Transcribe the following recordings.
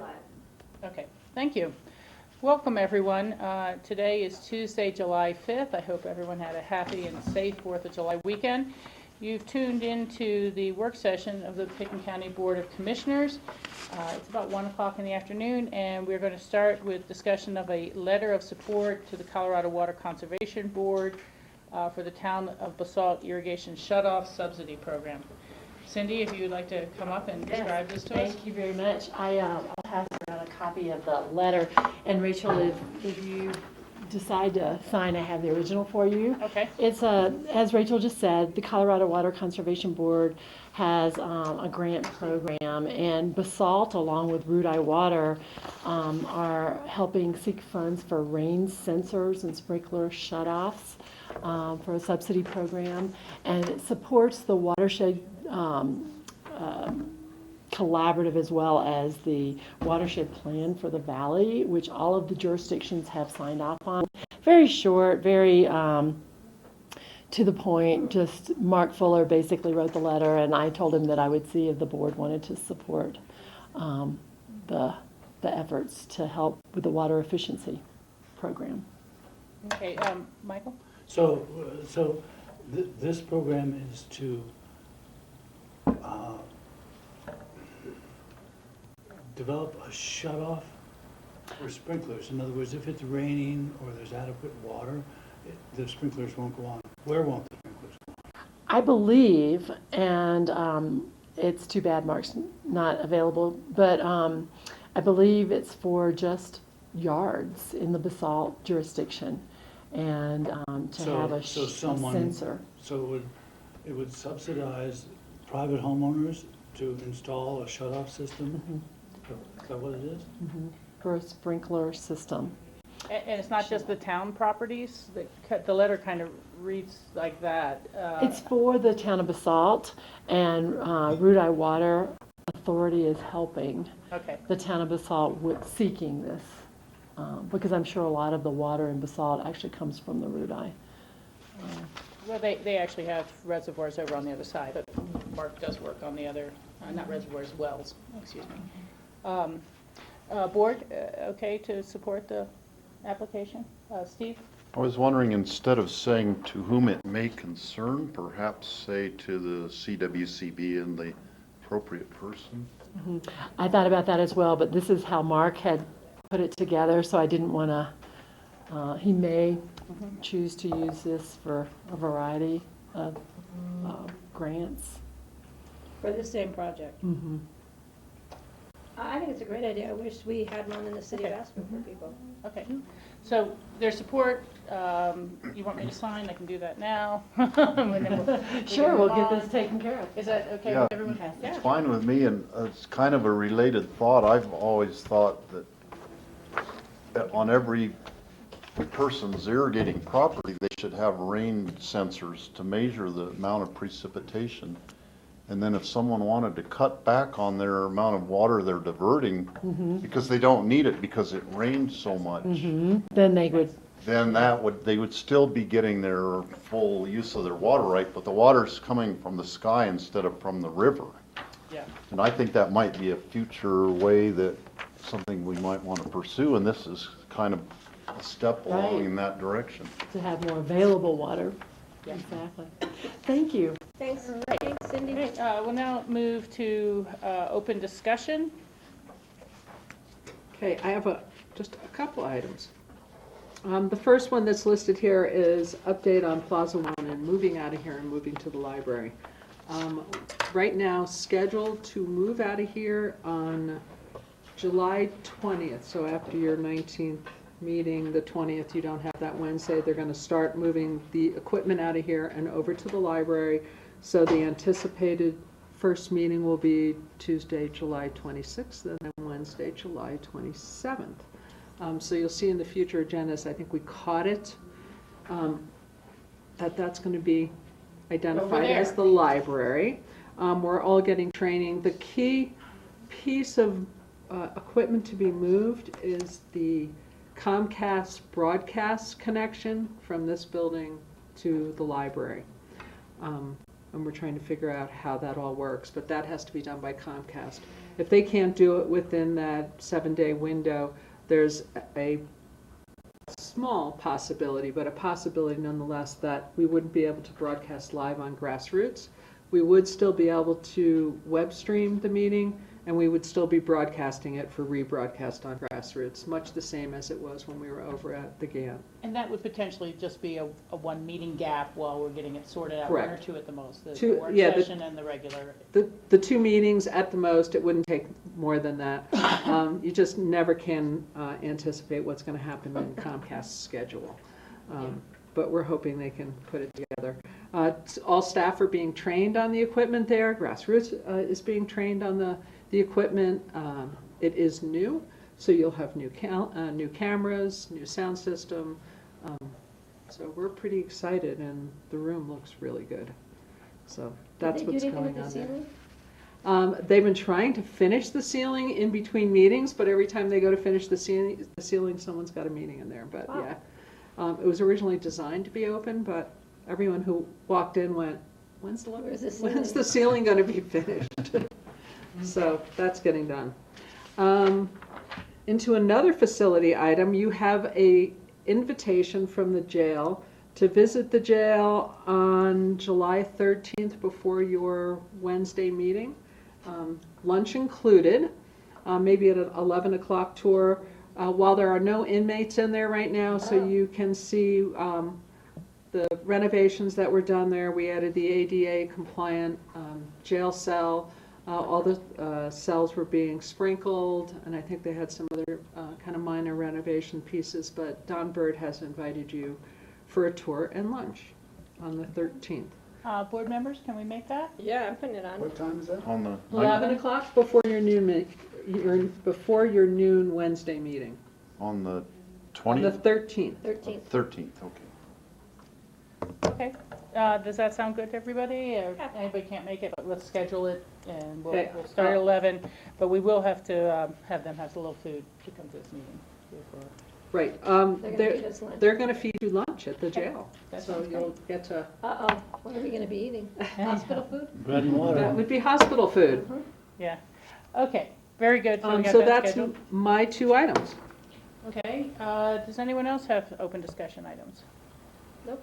live. Okay, thank you. Welcome, everyone. Today is Tuesday, July 5th. I hope everyone had a happy and safe 4th of July weekend. You've tuned into the work session of the Pickens County Board of Commissioners. It's about 1 o'clock in the afternoon, and we're going to start with discussion of a letter of support to the Colorado Water Conservation Board for the Town of BOCC Irrigation Shutoff Subsidy Program. Cindy, if you would like to come up and describe this to us. Thank you very much. I'll pass around a copy of the letter. And Rachel, if you decide to sign, I have the original for you. Okay. It's as Rachel just said, the Colorado Water Conservation Board has a grant program, and BOCC, along with Rudai Water, are helping seek funds for rain sensors and sprinkler shutoffs for a subsidy program, and it supports the watershed collaborative as well as the watershed plan for the valley, which all of the jurisdictions have signed off on. Very short, very to the point. Just Mark Fuller basically wrote the letter, and I told him that I would see if the board wanted to support the efforts to help with the water efficiency program. Okay, Michael? So this program is to develop a shutoff for sprinklers. In other words, if it's raining or there's adequate water, the sprinklers won't go on. Where won't the sprinklers go on? I believe, and it's too bad Mark's not available, but I believe it's for just yards in the BOCC jurisdiction, and to have a sensor. So it would subsidize private homeowners to install a shutoff system? Mm-hmm. Is that what it is? Mm-hmm. For a sprinkler system. And it's not just the town properties? The letter kind of reads like that. It's for the town of BOCC, and Rudai Water Authority is helping the town of BOCC with seeking this, because I'm sure a lot of the water in BOCC actually comes from the Rudai. Well, they actually have reservoirs over on the other side, but Mark does work on the other, not reservoirs, wells, excuse me. Board, okay to support the application? Steve? I was wondering, instead of saying to whom it may concern, perhaps say to the CWCB and the appropriate person? Mm-hmm. I thought about that as well, but this is how Mark had put it together, so I didn't want to, he may choose to use this for a variety of grants. For the same project. Mm-hmm. I think it's a great idea. I wish we had one in the city of Aspen for people. Okay, so their support, you want me to sign? I can do that now. Sure, we'll get this taken care of. Is that okay Yeah, with everyone? it's fine with me, and it's kind of a related thought. I've always thought that on every person's irrigating property, they should have rain sensors to measure the amount of precipitation. And then if someone wanted to cut back on their amount of water they're diverting, because they don't need it because it rains so much, then they would. then they would still be getting their full use of their water right, but the water's coming from the sky instead of from the river. Yeah. And I think that might be a future way, that something we might want to pursue, and this is kind of a step along in that direction. To have more available water. Yeah. Exactly. Thank you. Thanks, thanks, Cindy. We'll now move to open discussion. Okay, I have just a couple items. The first one that's listed here is update on Plaza One and moving out of here and moving to the library. Right now, scheduled to move out of here on July 20th, so after your 19th meeting, the 20th, you don't have that Wednesday. They're going to start moving the equipment out of here and over to the library. So the anticipated first meeting will be Tuesday, July 26th, and then Wednesday, July 27th. So you'll see in the future agendas, I think we caught it, that's going to be identified as the library. We're all getting training. The key piece of equipment to be moved is the Comcast broadcast connection from this building to the library. and we're trying to figure out how that all works, but that has to be done by Comcast. If they can't do it within that 7-day window, there's a small possibility, but a possibility nonetheless, that we wouldn't be able to broadcast live on Grassroots. We would still be able to web stream the meeting, and we would still be broadcasting it for rebroadcast on Grassroots, much the same as it was when we were over at the GAN. And that would potentially just be a one meeting gap while we're getting it sorted out, one or Correct. two at the most, the Two- work yeah, session and the regular. The 2 meetings at the most, it wouldn't take more than that. You just never can anticipate what's going to happen in Comcast's schedule. But we're hoping they can put it together. All staff are being trained on the equipment there. Grassroots is being trained on the equipment. It is new, so you'll have new cameras, new sound system. So we're pretty excited, and the room looks really good. So that's Did they what's do anything going with on the there. ceiling? They've been trying to finish the ceiling in between meetings, but every time they go to finish the ceiling, someone's got a meeting in there. But Wow. yeah, it was originally designed to be open, but everyone who walked in went, "When's Where's the when's ceiling?" the ceiling going to be finished?" So that's getting done. Into another facility item, you have a invitation from the jail to visit the jail on July 13th before your Wednesday meeting. Lunch included, maybe at an 11 o'clock tour. While there are no inmates in there right now, so you can see the renovations that were done there. We added the ADA compliant jail cell. All the cells were being sprinkled, and I think they had some other kind of minor renovation pieces, but Don Bird has invited you for a tour and lunch on the 13th. Board members, can we make that? Yeah, I'm putting it on. What time is that? On the, 11 o'clock before your before your noon Wednesday meeting. on the On the 20th? 13th. 13th. 13th, okay. Okay. Does that sound good to everybody? Or Yeah. anybody can't make it, but let's schedule it, and Okay. we'll start at 11. But we will have to have them have a little food to come to this meeting. Before. Right. They're gonna feed us lunch. They're going to feed you lunch at the jail. That So sounds you'll get to, Uh-oh, what are we gonna be eating? Hospital food? Bread and water. that would be hospital food. Yeah. Okay. Very good. So we got So that that's scheduled. my 2 items. Okay. Does anyone else have open discussion items? Nope.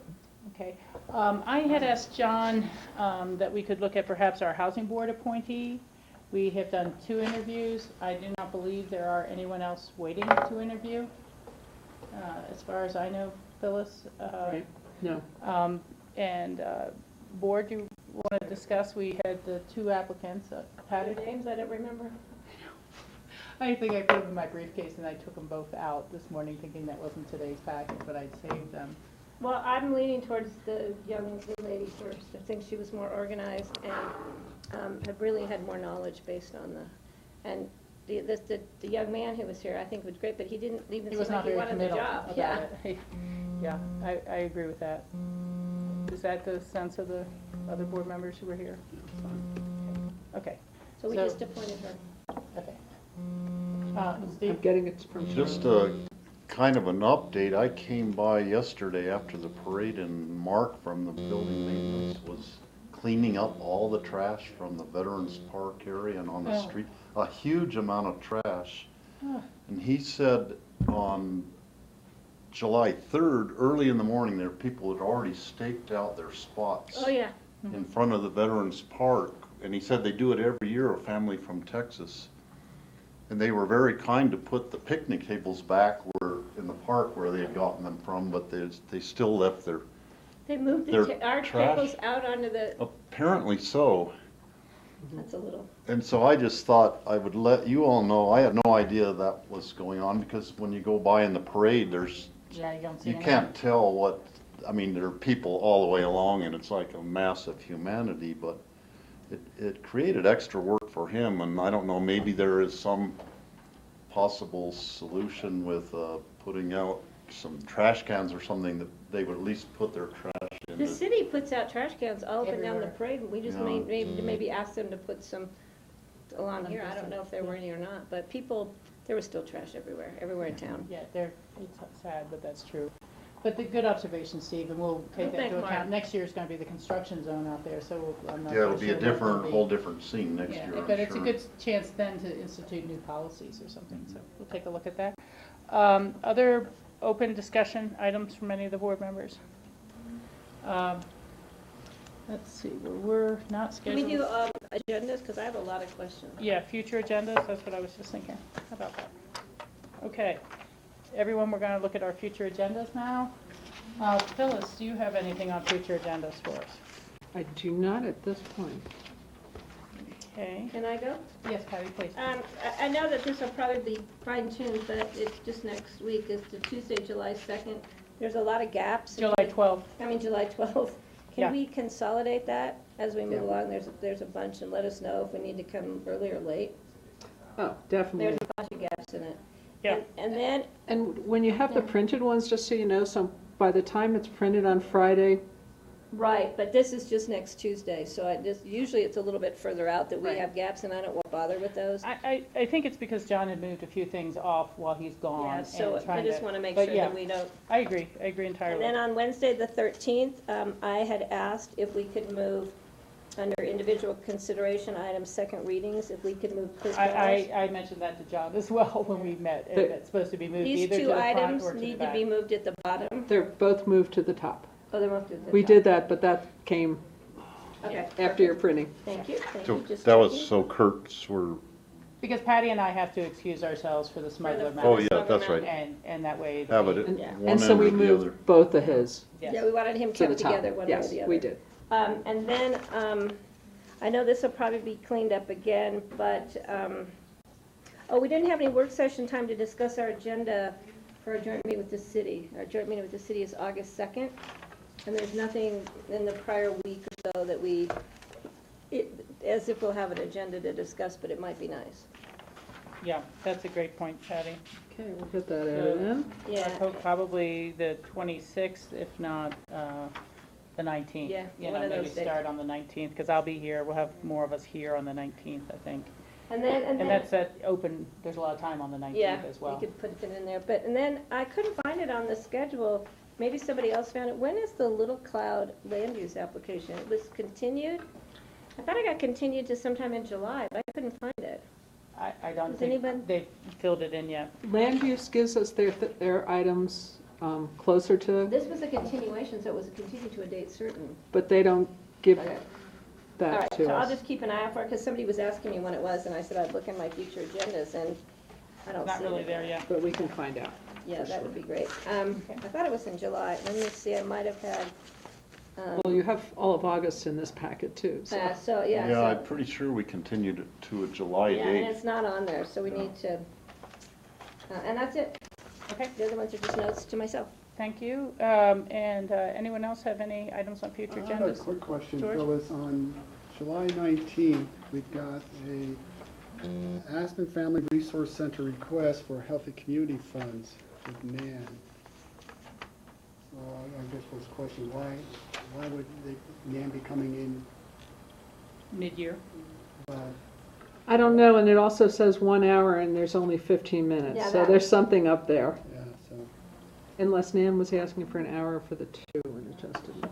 Okay. I had asked John that we could look at perhaps our housing board appointee. We have done 2 interviews. I do not believe there are anyone else waiting to interview, as far as I know, Phyllis. Right. No. And board, you want to discuss? We had the 2 applicants. Their Patty? names, I don't remember. I think I put them in my briefcase and I took them both out this morning thinking that wasn't today's packet, but I'd saved them. Well, I'm leaning towards the young lady first. I think she was more organized and had really had more knowledge based on and the young man who was here, I think was great, but he didn't even He seem was like not he very wanted the committal job. about Yeah. it. Yeah, I agree with that. Is that the sense of the other board members who were here? Okay, So we So- just appointed her. okay. I'm Steve? getting it from Just a kind of an update, I came by yesterday after the parade and Mark from the building maintenance was cleaning up all the trash from the Veterans Park area and on the Oh. street, a huge amount of trash. Oh. And he said on July 3rd, early in the morning, there people had already staked out their spots Oh, yeah. in front of the Veterans Park. And he said they do it every year, a family from Texas. And they were very kind to put the picnic tables back where, in the park where they had gotten them from, but they still left their, They moved Their our trash. tables out onto the, apparently so. that's a little, And so I just thought I would let you all know, I had no idea that was going on, because when you go by in the parade, Yeah, you don't see you any. can't tell what, I mean, there are people all the way along, and it's like a mass of humanity, but it created extra work for him, and I don't know, maybe there is some possible solution with putting out some trash cans or something that they would at least put their trash in. the city puts out trash cans all up and down the Everywhere. parade. We just Yeah. maybe ask them to put some along here. I don't know if there were any or not, but there was still trash everywhere in town. Yeah, it's sad, but that's true. But the good observation, Steve, and we'll take that Thank into account. Mark. Next year is gonna be the construction zone out there, so I'm not Yeah, it'll quite be sure a what it'll different, be. whole different scene next Yeah, year, I'm but it's a sure. good chance then to institute new policies or something, so we'll take a look at that. Other open discussion items from any of the board members? Let's see, we're not Can we scheduled. do agendas, because I have a lot of questions. Yeah, future agendas, that's what I was just thinking. How about that? Okay, everyone, we're gonna look at our future agendas now. Phyllis, do you have anything on future agendas for us? I do not at this point. Okay. Can I go? Yes, Patty, please. I know that this will probably be fine-tuned, but it's just next week, is the Tuesday, July 2nd. There's a lot of gaps. July 12th. I mean, July 12th. Yeah. Can we consolidate that as we move along? There's a bunch, and let us know if we need to come early or late. Oh, There's definitely. a bunch of gaps in it. Yeah. And then, And when you have the printed ones, just so you know, so by the time it's printed on Friday, right, but this is just next Tuesday, so usually it's a little bit further out that we Right. have gaps, and I don't bother with those. I think it's because John had moved a few things off while he's gone. Yeah, so and I trying just want to make but sure yeah, that we don't. I agree And entirely. then on Wednesday, the 13th, I had asked if we could move, under individual consideration items, second readings, if we could move quiz balls. I mentioned that to John as well when we met, and it's supposed to be moved These either to two the front items or to the need to back. be moved at the bottom. they're both moved to the top. Oh, they're moved to the top. We did that, but that came Okay. after your printing. Thank you, thank So you. Just that was checking. so Kurt's were, Because Patty and I have to excuse ourselves for the smuggler the- matter. oh, yeah, that's right. And that way. Have it And, at Yeah. one and end so or we the other. moved both of his Yes. Yeah, we wanted him to the kept top. together, one way or the other. Yes, we did. And then, I know this will probably be cleaned up again, but, we didn't have any work session time to discuss our agenda for our joint meeting with the city. Our joint meeting with the city is August 2nd, and there's nothing in the prior week or so that as if we'll have an agenda to discuss, but it might be nice. Yeah, that's a great point, Patty. Okay, we'll get that added in. Yeah, Probably the 26th, if not the 19th. Yeah, You one know, of maybe those days. start on the 19th, because I'll be here. We'll have more of us here on the 19th, I think. and then. And that's open, there's a lot of time on the 19th Yeah, as well. we could put it in there, and then I couldn't find it on the schedule, maybe somebody else found it. When is the Little Cloud land use application? It was continued? I thought it got continued to sometime in July, but I couldn't find it. I don't Does think anyone- they've filled it in yet. Land use gives us their items closer to, This was a continuation, so it was continued to a date certain. but they don't give Okay. All that right, to so I'll us. just keep an eye out for it, because somebody was asking me when it was, and I said I'd look in my future agendas, and I don't see Not it. really there yet. But we can find out. Yeah, that would be great. I thought it was in July. Let me see, I might have had, Well, you have all of August in this packet too, so. yeah, Yeah, so. I'm pretty sure we continued it to a July Yeah, and date. it's not on there, so we need to, and that's it. Okay, The other ones are just notes to myself. thank you. And anyone else have any items on future I have a agendas? quick question, George? Phyllis. On July 19th, we've got a Aspen Family Resource Center request for healthy community funds with NAN. So I guess was the question, why would NAN be coming in? Mid-year? I don't know, and it also says 1 hour and there's only 15 minutes, Yeah, so that- there's something up there. Yeah, so, Unless Nan was asking for an hour for the 2 and it just didn't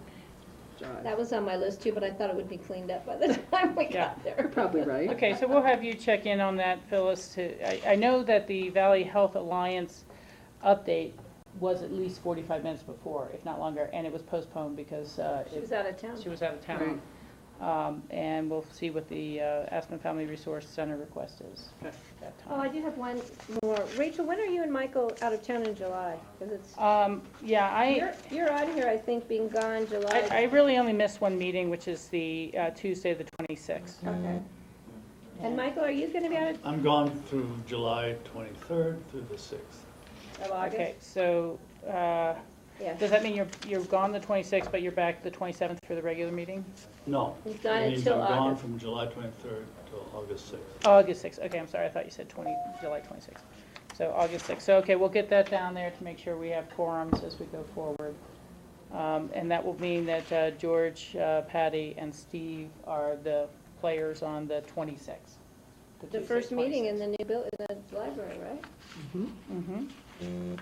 jive. That was on my list too, but I thought it would be cleaned up by the time we Yeah. got there. You're probably right. Okay, so we'll have you check in on that, Phyllis. I know that the Valley Health Alliance update was at least 45 minutes before, if not longer, and it was postponed because She was out of town. she was out of town. And we'll see what the Aspen Family Resource Center request is at that Oh, I time. do have one more. Rachel, when are you and Michael out of town in July? Because it's, Yeah, you're on here, I think, being gone July. I really only missed one meeting, which is the Tuesday, the 26th. Okay. And Michael, are you going to be out I'm gone through July 23rd through the 6th. of August? Okay, so Yeah. does that mean you're gone the 26th, but you're back the 27th for the regular meeting? No. He's gone it means until I'm gone August. from July 23rd till August 6th. Oh, August 6th, okay, I'm sorry, I thought you said July 26th. So August 6th, so, okay, we'll get that down there to make sure we have quorums as we go forward. And that will mean that George, Patty, and Steve are the players on the 26th. The Tuesday, first meeting 26th. in the new in the library, right? Mhm.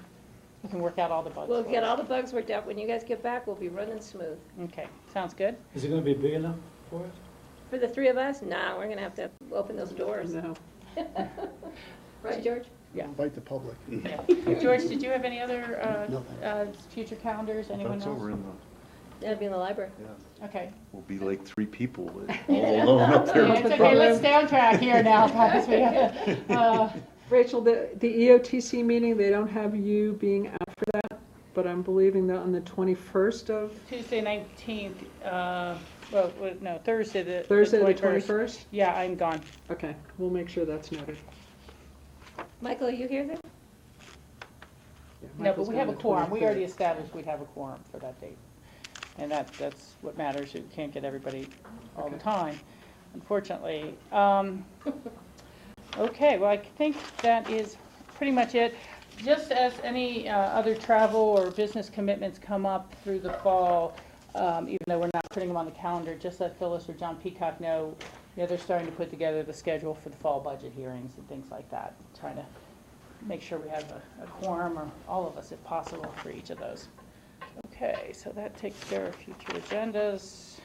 We can work out all the bugs. We'll for get us. all the bugs worked out. When you guys get back, we'll be running smooth. Okay, sounds good. Is it gonna be big enough for us? For the three of us, nah, we're gonna have to open those doors. No. Right, George? Yeah. Invite the public. Yeah. George, did you have any other Nothing. future calendars? Anyone That's over else? in That'll be in the library. Okay. we'll be like 3 people all alone up there. Yeah, it's okay, let's stay on track here now, guys. We gotta, Rachel, the EOTC meeting, they don't have you being out for that, but I'm believing that on the 21st of, Tuesday 19th, no, Thursday the Thursday the 21st. 21st? Yeah, I'm gone. Okay, we'll make sure that's noted. Michael, are you here then? Yeah, No, but Michael's we going have a the quorum. We 23rd. already established we'd have a quorum for that date. And that's what matters. You can't get everybody all the Okay. time, unfortunately. Okay, well, I think that is pretty much it. Just as any other travel or business commitments come up through the fall, even though we're not putting them on the calendar, just let Phyllis or John Peacock know, they're starting to put together the schedule for the fall budget hearings and things like that, trying to make sure we have a quorum, or all of us if possible, for each of those. Okay, so that takes care of future agendas.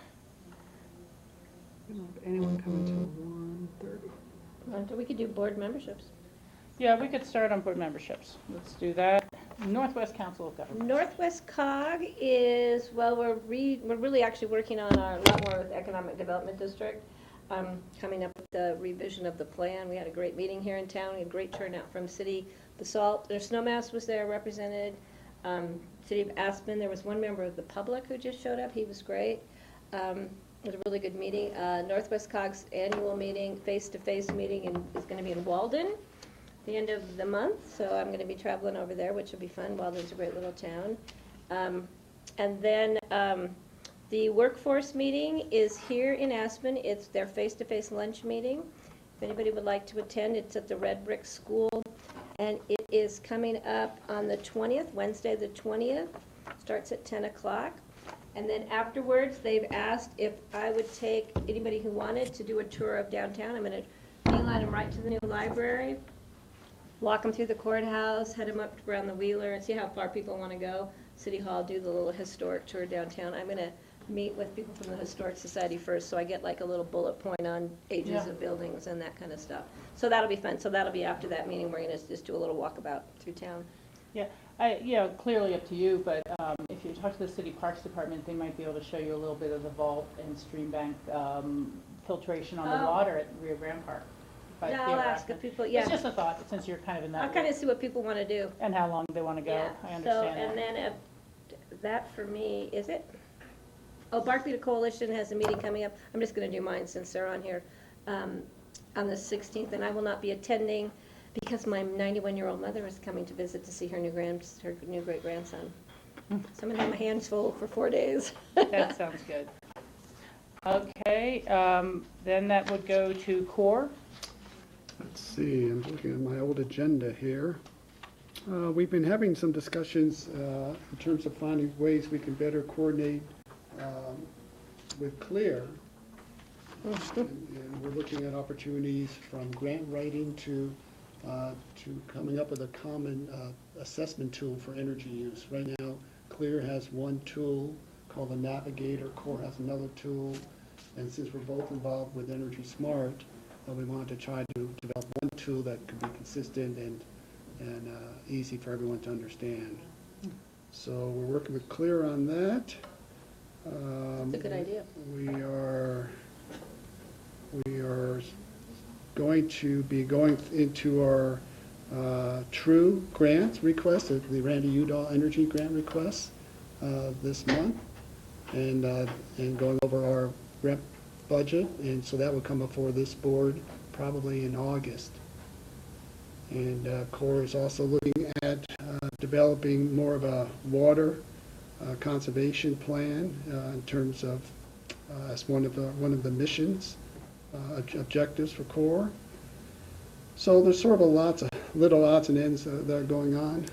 We don't have anyone coming till 1:30. We could do board memberships. Yeah, we could start on board memberships. Let's do that. Northwest Council of Governments. Northwest COG is, well, we're really actually working on a lot more with Economic Development District, coming up with the revision of the plan. We had a great meeting here in town. We had great turnout from City, Basalt, their Snowmass was there represented. City of Aspen, there was one member of the public who just showed up. He was great. It was a really good meeting. Northwest COG's annual meeting, face-to-face meeting, is going to be in Walden the end of the month, so I'm going to be traveling over there, which will be fun. Walden's a great little town. And then the workforce meeting is here in Aspen. It's their face-to-face lunch meeting. If anybody would like to attend, it's at the Red Brick School, and it is coming up on the 20th, Wednesday the 20th. Starts at 10 o'clock. And then afterwards, they've asked if I would take anybody who wanted to do a tour of downtown. I'm going to beeline them right to the new library, walk them through the courthouse, head them up around the Wheeler, and see how far people want to go. City Hall, do the little historic tour downtown. I'm going to meet with people from the Historic Society first, so I get like a little bullet point on ages Yeah. of buildings and that kind of stuff. So that'll be fun. So that'll be after that meeting. We're going to just do a little walkabout through town. Yeah, clearly up to you, but if you talk to the City Parks Department, they might be able to show you a little bit of the vault and stream bank filtration on the Oh. water at Rio Grande Park. Yeah, I'll ask if people, yeah. It's just a thought, since you're kind of in I'll that, kind of see what people want to do. and how long they want to go. Yeah. I understand So, that. and then that for me, is it? Oh, Barkleeta Coalition has a meeting coming up. I'm just going to do mine since they're on here, on the 16th, and I will not be attending because my 91-year-old mother is coming to visit to see her new great-grandson. So I'm going to have my hands full for 4 days. That sounds good. Okay, then that would go to core. Let's see, I'm looking at my old agenda here. We've been having some discussions in terms of finding ways we can better coordinate with CLEAR. And we're looking at opportunities from grant writing to coming up with a common assessment tool for energy use. Right now, CLEAR has one tool called the Navigator, CORE has another tool, and since we're both involved with Energy Smart, we wanted to try to develop one tool that could be consistent and easy for everyone to understand. So we're working with CLEAR on that. That's a good idea. We are going to be going into our TRUE grant request, the Randy Udall Energy Grant request this month, and going over our rep budget, and so that will come before this board probably in August. And CORE is also looking at developing more of a water conservation plan in terms of as one of the missions objectives for CORE. So there's sort of a lots of little odds and ends that are going on,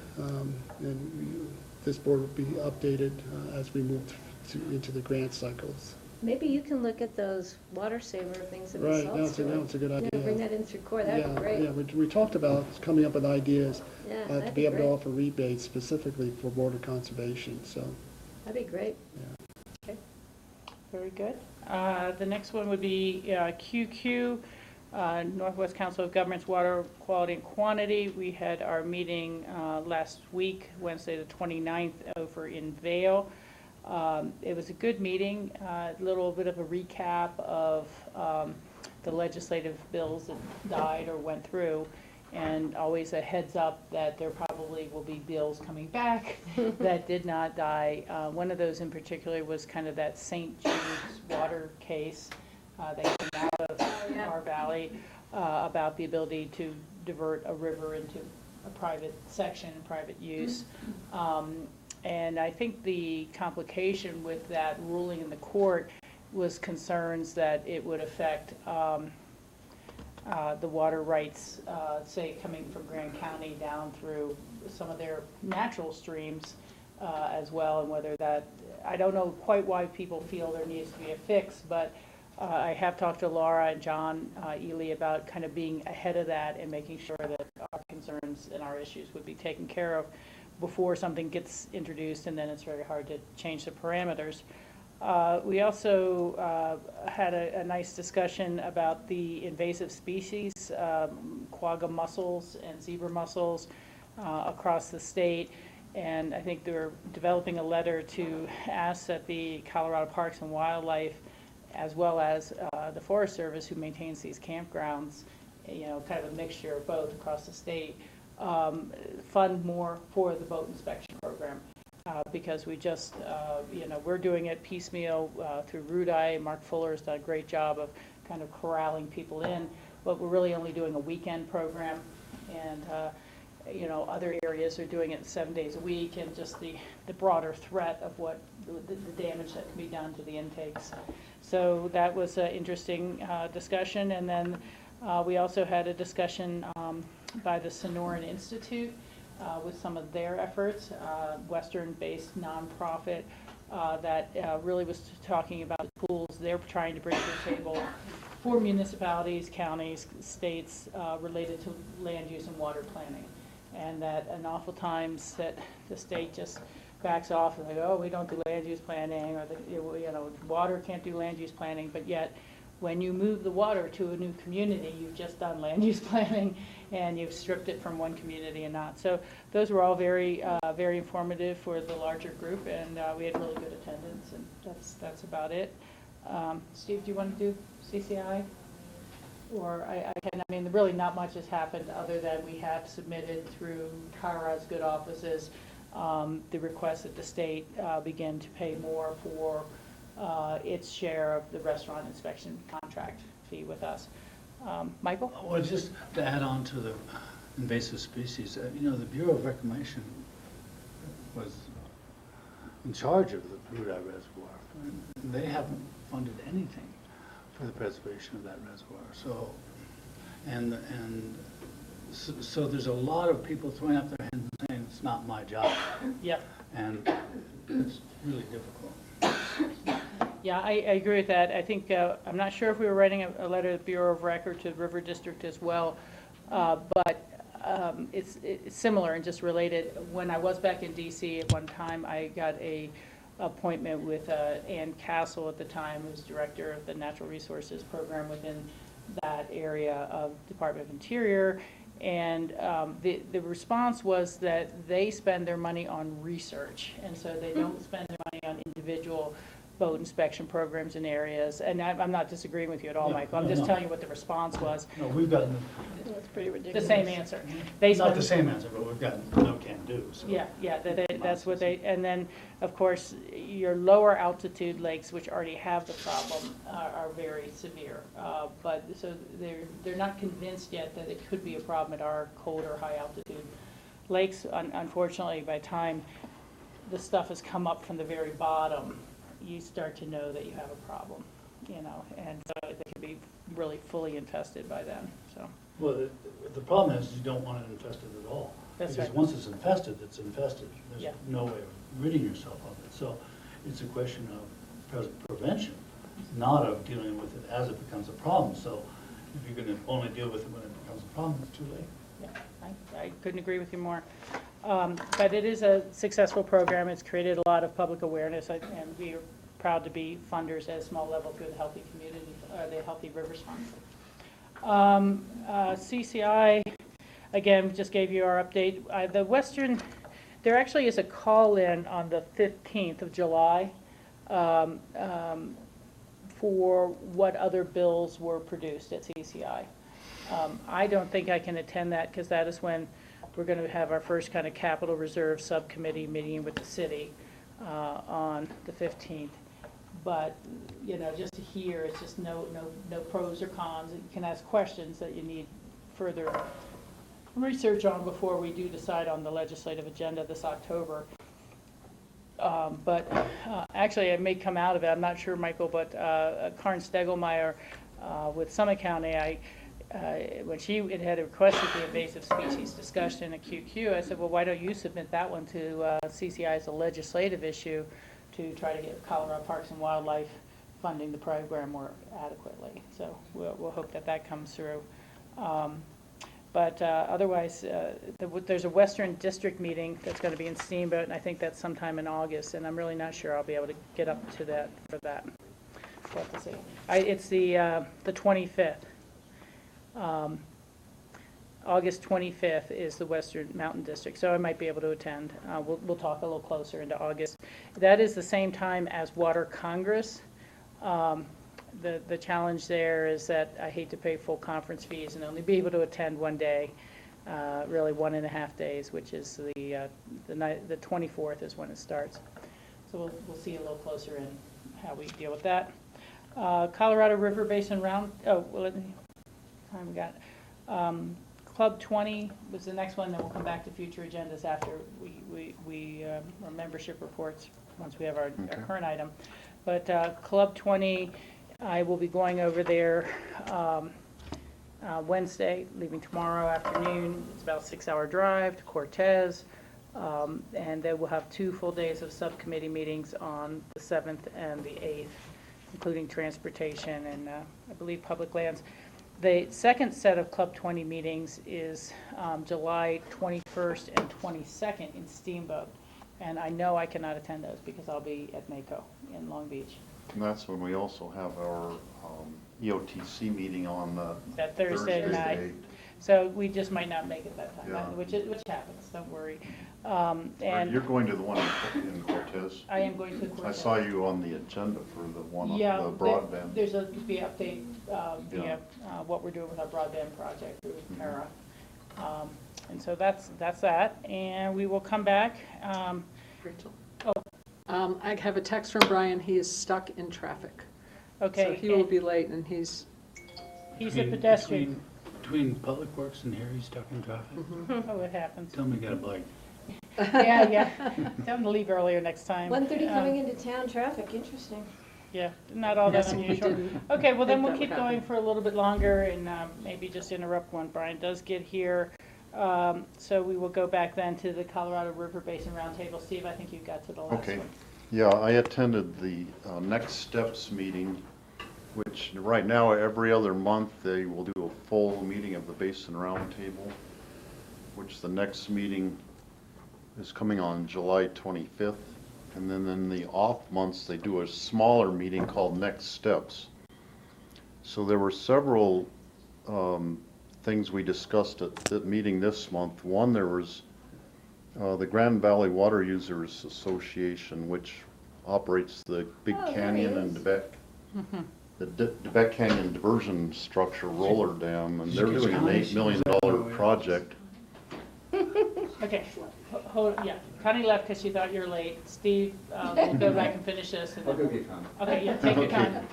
and this board will be updated as we move into the grant cycles. Maybe you can look at those water saver things that we Right, sell that's to. a good idea. Bring that in through core, that'd be great. Yeah, we talked about coming up with ideas Yeah, to that'd be be able to great. offer rebates specifically for water conservation, so. That'd be great. Very good. The next one would be QQ, Northwest Council of Governments Water Quality and Quantity. We had our meeting last week, Wednesday the 29th, over in Vail. It was a good meeting, a little bit of a recap of the legislative bills that died or went through, and always a heads up that there probably will be bills coming back that did not die. One of those in particular was kind of that St. Jude's water case that came out of our valley about the ability to divert a river into a private section, private use. And I think the complication with that ruling in the court was concerns that it would affect the water rights, say coming from Grand County down through some of their natural streams as well, and whether that, I don't know quite why people feel there needs to be a fix, but I have talked to Laura and John Ely about kind of being ahead of that and making sure that our concerns and our issues would be taken care of before something gets introduced, and then it's very hard to change the parameters. We also had a nice discussion about the invasive species, quagga mussels and zebra mussels across the state. And I think they're developing a letter to ask that the Colorado Parks and Wildlife, as well as the Forest Service, who maintains these campgrounds, you know, kind of a mixture of both across the state, fund more for the boat inspection program. Because we just, you know, we're doing it piecemeal through RUDI. Mark Fuller has done a great job of kind of corralling people in, but we're really only doing a weekend program. And, you know, other areas are doing it 7 days a week, and just the broader threat of what the damage that can be done to the intakes. So that was an interesting discussion. And then we also had a discussion by the Sonoran Institute with some of their efforts, Western-based nonprofit that really was talking about the tools they're trying to bring to the table for municipalities, counties, states related to land use and water planning. And that an awful times that the state just backs off and like, oh, we don't do land use planning, or you know, water can't do land use planning, but yet when you move the water to a new community, you've just done land use planning and you've stripped it from one community and not. So those were all very, very informative for the larger group, and we had really good attendance, and that's about it. Steve, do you want to do CCI? Or I mean, really not much has happened other than we have submitted through Colorado's good offices the request that the state begin to pay more for its share of the restaurant inspection contract fee with us. Michael? Well, just to add on to the invasive species, you know, the Bureau of Reclamation was in charge of the Rudai Reservoir. And they haven't funded anything for the preservation of that reservoir. So, so there's a lot of people throwing up their hands and saying, it's not my job. Yep. And it's really difficult. Yeah, I agree with that. I think, I'm not sure if we were writing a letter to the Bureau of Record to the River District as well, but it's similar and just related. When I was back in DC at one time, I got a appointment with Ann Castle at the time, who was director of the Natural Resources Program within that area of Department of Interior. And the response was that they spend their money on research, and so they don't spend their money on individual boat inspection programs in areas. And I'm not disagreeing with you at all, No, Michael. I'm no, just no. telling you what the response was. No, we've gotten That's pretty The ridiculous. same answer. They not spend- the same answer, but we've gotten no can do. So. Yeah, that's what they, and then, of course, your lower altitude lakes, which already have the problem, are very severe. But, so they're not convinced yet that it could be a problem at our colder, high altitude lakes. Unfortunately, by the time the stuff has come up from the very bottom, you start to know that you have a problem, you know, and they can be really fully infested by then, so. Well, the problem is you don't want it infested at all. That's because right. once it's infested, it's infested. Yeah. There's no way of ridding yourself of it. So it's a question of prevention not of dealing with it as it becomes a problem. So if you're going to only deal with it when it becomes a problem, it's too late. Yeah, I couldn't agree with you more. But it is a successful program. It's created a lot of public awareness, and we are proud to be funders at a small level through the Healthy Community, the Healthy Rivers Fund. CCI, again, just gave you our update. The Western, there actually is a call-in on the 15th of July for what other bills were produced at CCI. I don't think I can attend that because that is when we're going to have our first kind of capital reserve subcommittee meeting with the city on the 15th. But, you know, just to hear, it's just no pros or cons. You can ask questions that you need further research on before we do decide on the legislative agenda this October. But actually, it may come out of it. I'm not sure, Michael, but Karen Stegelmeyer with Summit County, when she had requested the invasive species discussion at QQ, I said, well, why don't you submit that one to CCI as a legislative issue to try to get Colorado Parks and Wildlife funding the program more adequately. So we'll hope that that comes through. But otherwise, there's a Western District meeting that's going to be in Steamboat, and I think that's sometime in August, and I'm really not sure I'll be able to get up to that for that. We'll have to see. It's the 25th. August 25th is the Western Mountain District, so I might be able to attend. We'll talk a little closer into August. That is the same time as Water Congress. The challenge there is that I hate to pay full conference fees and only be able to attend one day, really 1.5 days, which is the 24th is when it starts. So we'll see a little closer in how we deal with that. Colorado River Basin Round, time we got. Club 20 was the next one, then we'll come back to future agendas after our membership reports, once we have our current item. But Club 20, I will be going over there Wednesday, leaving tomorrow afternoon. It's about a 6-hour drive to Cortez. And then we'll have 2 full days of subcommittee meetings on the 7th and the 8th, including transportation and I believe public lands. The second set of Club 20 meetings is July 21st and 22nd in Steamboat. And I know I cannot attend those because I'll be at NACO in Long Beach. And that's when we also have our EOTC meeting on That Thursday night. So we just might not make it that time, Yeah. which happens, don't worry. And you're going to the one in Cortez? I am going to Cortez. I saw you on the agenda for the one on the broadband. There's a update via what we're doing with our broadband project through Para. And so that's that. And we will come back. Rachel. Oh. I have a text from Brian. He is stuck in traffic. Okay. So he will be late, and he's a pedestrian. Between Public Works and here, he's stuck in traffic. Oh, it happens. Tell him he got a bike. Yeah. Tell them to leave earlier next time. 1:30 coming into town traffic, interesting. Yeah, not all that Yes, we unusual. didn't Okay, well then think we'll that keep would going happen. for a little bit longer and maybe just interrupt when Brian does get here. So we will go back then to the Colorado River Basin Roundtable. Steve, I think you got to the last Okay. one. Yeah, I attended the Next Steps meeting, which right now, every other month, they will do a full meeting of the Basin Roundtable, which the next meeting is coming on July 25th. And then in the off months, they do a smaller meeting called Next Steps. So there were several things we discussed at the meeting this month. One, there was the Grand Valley Water Users Association, which operates the Big Oh, there Canyon he and is. DeBeck, the DeBeck Canyon Diversion Structure Roller Dam, and they're doing an $8 million project. Okay, Connie left because she thought you were late. Steve, we'll go back and finish this. And then okay, yeah, take your time.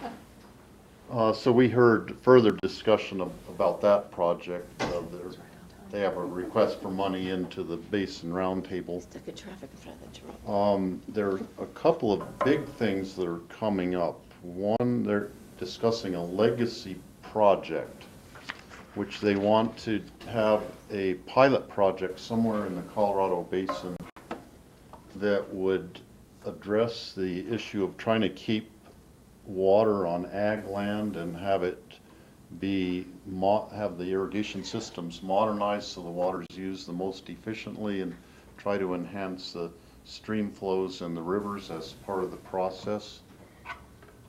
So we heard further discussion about that project. They have a request for money into the Basin Roundtable. Stuck in traffic in front of the Jerome. There are a couple of big things that are coming up. One, they're discussing a legacy project, which they want to have a pilot project somewhere in the Colorado Basin that would address the issue of trying to keep water on ag land and have it have the irrigation systems modernized so the water is used the most efficiently, and try to enhance the stream flows in the rivers as part of the process.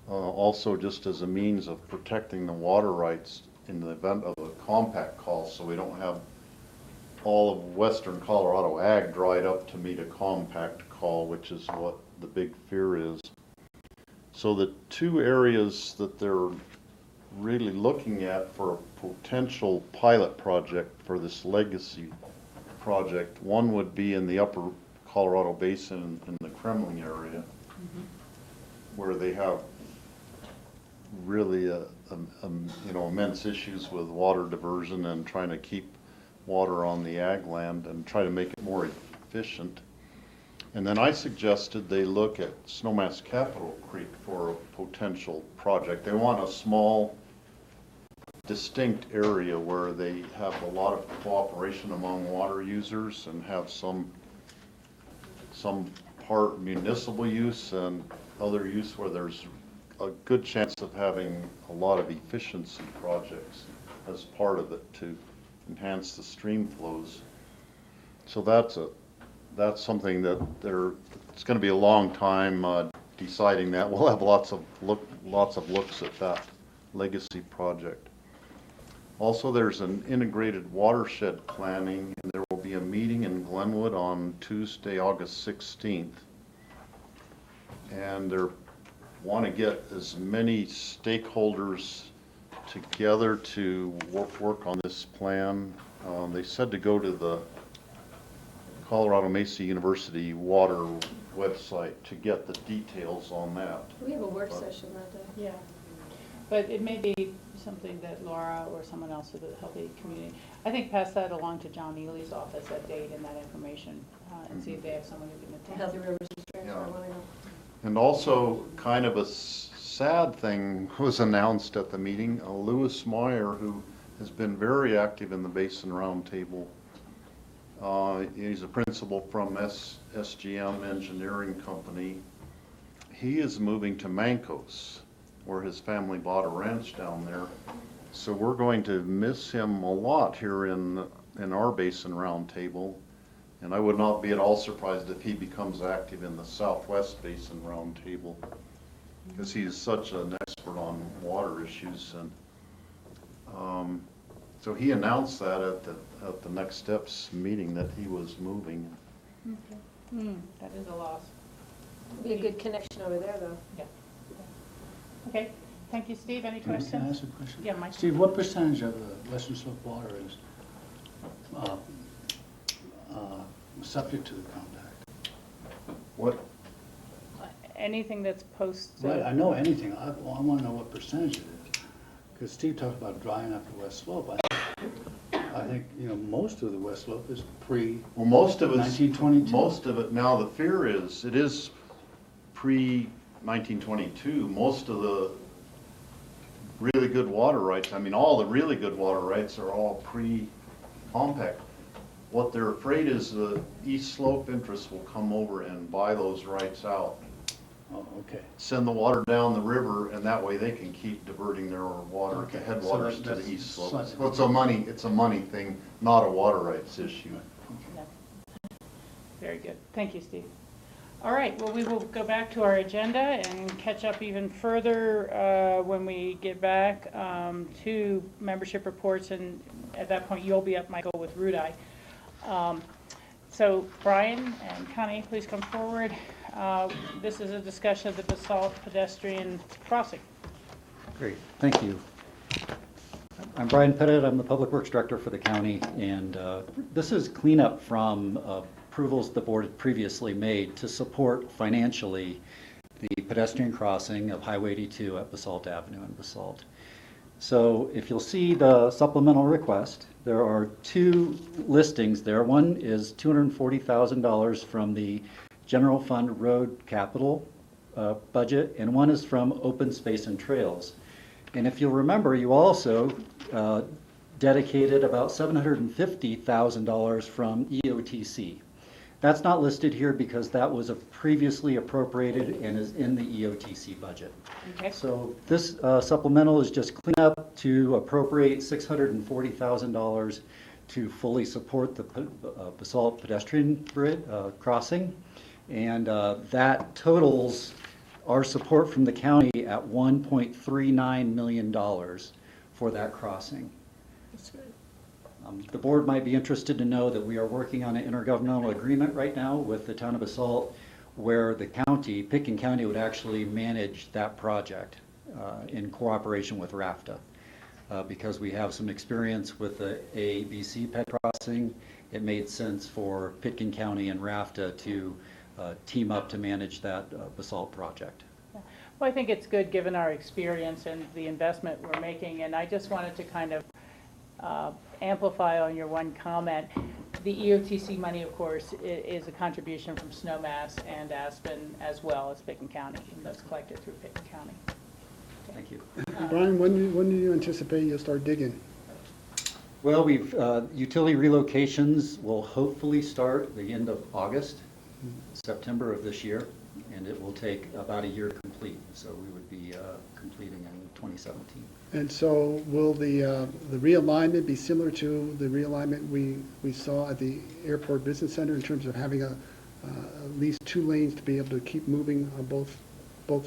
Also, just as a means of protecting the water rights in the event of a compact call, so we don't have all of western Colorado ag dried up to meet a compact call, which is what the big fear is. So the two areas that they're really looking at for a potential pilot project for this legacy project, one would be in the upper Colorado Basin in the Kremling area, where they have really immense issues with water diversion and trying to keep water on the ag land and try to make it more efficient. And then I suggested they look at Snowmass Capitol Creek for a potential project. They want a small, distinct area where they have a lot of cooperation among water users and have some part municipal use and other use where there's a good chance of having a lot of efficiency projects as part of it to enhance the stream flows. So that's something that it's going to be a long time deciding that. We'll have lots of looks at that legacy project. Also, there's an integrated watershed planning, and there will be a meeting in Glenwood on Tuesday, August 16th. And they want to get as many stakeholders together to work on this plan. They said to go to the Colorado Mesa University water website to get the details on that. We have a work session that day. Yeah. But it may be something that Laura or someone else with the Healthy Community, I think pass that along to John Ely's office, that date and that information, and see if they have someone who can attend. Healthy Rivers and Streams, Yeah. I want to know. And also, kind of a sad thing was announced at the meeting. Lewis Meyer, who has been very active in the Basin Roundtable, he's a principal from SGM Engineering Company. He is moving to Mancos, where his family bought a ranch down there. So we're going to miss him a lot here in our Basin Roundtable. And I would not be at all surprised if he becomes active in the Southwest Basin Roundtable, because he is such an expert on water issues. And so he announced that at the Next Steps meeting that he was moving. Okay. That is a loss. Be a good connection over there, though. Yeah. Okay. Thank you, Steve. Any Can I questions? ask a question? Yeah, Mike. Steve, what percentage of the Western Slope water is subject to the compact? What? Anything that's post. Right, I know anything. I want to know what percentage it is. Because Steve talked about drying up the West Slope. I think, most of the West Slope is Well, most of it. 1922. Most of it. Now the fear is it is pre-1922. Most of the really good water rights. I mean, all the really good water rights are all pre-compact. What they're afraid is the East Slope interests will come over and buy those rights out, Oh, okay. send the water down the river, and that way they can keep diverting their water Okay, to so headwaters to that's the East Slope. slightly- So it's a money thing, not a water rights issue. Yeah. Very good. Thank you, Steve. All right, well, we will go back to our agenda and catch up even further when we get back to membership reports, and at that point, you'll be up, Michael, with Rudai. So Brian and Connie, please come forward. This is a discussion of the Basalt pedestrian crossing. Great, thank you. I'm Brian Pettit, I'm the Public Works Director for the county, and this is cleanup from approvals the board had previously made to support financially the pedestrian crossing of Highway 82 at Basalt Avenue in Basalt. So if you'll see the supplemental request, there are two listings there. One is $240,000 from the General Fund Road Capital budget, and one is from Open Space and Trails. And if you'll remember, you also dedicated about $750,000 from EOTC. That's not listed here because that was previously appropriated and is in the EOTC budget. Okay. So this supplemental is just cleanup to appropriate $640,000 to fully support the basalt pedestrian crossing. And that totals our support from the county at $1.39 million for that crossing. The board might be interested to know that we are working on an intergovernmental agreement right now with the town of Basalt, where the county, Pitkin County, would actually manage that project in cooperation with RAFTA. Because we have some experience with the AABC ped crossing, it made sense for Pitkin County and RAFTA to team up to manage that Basalt project. Well, I think it's good, given our experience and the investment we're making, and I just wanted to kind of amplify on your one comment. The EOTC money, of course, is a contribution from Snowmass and Aspen, as well as Pitkin County, and those collected through Pitkin County. Thank you. Brian, when do you anticipate you'll start digging? Well, we've, utility relocations will hopefully start the end of August, September of this year, and it will take about a year to complete. So we would be completing in 2017. And so will the realignment be similar to the realignment we saw at the Airport Business Center in terms of having at least 2 lanes to be able to keep moving on both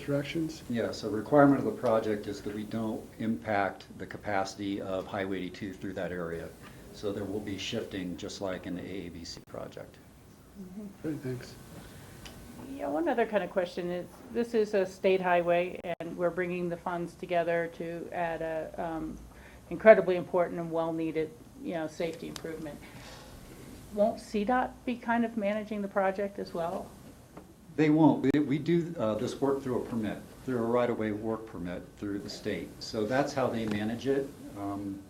directions? Yes, a requirement of the project is that we don't impact the capacity of Highway 82 through that area. So there will be shifting just like in the AABC project. Great, thanks. Yeah, one other kind of question is, this is a state highway, and we're bringing the funds together to add a incredibly important and well-needed, safety improvement. Won't CDOT be kind of managing the project as well? They won't. We do this work through a permit, through a right-of-way work permit through the state. So that's how they manage it.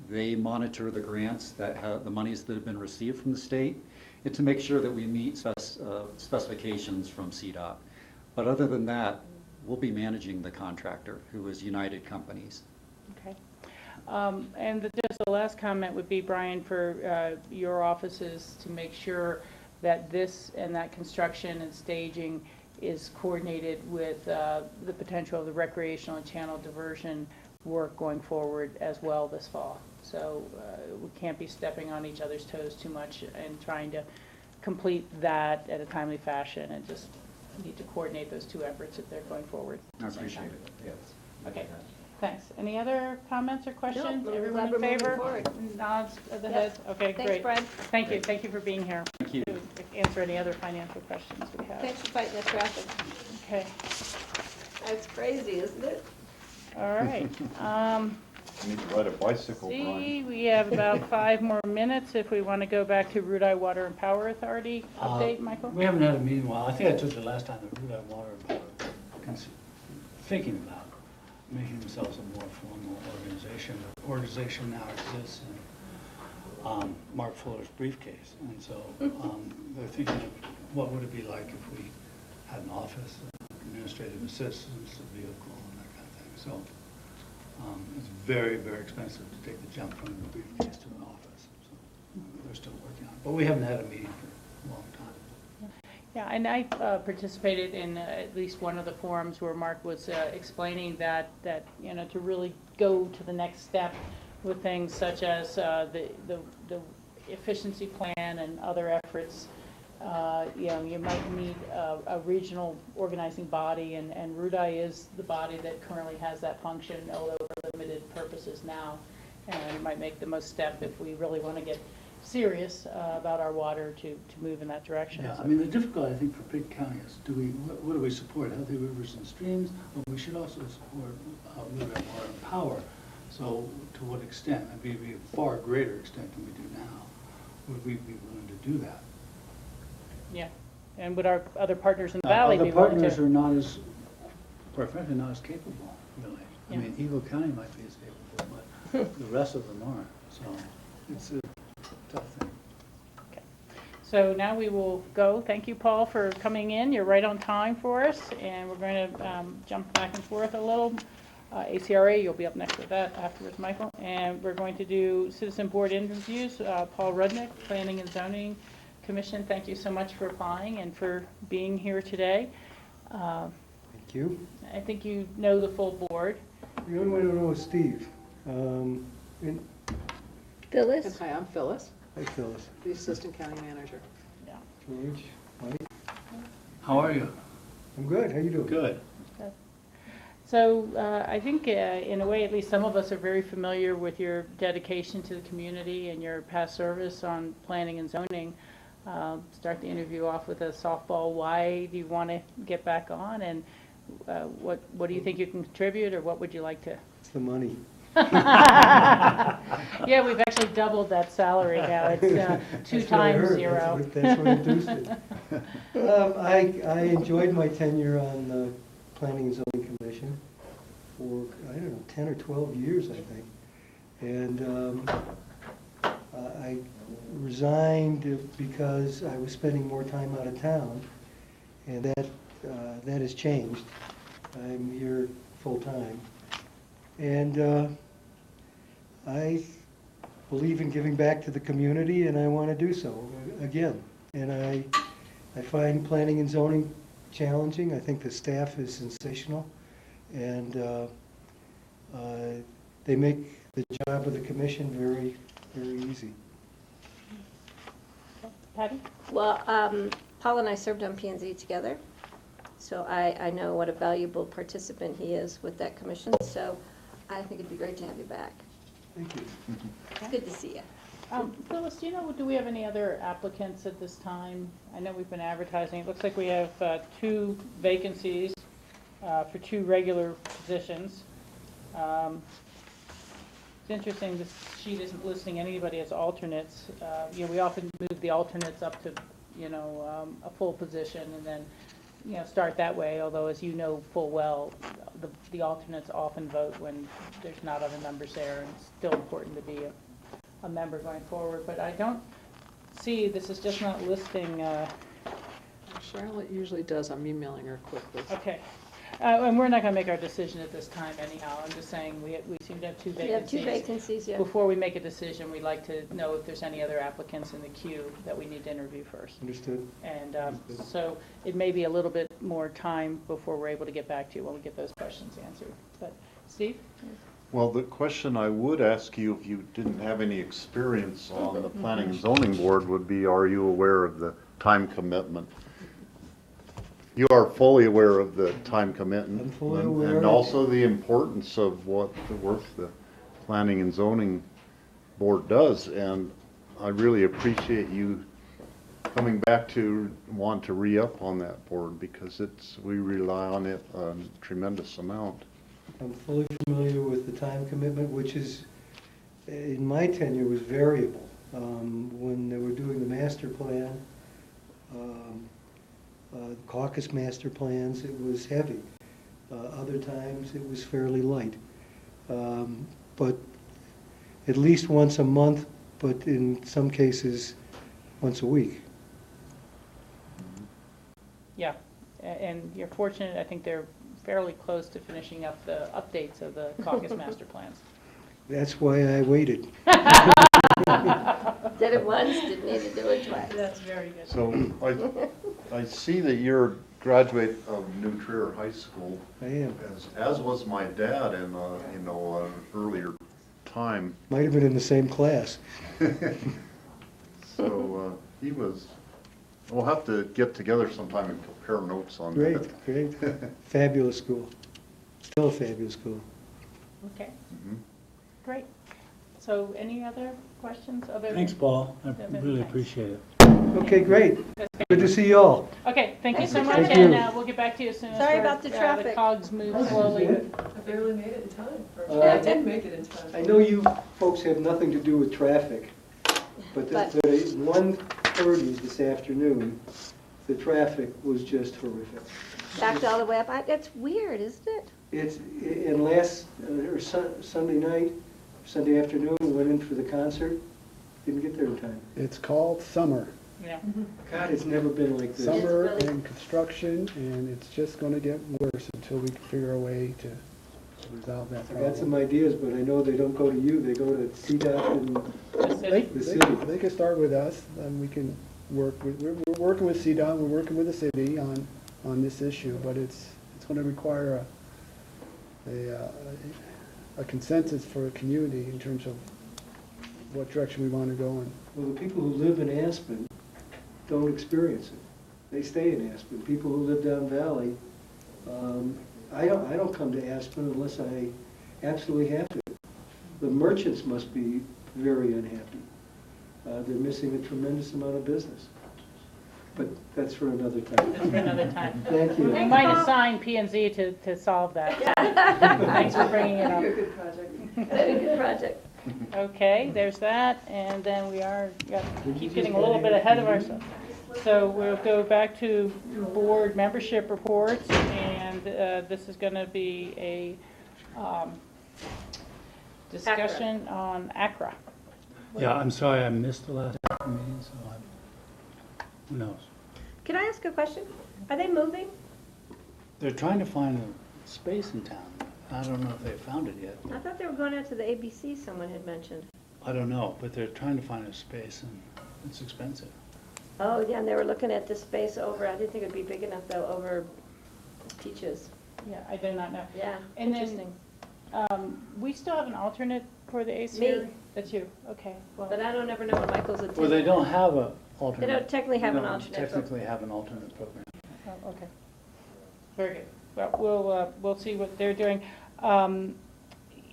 They monitor the grants that have, the monies that have been received from the state, and to make sure that we meet specifications from CDOT. But other than that, we'll be managing the contractor, who is United Companies. Okay. And just the last comment would be, Brian, for your offices to make sure that this and that construction and staging is coordinated with the potential of the recreational and channel diversion work going forward as well this fall. So we can't be stepping on each other's toes too much and trying to complete that at a timely fashion, and just need to coordinate those two efforts if they're going forward. I appreciate it, yes. Okay, thanks. Any other comments or questions? No, Everyone glad in we're moving favor? forward. Nods of the Yep. head? Okay, Thanks, great. Brad. Thank you. Thank you for being here. Thank you. To answer any other financial questions we have. Thanks for fighting the traffic. Okay, That's crazy, isn't it? all right. You need to ride a bicycle, Brian. See, we have about 5 more minutes if we want to go back to Rudai Water and Power Authority update, Michael? We haven't had a meeting in a while. I think I took the last time that Rudolph Water and Power thinking about making themselves a more formal organization. The organization now exists in Mark Fuller's briefcase. And so they're thinking of what would it be like if we had an office, administrative assistance, a vehicle, and that kind of thing. So it's very, very expensive to take the jump from the briefcase to an office. So they're still working on it. But we haven't had a meeting for a long time. Yeah, and I participated in at least one of the forums where Mark was explaining that to really go to the next step with things such as the efficiency plan and other efforts. You might need a regional organizing body, and RUDI is the body that currently has that function, although for limited purposes now. And it might make the most step if we really want to get serious about our water to move in that direction. Yeah, So- I mean, the difficulty, I think, for Pitkin County is, what do we support? Healthy rivers and streams, but we should also support water and power. So to what extent, and maybe a far greater extent than we do now, would we be willing to do that? Yeah, and would our other partners in the valley be Other willing partners to? are not as, quite frankly, not as capable, really. I Yeah. mean, Eagle County might be as capable, but the rest of them aren't. So it's a tough thing. So now we will go. Thank you, Paul, for coming in. You're right on time for us, and we're going to jump back and forth a little. ACRA, you'll be up next with that afterwards, Michael. And we're going to do citizen board interviews. Paul Rudnick, Planning and Zoning Commission, thank you so much for applying and for being here today. Thank you. I think you know the full board. The only one I don't know is Steve. And Phyllis? Hi, I'm Phyllis, hi, Phyllis. the Assistant County Manager. George, Mike. How are you? I'm good. How you doing? Good. So I think in a way, at least some of us are very familiar with your dedication to the community and your past service on planning and zoning. Start the interview off with a softball. Why do you want to get back on, and what do you think you can contribute, or what would you like to? It's the money. Yeah, we've actually doubled that salary now. It's two That's what I times heard. zero. That's what induced it. I enjoyed my tenure on the Planning and Zoning Commission for, I don't know, 10 or 12 years, I think. And I resigned because I was spending more time out of town, and that has changed. I'm here full-time. And I believe in giving back to the community, and I want to do so again. And I find planning and zoning challenging. I think the staff is sensational, and they make the job of the commission very, very easy. Patty? Well, Paul and I served on P&Z together, so I know what a valuable participant he is with that commission, so I think it'd be great to have you back. Thank you. It's good to see you. Phyllis, do you know, do we have any other applicants at this time? I know we've been advertising. It looks like we have 2 vacancies for 2 regular positions. It's interesting, this sheet isn't listing anybody as alternates. You know, we often move the alternates up to, you know, a full position and then, you know, start that way, although as you know full well, the alternates often vote when there's not other members there, and it's still important to be a member going forward. But I don't see, this is just not listing, Charlotte usually does, I'm emailing her quickly. okay. And we're not going to make our decision at this time anyhow. I'm just saying we seem to have 2 We have 2 vacancies. vacancies, yeah. Before we make a decision, we'd like to know if there's any other applicants in the queue that we need to interview first. Understood. And so it may be a little bit more time before we're able to get back to you when we get those questions answered. But Steve? Well, the question I would ask you, if you didn't have any experience on the Planning and Zoning Board, would be, are you aware of the time commitment? You are fully aware of the time commitment? I'm fully aware. And also the importance of what the work the Planning and Zoning Board does. And I really appreciate you coming back to want to re-up on that board, because we rely on it a tremendous amount. I'm fully familiar with the time commitment, which is, in my tenure, was variable. When they were doing the master plan, caucus master plans, it was heavy. Other times, it was fairly light. But at least once a month, but in some cases, once a week. Yeah, and you're fortunate, I think they're fairly close to finishing up the updates of the caucus master plans. That's why I waited. Did it once, didn't need to do it twice. That's very good. So I see that you're a graduate of New Trier High School, I am. as was my dad in, an earlier time. Might have been in the same class. So he was, we'll have to get together sometime and compare notes on that. Great, great. Fabulous school. Still a fabulous school. Okay, Mhm. great. So any other questions? Thanks, Paul. I Okay, really thanks. appreciate it. Okay, great. Good to see you all. Okay, thank you so Thank much, you. and we'll get back to you as soon as Sorry about the the traffic. cogs move slowly. I barely made it in time. I didn't make it in time. I know you folks have nothing to do with traffic, but But- the 1:30 this afternoon, the traffic was just horrific. Backed all the way up. That's weird, isn't it? And last, Sunday night, Sunday afternoon, went in for the concert, didn't get there in time. It's called summer. Yeah. God, it's never been like this. Summer really- and construction, and it's just going to get worse until we can figure a way to resolve that I got some problem. ideas, but I know they don't go to you, they go to CDOT and The city? the city. They can start with us, then we can we're working with CDOT, we're working with the city on this issue, but it's going to require a consensus for a community in terms of what direction we want to go in. Well, the people who live in Aspen don't experience it. They stay in Aspen. People who live down Valley, I don't come to Aspen unless I absolutely have to. The merchants must be very unhappy. They're missing a tremendous amount of business. But that's for another time. That's for another time. Thank you. We might assign P and Z to solve that. Thanks for bringing it up. You're a good project. Good project. Okay, there's that, and then we keep getting a little bit ahead of ourselves. So we'll go back to board membership reports, and this is going to be a discussion on ACRA. Yeah, I'm sorry I missed the last meeting, so who knows? Can I ask a question? Are they moving? They're trying to find a space in town. I don't know if they found it yet. I thought they were going out to the ABC, someone had mentioned. I don't know, but they're trying to find a space, and it's expensive. Oh, yeah, and they were looking at the space over, I didn't think it'd be big enough though, over Peaches. Yeah, I do not know. Yeah, And then, interesting. We still have an alternate for the ACRA? Me. That's you, okay. Well, But I don't ever know when Michael's attending. Well, they don't have a alternate. They don't technically have an No, alternate. Technically have an alternate program. oh, okay. Very good. Well, we'll see what they're doing.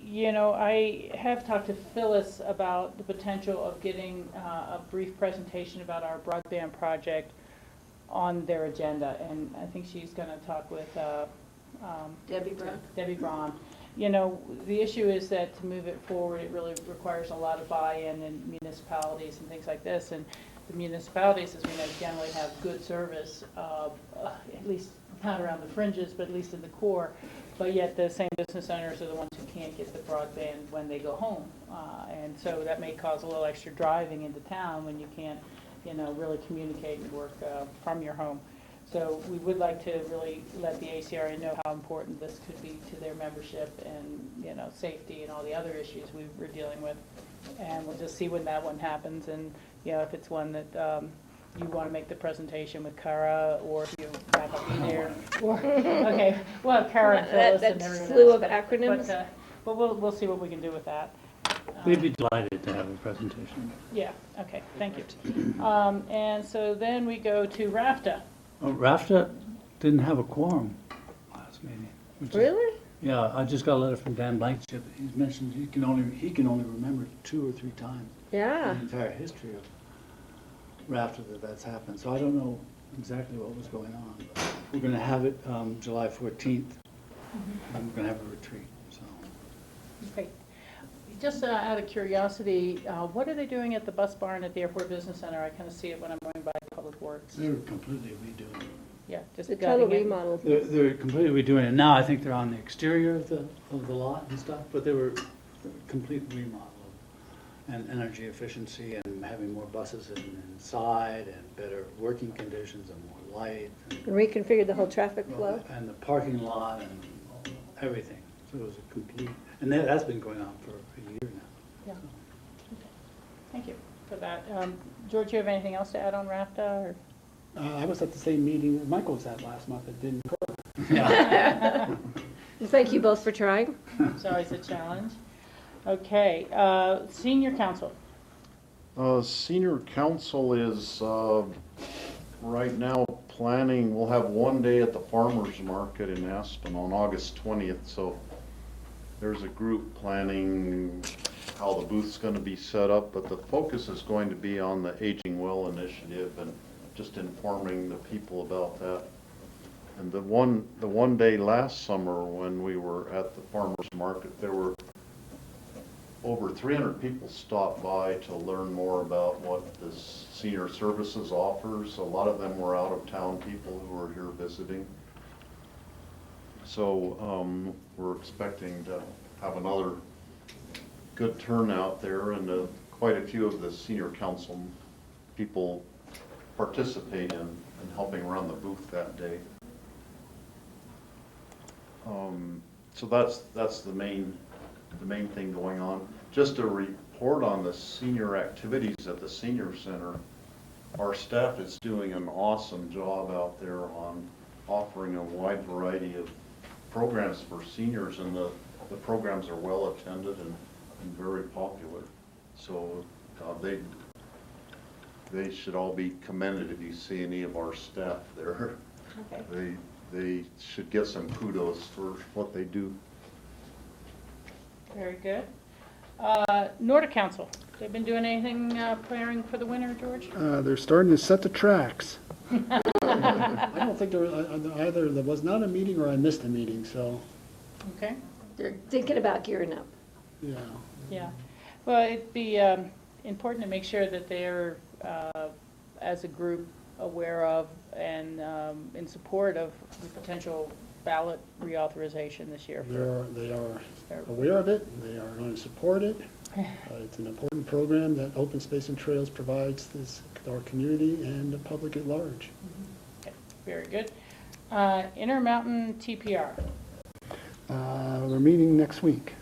You know, I have talked to Phyllis about the potential of getting a brief presentation about our broadband project on their agenda, and I think she's going to talk with Debbie Brown. Debbie Braun. You know, the issue is that to move it forward, it really requires a lot of buy-in in municipalities and things like this, and the municipalities, as we know, generally have good service, at least not around the fringes, but at least in the core. But yet the same business owners are the ones who can't get the broadband when they go home. And so that may cause a little extra driving into town when you can't, you know, really communicate and work from your home. So we would like to really let the ACRA know how important this could be to their membership and, you know, safety and all the other issues we're dealing with. And we'll just see when that one happens, and, you know, if it's one that you want to make the presentation with Kara, or if you might not be there. Or, okay, we'll have Kara and Phyllis and That everyone slew else. of acronyms. But we'll see what we can do with that. We'd be delighted to have a presentation. Yeah, okay, thank you. And so then we go to RAFTA. Oh, RAFTA didn't have a quorum last meeting. which is- Really? Yeah, I just got a letter from Dan Blankenship. He's mentioned he can only remember 2 or 3 times Yeah. in the entire history of RAFTA that's happened. So I don't know exactly what was going on. We're going to have it July 14th, and we're going to have a retreat, so. Great. Just out of curiosity, what are they doing at the bus barn at the Airport Business Center? I kind of see it when I'm going by Public Works. They're completely redoing it. Yeah, just The total gutting it. remodel. They're completely redoing it. Now I think they're on the exterior of the lot and stuff, but they were complete remodel and energy efficiency and having more buses inside and better working conditions and more light. And Reconfigured the whole traffic flow. And the parking lot and everything. So it was a complete, and that's been going on for a year now. Yeah. Okay. Thank you for that. George, you have anything else to add on RAFTA? Or? I was at the same meeting that Michael was at last month. It didn't Thank you both for trying. It's always a challenge. Okay, Senior Council. Senior Council is right now planning, we'll have one day at the Farmers Market in Aspen on August 20th. So there's a group planning how the booth's going to be set up, but the focus is going to be on the Aging Well initiative and just informing the people about that. And the one day last summer when we were at the Farmers Market, there were over 300 people stopped by to learn more about what this senior services offers. A lot of them were out of town people who were here visiting. So we're expecting to have another good turnout there, and quite a few of the senior council people participate in helping run the booth that day. So that's the main thing going on. Just a report on the senior activities at the senior center. our staff is doing an awesome job out there on offering a wide variety of programs for seniors, and the programs are well attended and very popular. So they should all be commended if you see any of our staff there. Okay. They should get some kudos for what they do. Very good. Nordic Council, they've been doing anything preparing for the winter, George? They're starting to set the tracks. I don't think there either there was not a meeting or I missed a meeting, so, Okay, They're thinking about gearing up. yeah. yeah. Well, it'd be important to make sure that they're, as a group, aware of and in support of the potential ballot reauthorization this year. They are aware of it, they are going to support it. It's an important program that Open Space and Trails provides our community and the public at large. Okay, very good. Intermountain TPR. We're meeting next week.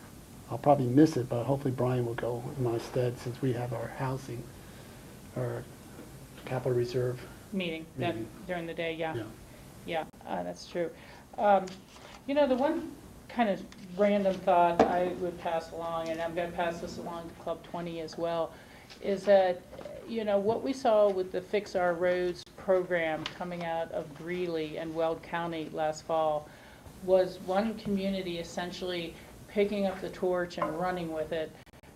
I'll probably miss it, but hopefully Brian will go in my stead since we have our housing, our capital reserve. Meeting, that Meeting. during the day, yeah. Yeah. Yeah, that's true. You know, the one kind of random thought I would pass along, and I'm going to pass this along to Club 20 as well, is that, you know, what we saw with the Fix Our Roads program coming out of Greeley and Weld County last fall was one community essentially picking up the torch and running with it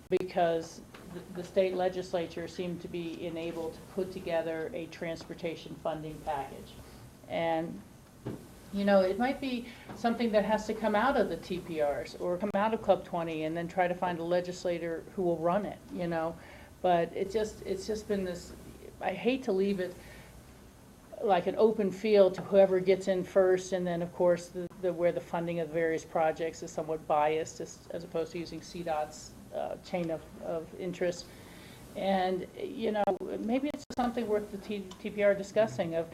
because the state legislature seemed to be enabled to put together a transportation funding package. And, you know, it might be something that has to come out of the TPRs or come out of Club 20 and then try to find a legislator who will run it, you know. But it's just been this, I hate to leave it like an open field to whoever gets in first, and then of course where the funding of various projects is somewhat biased as opposed to using CDOT's chain of interest. And, you know, maybe it's something worth the TPR discussing of,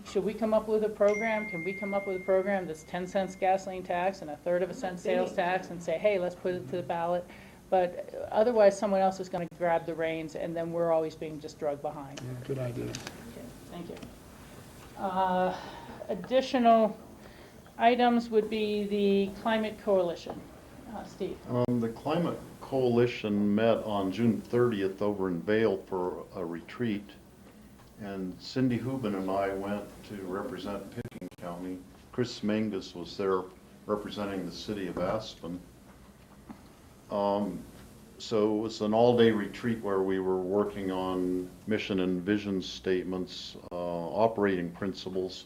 should we come up with a program? Can we come up with a program that's 10 cents gasoline tax and a third of a cent sales tax and say, hey, let's put it to the ballot? But otherwise, someone else is going to grab the reins, and then we're always being just dragged behind. Yeah, good idea. Okay, thank you. Additional items would be the Climate Coalition. Steve. The Climate Coalition met on June 30th over in Vail for a retreat, and Cindy Hubin and I went to represent Pickens County. Chris Mangus was there representing the city of Aspen. So it was an all-day retreat where we were working on mission and vision statements, operating principles.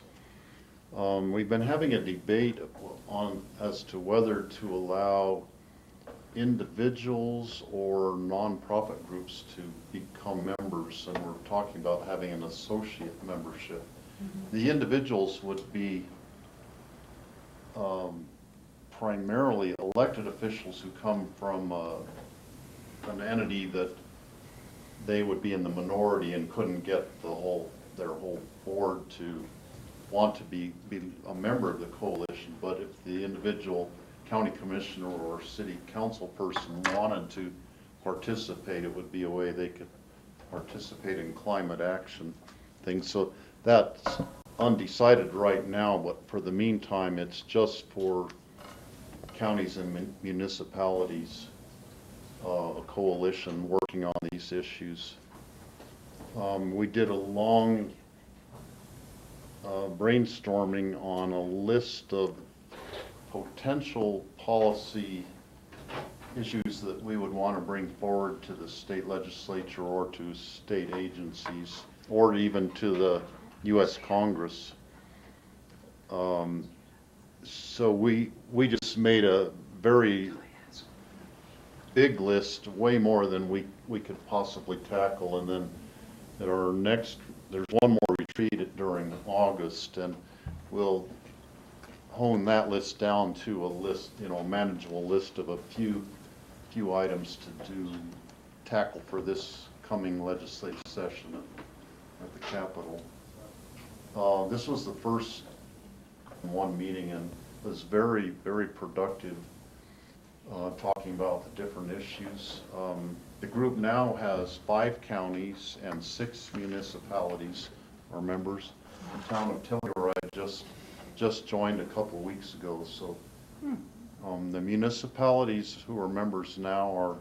We've been having a debate as to whether to allow individuals or nonprofit groups to become members, and we're talking about having an associate membership. Mm-hmm. The individuals would be primarily elected officials who come from an entity that they would be in the minority and couldn't get their whole board to want to be a member of the coalition. But if the individual county commissioner or city council person wanted to participate, it would be a way they could participate in climate action things. So that's undecided right now, but for the meantime, it's just for counties and municipalities, a coalition working on these issues. We did a long brainstorming on a list of potential policy issues that we would want to bring forward to the state legislature or to state agencies or even to the U.S. Congress. So we just made a very big list, way more than we could possibly tackle, and then at our next, there's one more retreat during August, and we'll hone that list down to a list, a manageable list of a few items to tackle for this coming legislative session at the Capitol. This was the first one meeting, and was very, very productive, talking about the different issues. the group now has 5 counties and 6 municipalities are members. The town of Telluride just joined a couple weeks ago, so the municipalities who are members now are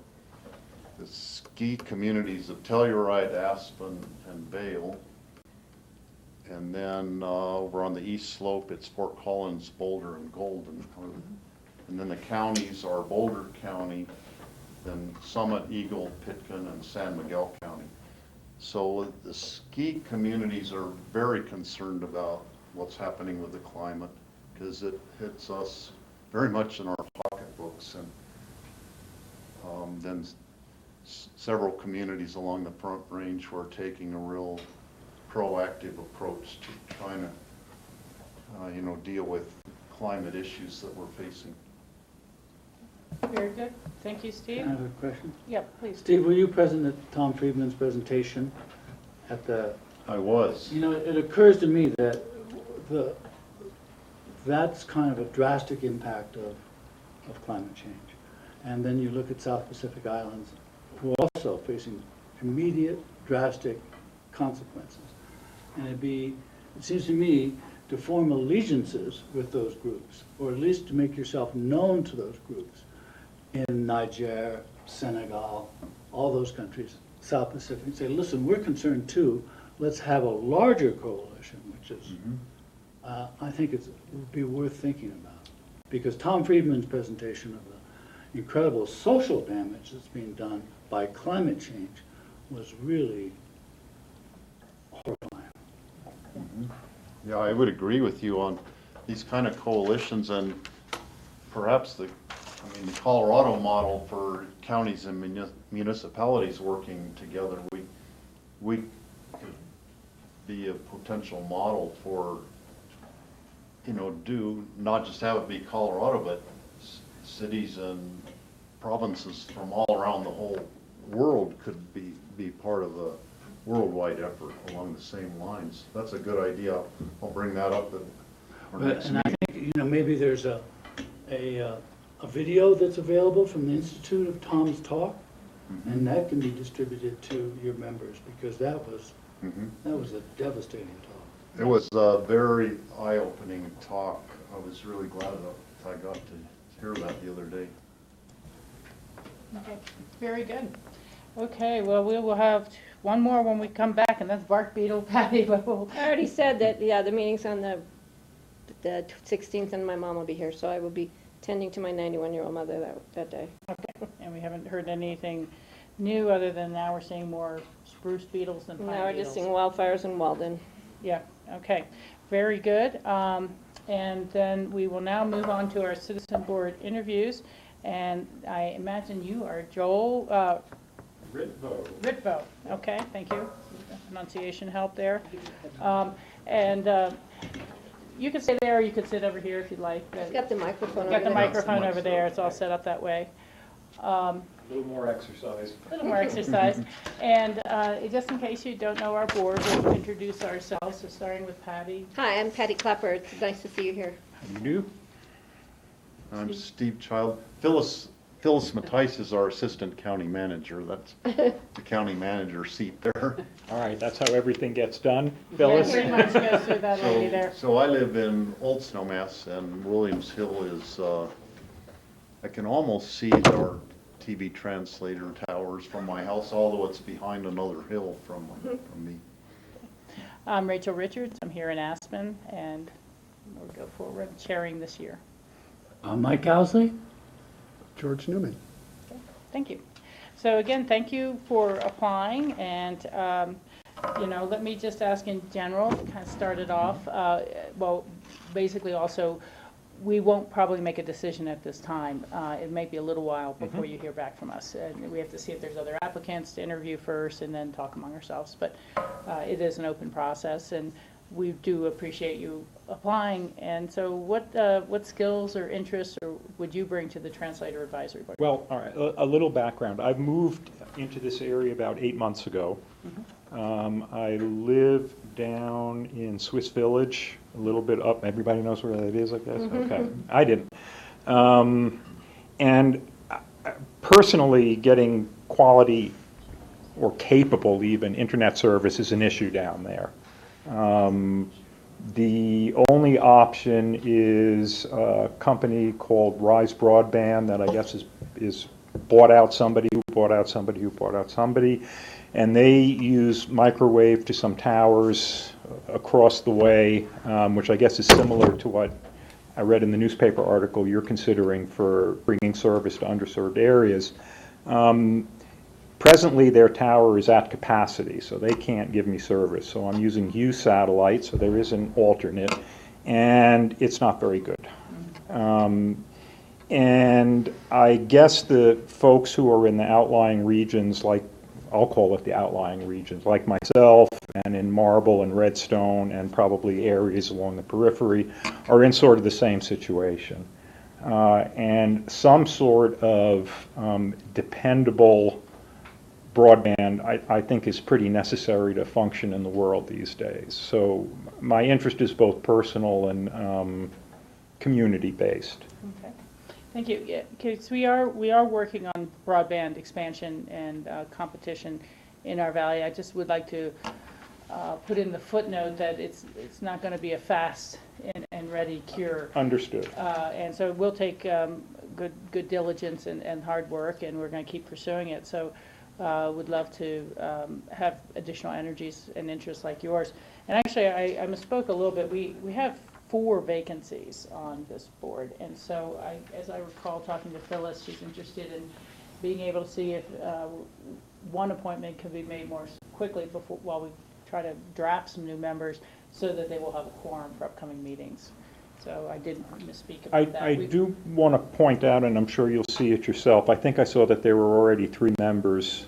the ski communities of Telluride, Aspen, and Vail. And then over on the east slope, it's Fort Collins, Boulder, and Golden. And then the counties are Boulder County, then Summit, Eagle, Pitkin, and San Miguel County. So the ski communities are very concerned about what's happening with the climate, because it hits us very much in our pocketbooks. And then several communities along the Front Range who are taking a real proactive approach to trying to, deal with climate issues that we're facing. Very good. Thank you, Steve. I have a question. Yeah, please. Steve, were you present at Tom Friedman's presentation at the? I was. It occurs to me that that's kind of a drastic impact of climate change. And then you look at South Pacific Islands, who are also facing immediate, drastic consequences. And it seems to me, to form allegiances with those groups, or at least to make yourself known to those groups in Niger, Senegal, all those countries, South Pacific, and say, listen, we're concerned too, let's have a larger coalition, which is, I think it would be worth thinking about. Because Tom Friedman's presentation of the incredible social damage that's being done by climate change was really horrifying. Yeah, I would agree with you on these kind of coalitions, and perhaps the Colorado model for counties and municipalities working together, we could be a potential model for, do not just have it be Colorado, but cities and provinces from all around the whole world could be part of a worldwide effort along the same lines. That's a good idea. I'll bring that up at our next And I meeting. think, maybe there's a video that's available from the Institute of Tom's talk, and that can be distributed to your members, because that was a devastating talk. It was a very eye-opening talk. I was really glad that I got to hear that the other day. Okay, very good. Okay, well, we will have one more when we come back, and that's bark beetle patty. But I already said that, the meeting's on the 16th, and my mom will be here, so I will be tending to my 91-year-old mother that day. Okay, and we haven't heard anything new other than now we're seeing more spruce beetles than pine beetles. Now we're just seeing wildfires in Walden. Yeah, okay, very good. And then we will now move on to our citizen board interviews. And I imagine you are Joel Ritvo. Okay, thank you. Pronunciation help there. You can stay there, or you could sit over here if you'd like. I've got the microphone over Got the there. microphone over there. It's all set up that way. A little more exercise. A little more exercise. And just in case you don't know our board, we'll introduce ourselves. So starting with Patty. Hi, I'm Patty Klepper. It's nice to see you here. You do? I'm Steve Child. Phyllis Mattice is our assistant county manager. That's the county manager seat there. All right, that's how everything gets done. Yeah, Phyllis? pretty much goes through that lady there. So I live in Old Snowmass, and Williams Hill is, I can almost see our TV translator towers from my house, although it's behind another hill from me. I'm Rachel Richards. I'm here in Aspen, and we'll go forward chairing this year. Mike Owsley? George Newman. Thank you. So again, thank you for applying, and let me just ask in general, kind of start it off. Basically also, we won't probably make a decision at this time. It may be a little while before you hear back from us. And we have to see if there's other applicants to interview first and then talk among ourselves. But it is an open process, and we do appreciate you applying. And so what skills or interests would you bring to the Translator Advisory Board? Well, all right, a little background. I've moved into this area about 8 months ago. I live down in Swiss Village, a little bit up. Everybody knows where that is, I guess? Okay, I didn't. And personally, getting quality or capable even internet service is an issue down there. The only option is a company called Rise Broadband that I guess is bought out somebody who bought out somebody who bought out somebody, and they use microwave to some towers across the way, which I guess is similar to what I read in the newspaper article you're considering for bringing service to underserved areas. Presently, their tower is at capacity, so they can't give me service. So I'm using Hughes satellite, so there is an alternate, and it's not very good. And I guess the folks who are in the outlying regions, like I'll call it the outlying regions, like myself, and in Marble and Redstone, and probably areas along the periphery, are in sort of the same situation. And some sort of dependable broadband, I think, is pretty necessary to function in the world these days. So my interest is both personal and community-based. Okay. Thank you. Yeah, 'cause we are working on broadband expansion and competition in our valley. I just would like to put in the footnote that it's not going to be a fast and ready cure. Understood. And so we'll take good diligence and hard work, and we're going to keep pursuing it. So would love to have additional energies and interests like yours. And actually, I misspoke a little bit. We have 4 vacancies on this board, and so as I recall talking to Phyllis, she's interested in being able to see if one appointment can be made more quickly while we try to draft some new members so that they will have a quorum for upcoming meetings. So I did misspeak about that. I do want to point out, and I'm sure you'll see it yourself, I think I saw that there were already 3 members,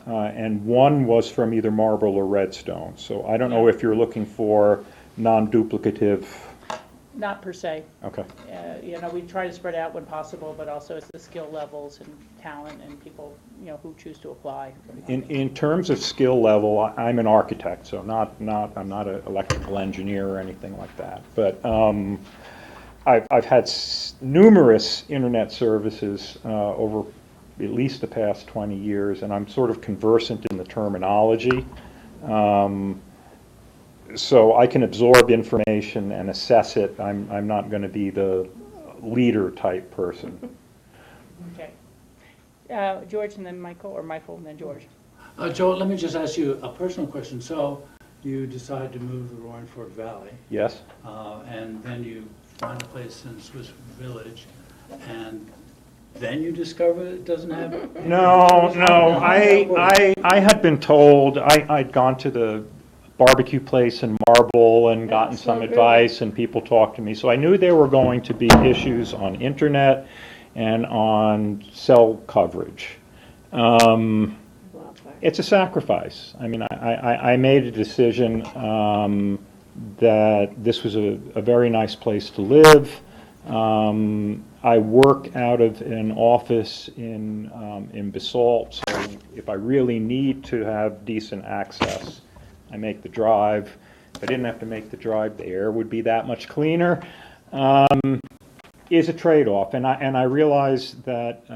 and one was from either Marble or Redstone. So I don't know if you're looking for non-duplicative. Not per se. Okay. We try to spread out when possible, but also it's the skill levels and talent and people, who choose to apply. In terms of skill level, I'm an architect, so I'm not an electrical engineer or anything like that. But I've had numerous internet services over at least the past 20 years, and I'm sort of conversant in the terminology. So I can absorb information and assess it. I'm not going to be the leader type person. Okay. George and then Michael, or Michael and then George. Joe, let me just ask you a personal question. So you decide to move to the Roaring Fork Valley. Yes. And then you find a place in Swiss Village, and then you discover it doesn't have. No. I had been told I'd gone to the barbecue place in Marble and gotten some advice, and people talked to me. So I knew there were going to be issues on internet and on cell coverage. It's a sacrifice. I mean, I made a decision that this was a very nice place to live. I work out of an office in Basalt, so if I really need to have decent access, I make the drive. If I didn't have to make the drive, the air would be that much cleaner. Is a trade-off, and I realize that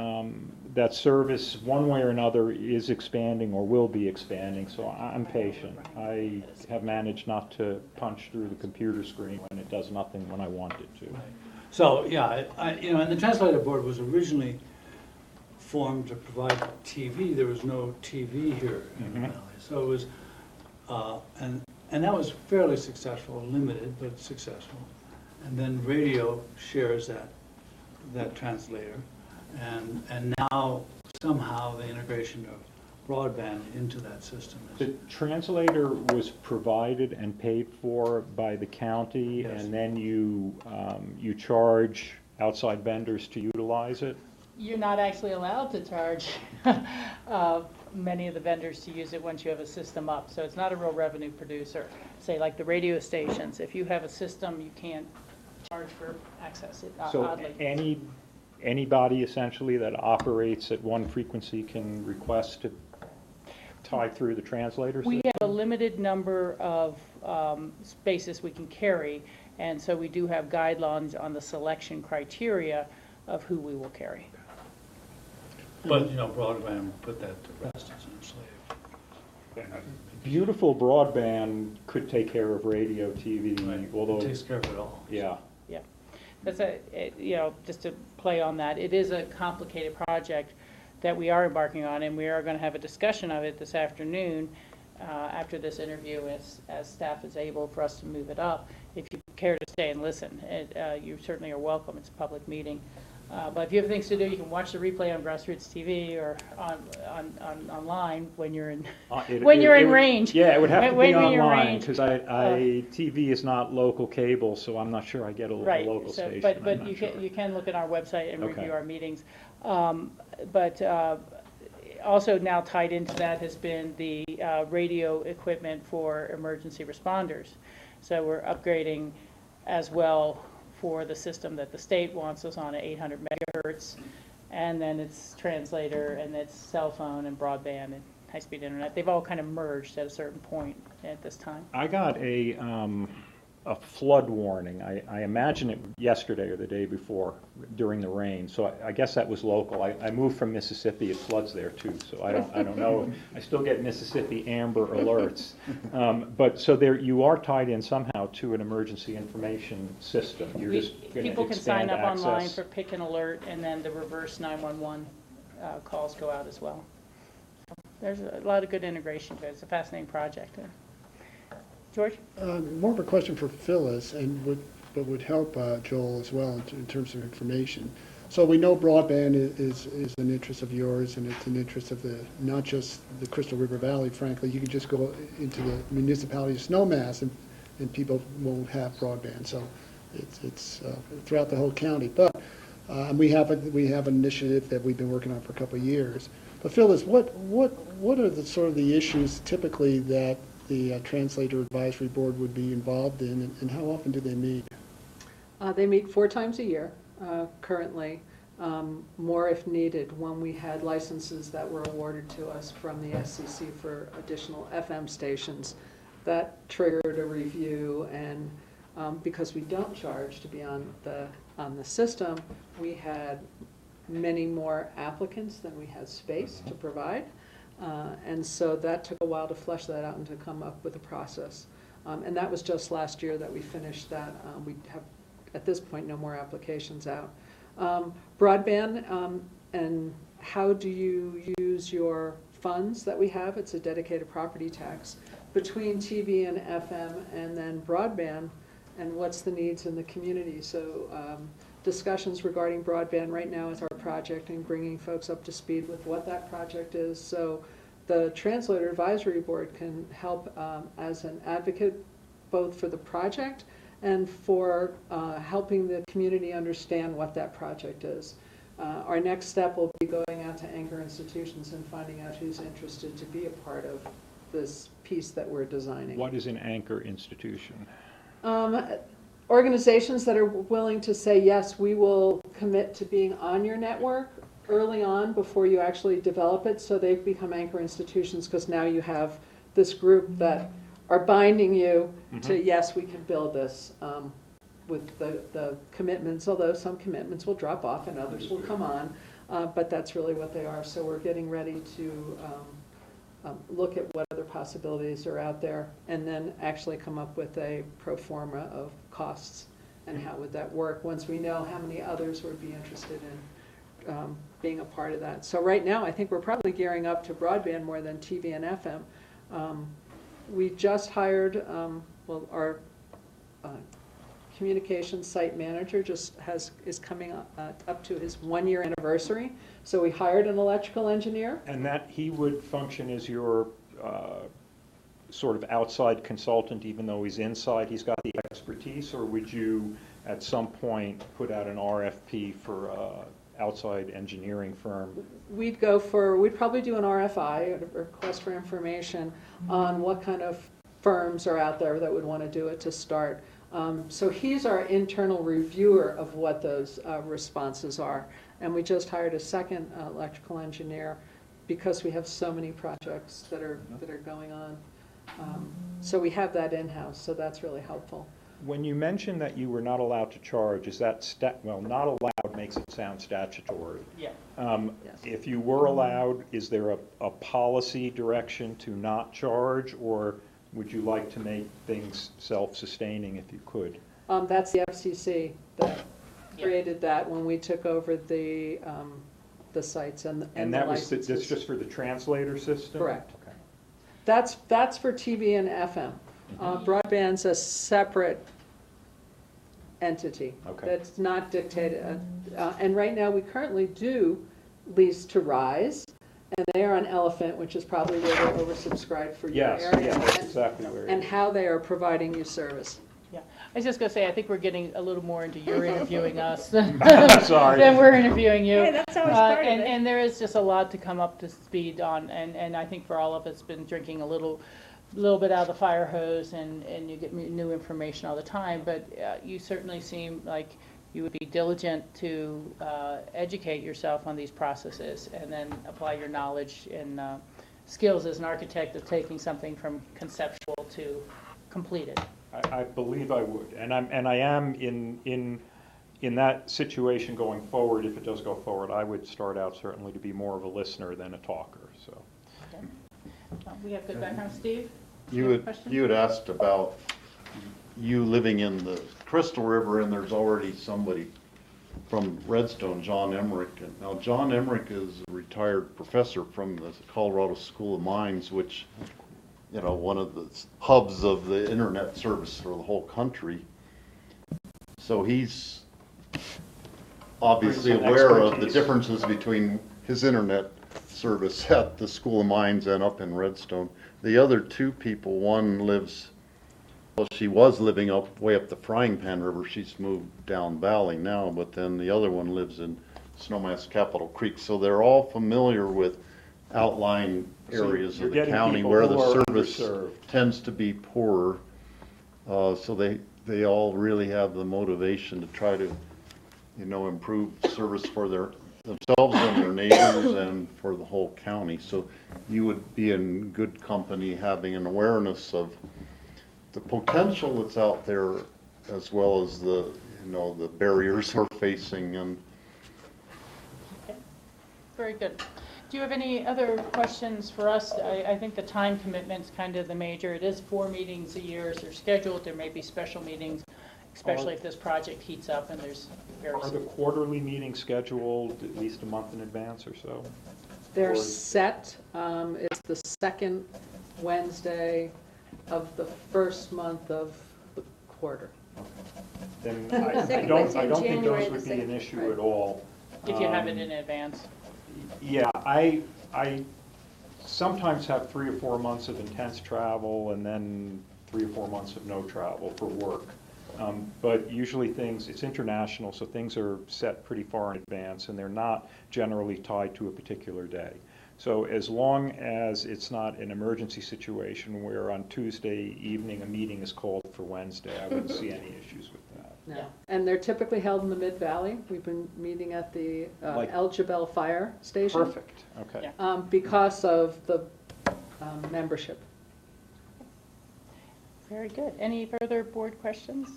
that service, one way or another, is expanding or will be expanding. So I'm patient. I have managed not to punch through the computer screen when it does nothing when I want it to. So yeah, and the translator board was originally formed to provide TV. There was no TV here in the valley, so it was. And that was fairly successful, limited, but successful. And then radio shares that translator. And now somehow the integration of broadband into that system is. The translator was provided and paid for by the county, Yes. and then you charge outside vendors to utilize it? You're not actually allowed to charge many of the vendors to use it once you have a system up. So it's not a real revenue producer. Say like the radio stations, if you have a system, you can't charge for access, So oddly. anybody essentially that operates at one frequency can request to tie through the translator We system? have a limited number of spaces we can carry, and so we do have guidelines on the selection criteria of who we will carry. But, broadband put that to rest essentially. Beautiful broadband could take care of radio, TV, although, It takes care of it all. yeah. That's just to play on that, it is a complicated project that we are embarking on, and we are going to have a discussion of it this afternoon after this interview as staff is able for us to move it up. If you care to stay and listen, you certainly are welcome. It's a public meeting. But if you have things to do, you can watch the replay on Grassroots TV or online when you're in range. Yeah, it would have to When be you're in online, range. because TV is not local cable, so I'm not sure I get a Right. local So, station. but I'm not you sure. can look at our website and Okay. review our meetings. But also now tied into that has been the radio equipment for emergency responders. So we're upgrading as well for the system that the state wants us on at 800 megahertz, and then it's translator, and it's cell phone and broadband and high-speed internet. They've all kind of merged at a certain point at this time. I got a flood warning. I imagine it yesterday or the day before during the rain. So I guess that was local. I moved from Mississippi. It floods there too. So I don't know. I still get Mississippi Amber alerts. But so there you are tied in somehow to an emergency information system. You're just going to People can sign expand up online access. for Pick and Alert, and then the reverse 911 calls go out as well. There's a lot of good integration to it. It's a fascinating project. George? More of a question for Phyllis, but would help Joel as well in terms of information. So we know broadband is an interest of yours, and it's an interest of not just the Crystal River Valley, frankly. You can just go into the municipality of Snowmass and people won't have broadband. So it's throughout the whole county. But we have an initiative that we've been working on for a couple of years. But Phyllis, what are the sort of the issues typically that the Translator Advisory Board would be involved in, and how often do they meet? They meet 4 times a year currently, more if needed. When we had licenses that were awarded to us from the SCC for additional FM stations, that triggered a review, and because we don't charge to be on the system, we had many more applicants than we had space to provide. And so that took a while to flesh that out and to come up with a process. And that was just last year that we finished that. We have, at this point, no more applications out. Broadband, and how do you use your funds that we have? It's a dedicated property tax. Between TV and FM and then broadband, and what's the needs in the community? So discussions regarding broadband right now is our project, and bringing folks up to speed with what that project is. So the Translator Advisory Board can help as an advocate both for the project and for helping the community understand what that project is. Our next step will be going out to anchor institutions and finding out who's interested to be a part of this piece that we're designing. What is an anchor institution? Organizations that are willing to say, yes, we will commit to being on your network early on before you actually develop it, so they've become anchor institutions because now you have this group that are binding you to, yes, we can build this with the commitments, although some commitments will drop off and others will come on, but that's really what they are. So we're getting ready to look at what other possibilities are out there, and then actually come up with a pro forma of costs and how would that work once we know how many others would be interested in being a part of that. So right now, I think we're probably gearing up to broadband more than TV and FM. We just hired, our communications site manager is coming up to his 1-year anniversary. So we hired an electrical engineer. And that he would function as your sort of outside consultant, even though he's inside, he's got the expertise, or would you at some point put out an RFP for outside engineering firm? We'd probably do an RFI, a request for information, on what kind of firms are out there that would want to do it to start. So he's our internal reviewer of what those responses are. And we just hired a second electrical engineer because we have so many projects that are going on. So we have that in-house, so that's really helpful. When you mentioned that you were not allowed to charge, is that well, not allowed makes it sound statutory. Yeah. Yes. If you were allowed, is there a policy direction to not charge, or would you like to make things self-sustaining if you could? That's the FCC that Yeah. created that when we took over the sites and the And licenses. that's just for the translator system? Correct. Okay. That's for TV and FM. Broadband's a separate entity. Okay. That's not dictated. And right now, we currently do lease to Rise, and they are on Elephant, which is probably where they're oversubscribed for your Yes, area. yeah, that's and- exactly where it And is. how they are providing you service. Yeah, I was just gonna say, I think we're getting a little more into you're interviewing us I'm sorry. than we're interviewing you. Hey, that's always part of it. And there is just a lot to come up to speed on, and I think for all of us, been drinking a little bit out of the fire hose, and you get new information all the time, but you certainly seem like you would be diligent to educate yourself on these processes, and then apply your knowledge and skills as an architect of taking something from conceptual to completed. I believe I would, and I am in that situation going forward. If it does go forward, I would start out certainly to be more of a listener than a talker. So, We have good background, Steve? You have a had, question? you had asked about you living in the Crystal River, and there's already somebody from Redstone, John Emmerich. And now, John Emmerich is a retired professor from the Colorado School of Mines, which, you know, one of the hubs of the internet service for the whole country. So he's obviously Brings some aware of the expertise. differences between his internet service at the School of Mines and up in Redstone. The other two people, one lives, well, she was living way up the Frying Pan River. She's moved down valley now, but then the other one lives in Snowmass Capitol Creek. So they're all familiar with outlying So areas you're of the getting county people where who the are service underserved. tends to be poorer. So they all really have the motivation to try to, you know, improve service for themselves and their neighbors and for the whole county. So you would be in good company having an awareness of the potential that's out there, as well as the, you know, the barriers we're facing. And Very good. Do you have any other questions for us? I think the time commitment's kind of the major. It is 4 meetings a year as they're scheduled. There may be special meetings, especially if this project heats up and there's various. are the quarterly meetings scheduled at least a month in advance or so? They're Or- set, it's the second Wednesday of the first month of the quarter. Then Second Wednesday I in don't think January, those would the be an second, issue right. at all. If you have it in advance. Yeah, I sometimes have 3 or 4 months of intense travel and then 3 or 4 months of no travel for work. But usually it's international, so things are set pretty far in advance, and they're not generally tied to a particular day. So as long as it's not an emergency situation where on Tuesday evening a meeting is called for Wednesday, I wouldn't see any issues with that. No. Yeah. And they're typically held in the Mid-Valley. We've been meeting at the Like- El Jabel Fire Station. Perfect, okay. Yeah. Because of the membership. Very good. Any further board questions?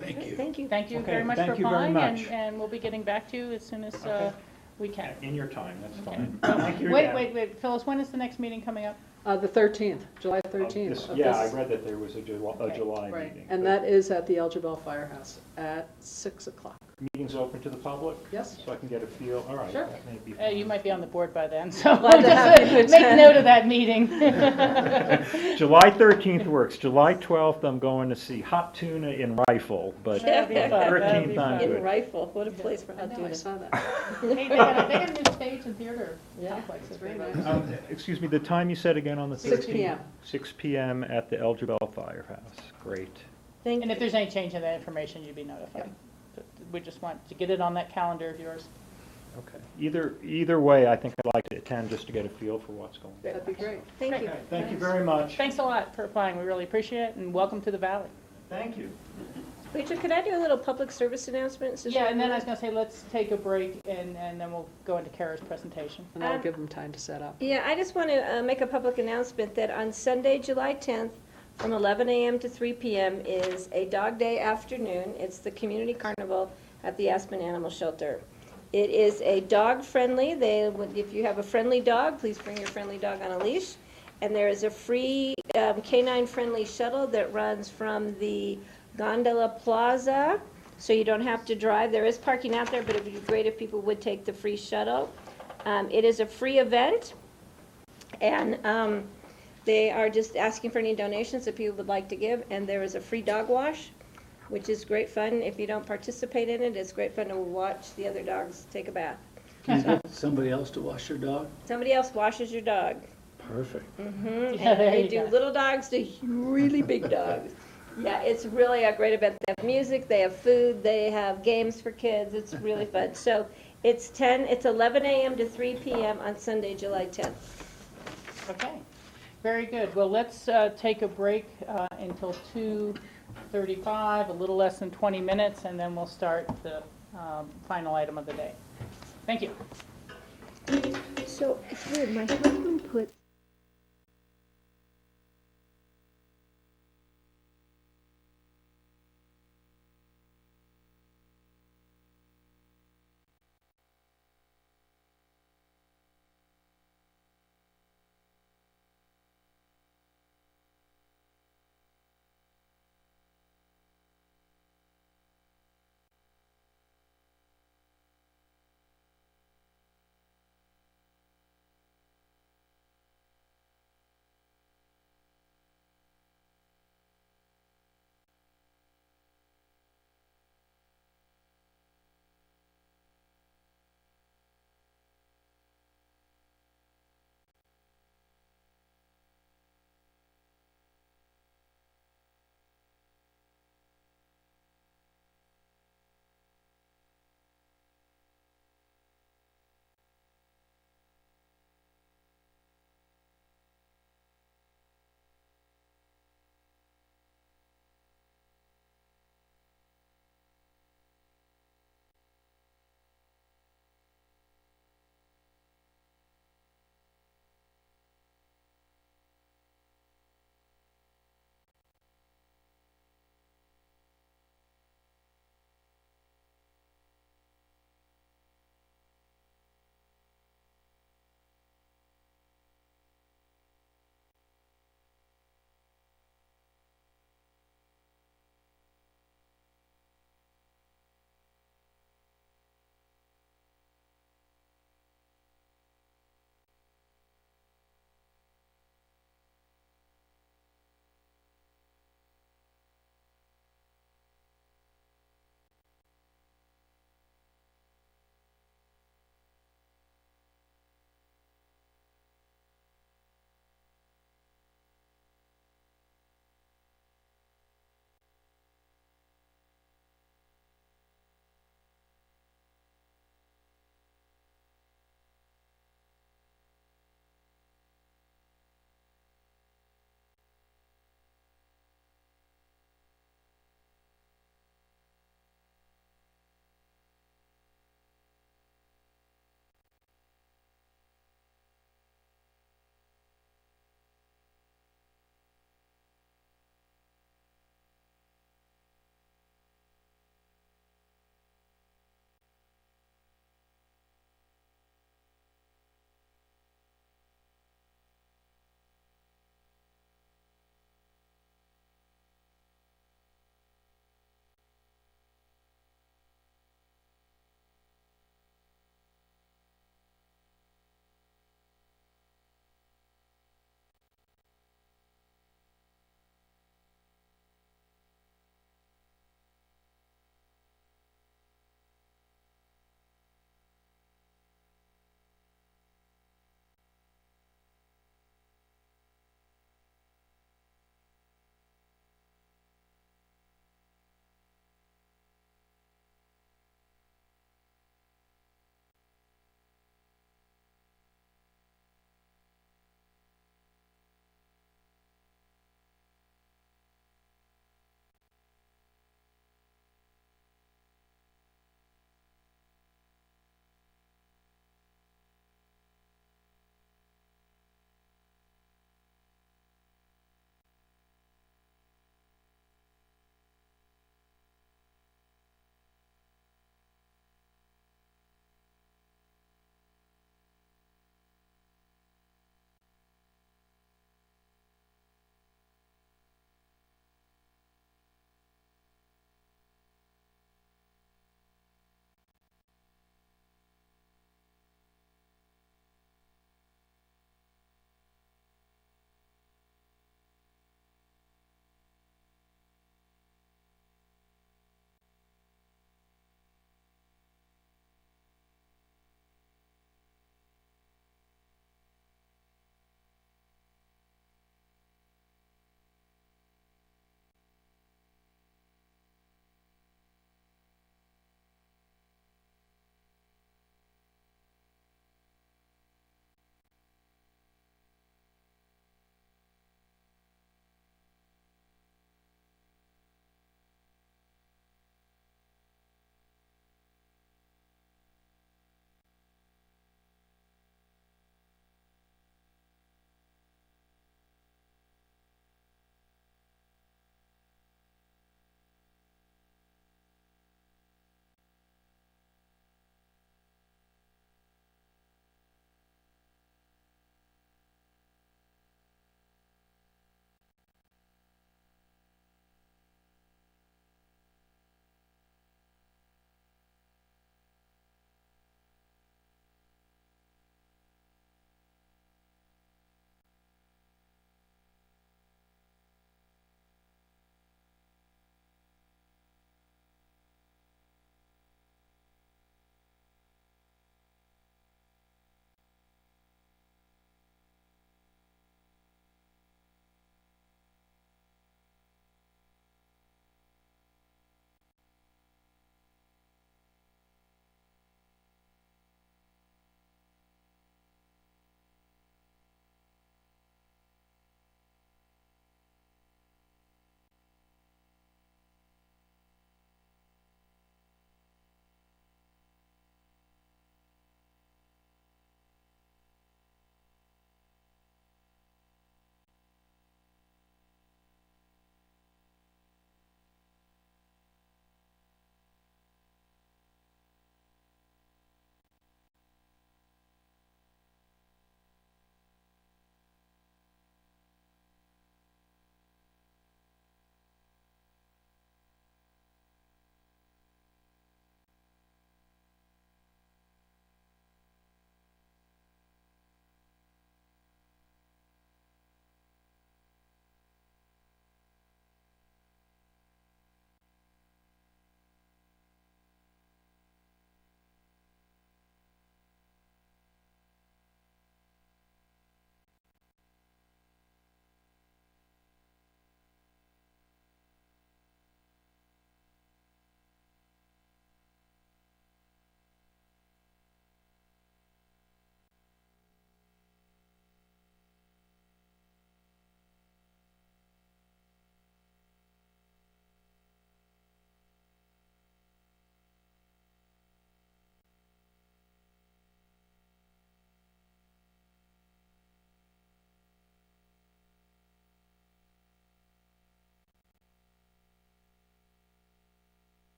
Thank you. Thank you. Thank you Okay, very much for thank you very applying, much. and we'll be getting back to you as soon as Okay. we can. In your time, that's Okay. fine. Thank you Wait, again. wait, Phyllis, when is the next meeting coming up? The 13th, July Oh, 13th. this- of Yeah, I this- read that there was a Okay. July Right, meeting. and but that is at the El Jabel Firehouse at 6 o'clock. Meeting's open to the public? Yes. So I can get a feel, all right. Sure. That may be You fine. might be on the board by then, so Glad to have you just attend. make note of that meeting. July 13th works. July 12th, I'm going to see Hot Tuna in Rifle, but That'd be fun, that'd be 13th, I'm fun. In good. Rifle, what a place for I hot know, I tuna. saw that. Hey, they got a new stage and theater Yeah, complex. it's It's very very nice. nice. Excuse me, the time you said again on the 13th? 6 p.m. 6 p.m. at the El Jabel Firehouse. Great. Thank And you. if there's any change in that information, you'd be notified. But we just want to get it on that calendar of yours. Okay. Either way, I think I'd like to attend just to get a feel for what's going on. That'd be great. Thank you. Okay, thank you very much. Thanks a lot for applying. We really appreciate it, and welcome to the Valley. Thank you. Rachel, could I do a little public service announcement? since Yeah, we're and then I on? was going to say, let's take a break, and then we'll go into Kara's presentation. And that'll give them time to set up. Yeah, I just want to make a public announcement that on Sunday, July 10th, from 11 a.m. to 3 p.m. is a dog day afternoon. It's the community carnival at the Aspen Animal Shelter. It is a dog-friendly, if you have a friendly dog, please bring your friendly dog on a leash. And there is a free canine-friendly shuttle that runs from the Gondola Plaza, so you don't have to drive. There is parking out there, but it would be great if people would take the free shuttle. It is a free event, and they are just asking for any donations that people would like to give, and there is a free dog wash, which is great fun. If you don't participate in it, it's great fun to watch the other dogs take a bath. Can you get somebody else to wash your dog? Somebody else washes your dog. Perfect. Mm-hmm. Yeah, And there they you do go. little dogs to really big dogs. Yeah, it's really a great event. They have music, they have food, they have games for kids. It's really fun. So it's 11 a.m. to 3 p.m. on Sunday, July 10th. Okay, very good. Well, let's take a break until 2:35, a little less than 20 minutes, and then we'll start the final item of the day. Thank you. So it's weird. My husband put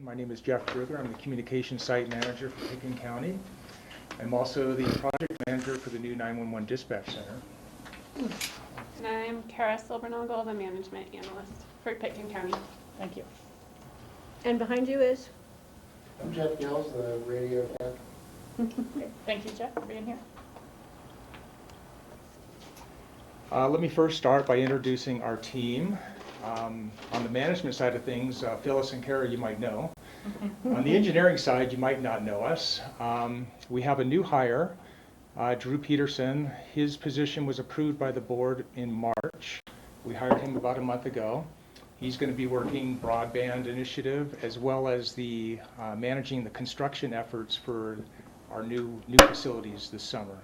My name is Jeff Brugger. I'm the Communication Site Manager for Pickens County. I'm also the Project Manager for the new 911 Dispatch Center. And I'm Kara Silbernagle, the Management Analyst for Pickens County. Thank you. And behind you is? I'm Jeff Gills, the radio tech. Okay. Thank you, Jeff, for being here. Let me first start by introducing our team. On the management side of things, Phyllis and Kara you might know. On the engineering side, you might not know us. We have a new hire, Drew Peterson. His position was approved by the board in March. We hired him about a month ago. He's going to be working broadband initiative as well as the managing the construction efforts for our new facilities this summer.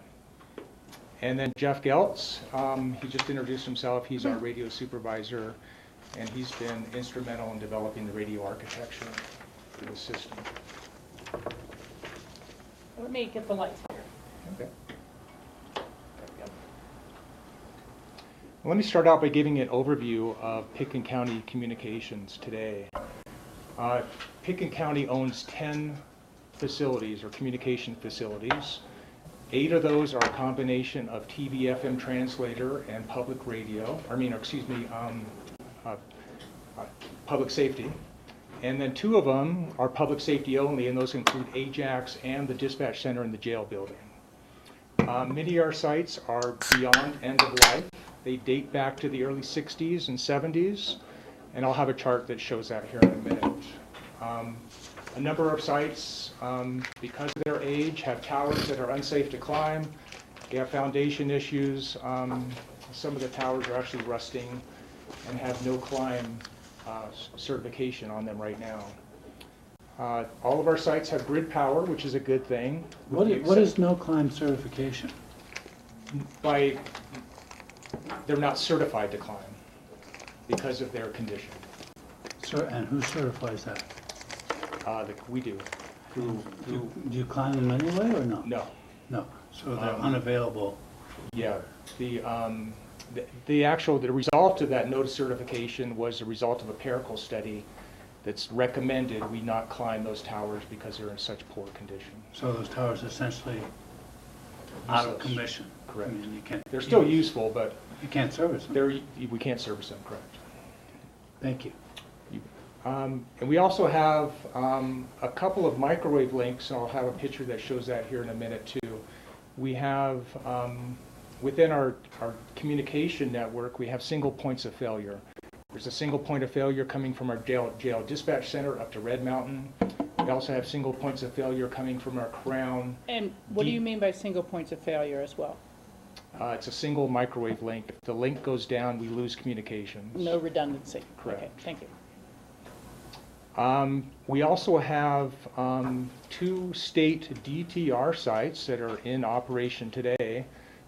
And then Jeff Geltz, he just introduced himself. He's our radio supervisor, and he's been instrumental in developing the radio architecture for the system. Let me get the lights here. Okay. Let me start out by giving an overview of Pickens County communications today. Pickens County owns 10 facilities or communication facilities. 8 of those are a combination of TV, FM translator and public radio, public safety. And then 2 of them are public safety only, and those include Ajax and the dispatch center in the jail building. Many of our sites are beyond end of life. They date back to the early 60s and 70s, and I'll have a chart that shows that here in a minute. A number of sites, because of their age, have towers that are unsafe to climb. They have foundation issues. Some of the towers are actually rusting and have no climb certification on them right now. All of our sites have grid power, which is a good thing. What is no climb certification? They're not certified to climb because of their condition. And who certifies that? We do. Do you climb them anyway or no? No. No. So they're unavailable. Yeah. The result of that notice certification was a result of a empirical study that's recommended we not climb those towers because they're in such poor condition. So those towers essentially out of commission. Correct. I mean, you can't. They're still useful, but you can't service them. We can't service them. Correct. Thank you. And we also have a couple of microwave links, and I'll have a picture that shows that here in a minute too. We have, within our communication network, we have single points of failure. There's a single point of failure coming from our jail dispatch center up to Red Mountain. We also have single points of failure coming from our Crown. And what do you mean by single points of failure as well? It's a single microwave link. If the link goes down, we lose communications. No redundancy. Correct. Okay, thank you. We also have 2 state DTR sites that are in operation today.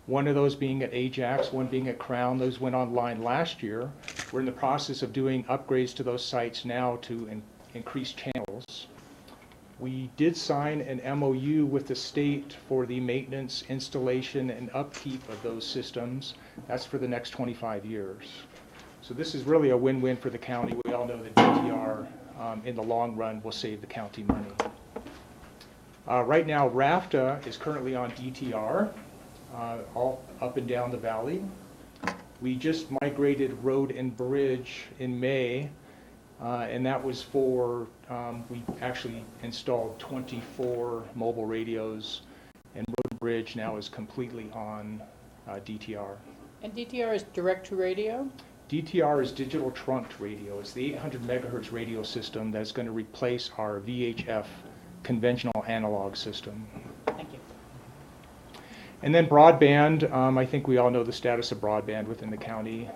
One of those being at Ajax, one being at Crown. Those went online last year. We're in the process of doing upgrades to those sites now to increase channels. We did sign an MOU with the state for the maintenance, installation, and upkeep of those systems. That's for the next 25 years. So this is really a win-win for the county. We all know that DTR in the long run will save the county money. Right now, RAFTA is currently on DTR, all up and down the valley. We just migrated Road and Bridge in May, and that was for, we actually installed 24 mobile radios, and Road and Bridge now is completely on DTR. And DTR is direct to radio? DTR is digital trunked radio. It's the 800 megahertz radio system that's going to replace our VHF conventional analog system. Thank you. And then broadband, I think we all know the status of broadband within the county.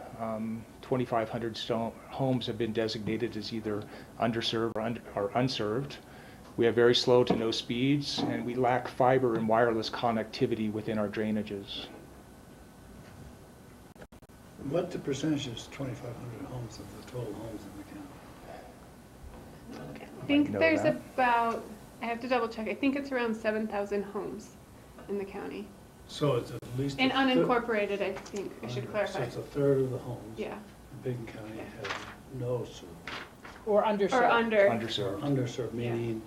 2,500 homes have been designated as either underserved or unserved. We have very slow to no speeds, and we lack fiber and wireless connectivity within our drainages. What the percentage is 2,500 homes of the total homes in the county? I think there's about, I have to double check, I think it's around 7,000 homes in the county. So it's at least and unincorporated, I think, I should clarify. So it's a third of the homes. Yeah. Pickens County has no service. Or underserved? or under. Underserved. Underserved, meaning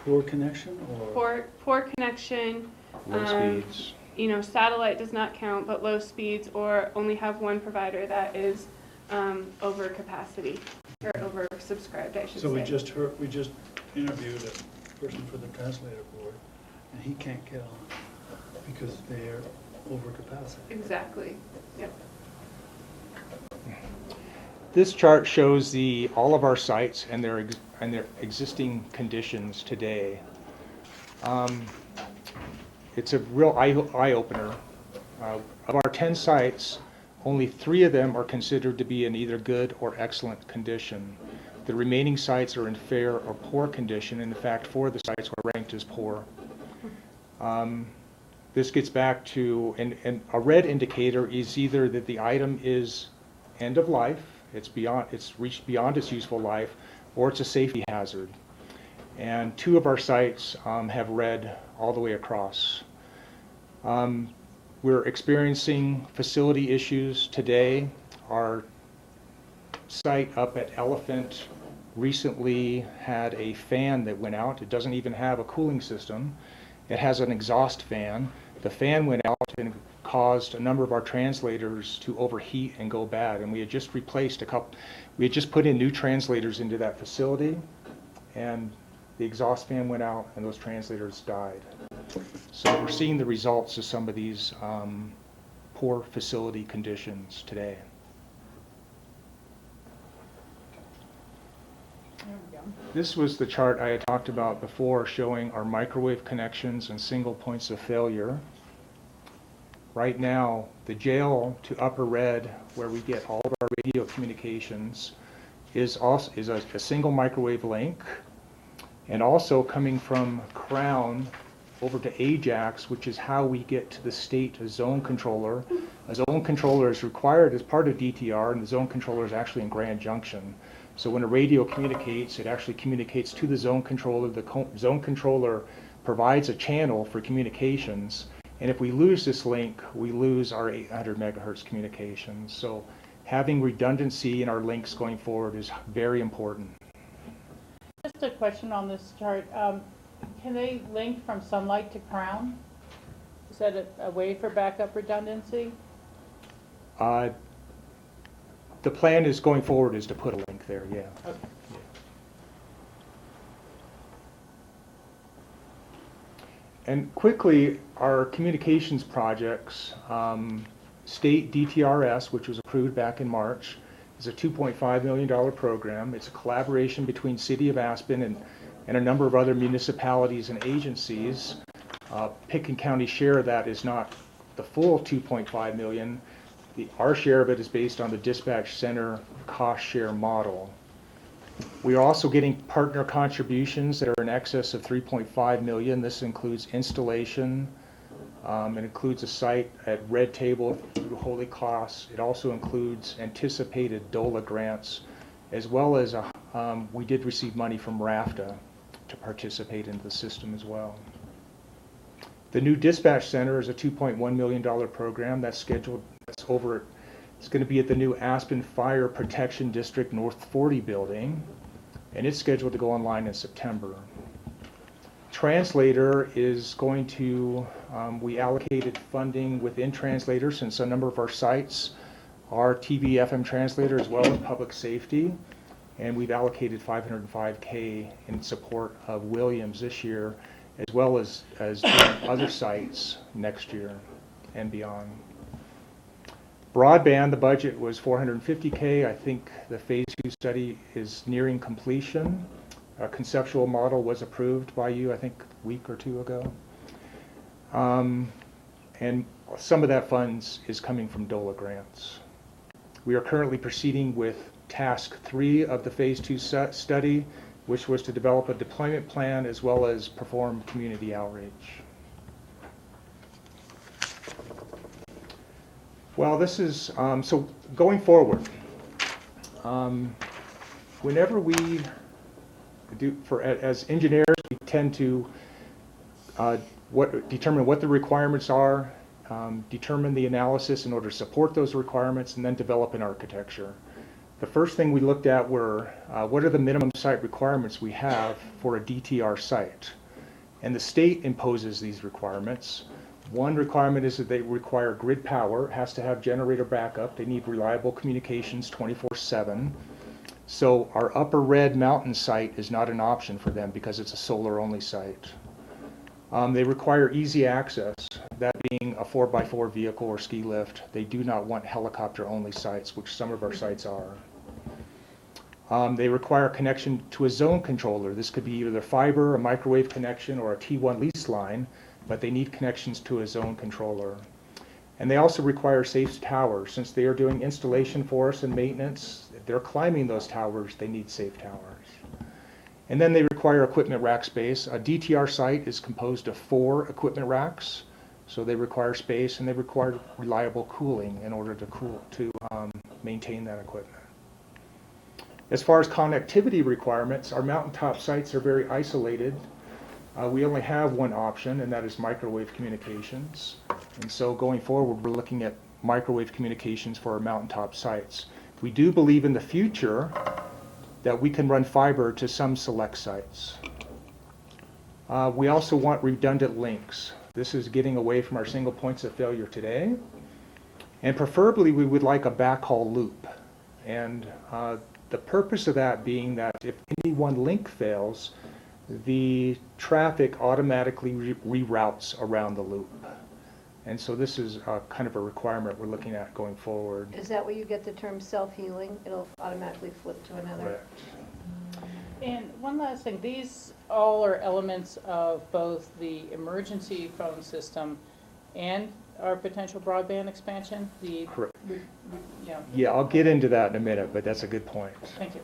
poor connection or Poor connection. low speeds? You know, satellite does not count, but low speeds, or only have one provider that is over capacity, or over subscribed, I should So say. we just interviewed a person for the translator board, and he can't get on because they're over capacity. Exactly, yep. This chart shows all of our sites and their existing conditions today. It's a real eye-opener. Of our 10 sites, only 3 of them are considered to be in either good or excellent condition. The remaining sites are in fair or poor condition. In fact, 4 of the sites were ranked as poor. This gets back to, and a red indicator is either that the item is end of life, it's reached beyond its useful life, or it's a safety hazard. And 2 of our sites have red all the way across. We're experiencing facility issues today. Our site up at Elephant recently had a fan that went out. It doesn't even have a cooling system. It has an exhaust fan. The fan went out and caused a number of our translators to overheat and go bad. And we had just replaced we had just put in new translators into that facility, and the exhaust fan went out and those translators died. So we're seeing the results of some of these poor facility conditions today. There we go. This was the chart I had talked about before, showing our microwave connections and single points of failure. Right now, the jail to Upper Red, where we get all of our radio communications, is a single microwave link, and also coming from Crown over to Ajax, which is how we get to the state zone controller. A zone controller is required as part of DTR, and the zone controller is actually in Grand Junction. So when a radio communicates, it actually communicates to the zone controller. The zone controller provides a channel for communications, and if we lose this link, we lose our 800 megahertz communications. So having redundancy in our links going forward is very important. Just a question on this chart. Can they link from Sunlight to Crown? Is that a way for backup redundancy? The plan is going forward is to put a link there, yeah. Okay. And quickly, our communications projects, state DTRS, which was approved back in March, is a $2.5 million program. It's a collaboration between City of Aspen and a number of other municipalities and agencies. Picken County share of that is not the full $2.5 million. Our share of it is based on the dispatch center cost share model. We are also getting partner contributions that are in excess of $3.5 million. This includes installation. It includes a site at Red Table through Holy Cross. It also includes anticipated DOLA grants, as well as we did receive money from RAFTA to participate in the system as well. The new dispatch center is a $2.1 million program that's scheduled. It's going to be at the new Aspen Fire Protection District North 40 building, and it's scheduled to go online in September. Translator is going to, we allocated funding within Translator since a number of our sites are TV FM Translator as well as public safety, and we've allocated $505K in support of Williams this year, as well as other sites next year and beyond. Broadband, the budget was $450K. I think the phase 2 study is nearing completion. A conceptual model was approved by you, I think, a week or 2 ago. And some of that funds is coming from DOLA grants. We are currently proceeding with task 3 of the phase 2 study, which was to develop a deployment plan as well as perform community outreach. Well, this is, so going forward, whenever we do, as engineers, we tend to determine what the requirements are, determine the analysis in order to support those requirements, and then develop an architecture. The first thing we looked at were what are the minimum site requirements we have for a DTR site? And the state imposes these requirements. One requirement is that they require grid power. It has to have generator backup. They need reliable communications 24/7. So our Upper Red Mountain site is not an option for them because it's a solar-only site. They require easy access, that being a 4x4 vehicle or ski lift. They do not want helicopter-only sites, which some of our sites are. They require connection to a zone controller. This could be either fiber, a microwave connection, or a T1 lease line, but they need connections to a zone controller. And they also require safe towers. Since they are doing installation for us and maintenance, if they're climbing those towers, they need safe towers. And then they require equipment rack space. A DTR site is composed of 4 equipment racks, so they require space, and they require reliable cooling in order to maintain that equipment. As far as connectivity requirements, our mountaintop sites are very isolated. We only have one option, and that is microwave communications. And so going forward, we're looking at microwave communications for our mountaintop sites. We do believe in the future that we can run fiber to some select sites. We also want redundant links. This is getting away from our single points of failure today. And preferably, we would like a backhaul loop. And the purpose of that being that if any one link fails, the traffic automatically reroutes around the loop. And so this is kind of a requirement we're looking at going forward. Is that where you get the term self-healing? It'll automatically flip to another? Correct. And one last thing, these all are elements of both the emergency phone system and our potential broadband expansion? Correct. Yeah. Yeah, I'll get into that in a minute, but that's a good point. Thank you.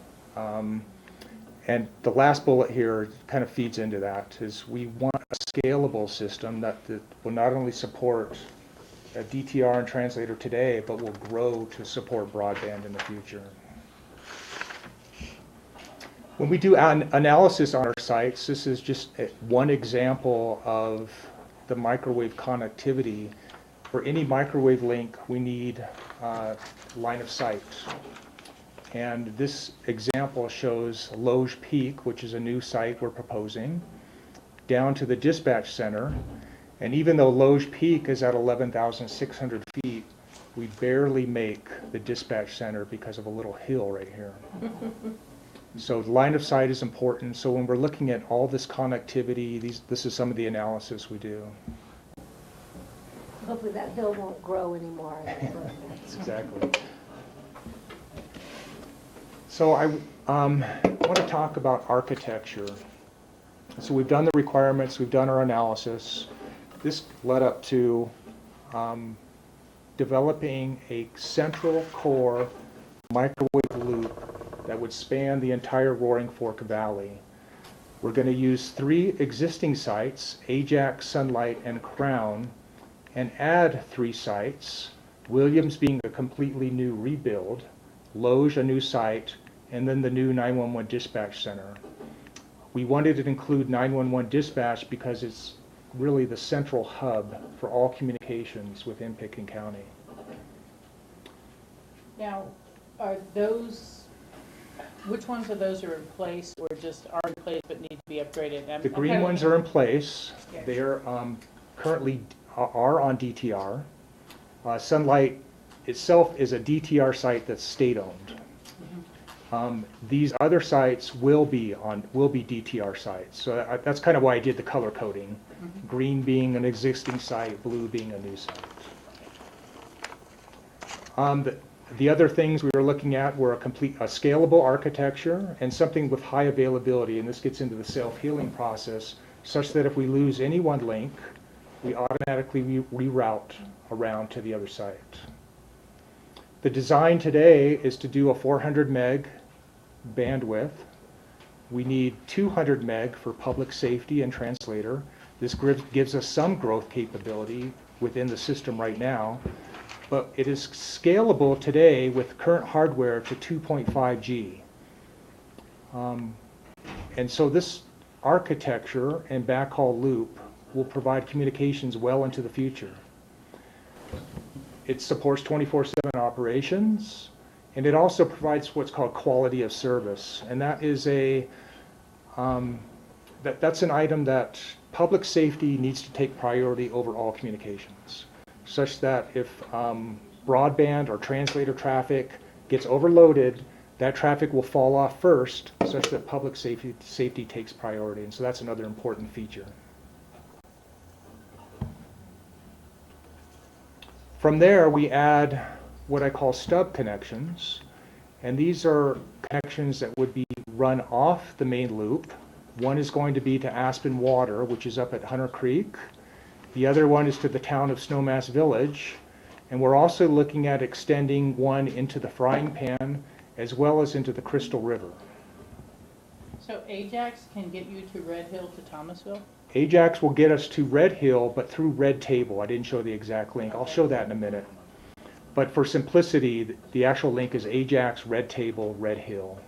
And the last bullet here kind of feeds into that, is we want a scalable system that will not only support a DTR and translator today, but will grow to support broadband in the future. When we do analysis on our sites, this is just one example of the microwave connectivity. For any microwave link, we need line of sight. And this example shows Loge Peak, which is a new site we're proposing, down to the dispatch center. And even though Loge Peak is at 11,600 feet, we barely make the dispatch center because of a little hill right here. So line of sight is important. So when we're looking at all this connectivity, this is some of the analysis we do. Hopefully that hill won't grow anymore. Exactly. So I want to talk about architecture. So we've done the requirements, we've done our analysis. This led up to developing a central core microwave loop that would span the entire Roaring Fork Valley. We're going to use 3 existing sites, Ajax, Sunlight, and Crown, and add 3 sites, Williams being a completely new rebuild, Loge a new site, and then the new 911 dispatch center. We wanted to include 911 dispatch because it's really the central hub for all communications within Pitkin County. Now, are those, which ones of those are in place or just are in place but need to be upgraded? The green ones are in place. They are currently are on DTR. Sunlight itself is a DTR site that's state-owned. These other sites will be DTR sites. So that's kind of why I did the color coding. Green being an existing site, blue being a new site. The other things we were looking at were a scalable architecture and something with high availability, and this gets into the self-healing process, such that if we lose any one link, we automatically reroute around to the other site. The design today is to do a 400 meg bandwidth. We need 200 meg for public safety and translator. This gives us some growth capability within the system right now, but it is scalable today with current hardware to 2.5G. And so this architecture and backhaul loop will provide communications well into the future. It supports 24/7 operations, And it also provides what's called quality of service. And that is that's an item that public safety needs to take priority over all communications, such that if broadband or translator traffic gets overloaded, that traffic will fall off first, such that public safety takes priority. And so that's another important feature. From there, we add what I call stub connections, and these are connections that would be run off the main loop. One is going to be to Aspen Water, which is up at Hunter Creek. The other one is to the town of Snowmass Village, and we're also looking at extending one into the Frying Pan as well as into the Crystal River. So Ajax can get you to Red Hill to Thomasville? Ajax will get us to Red Hill, but through Red Table. I didn't show the exact link. I'll show that in a minute. But for simplicity, the actual link is Ajax, Red Table, Red Hill.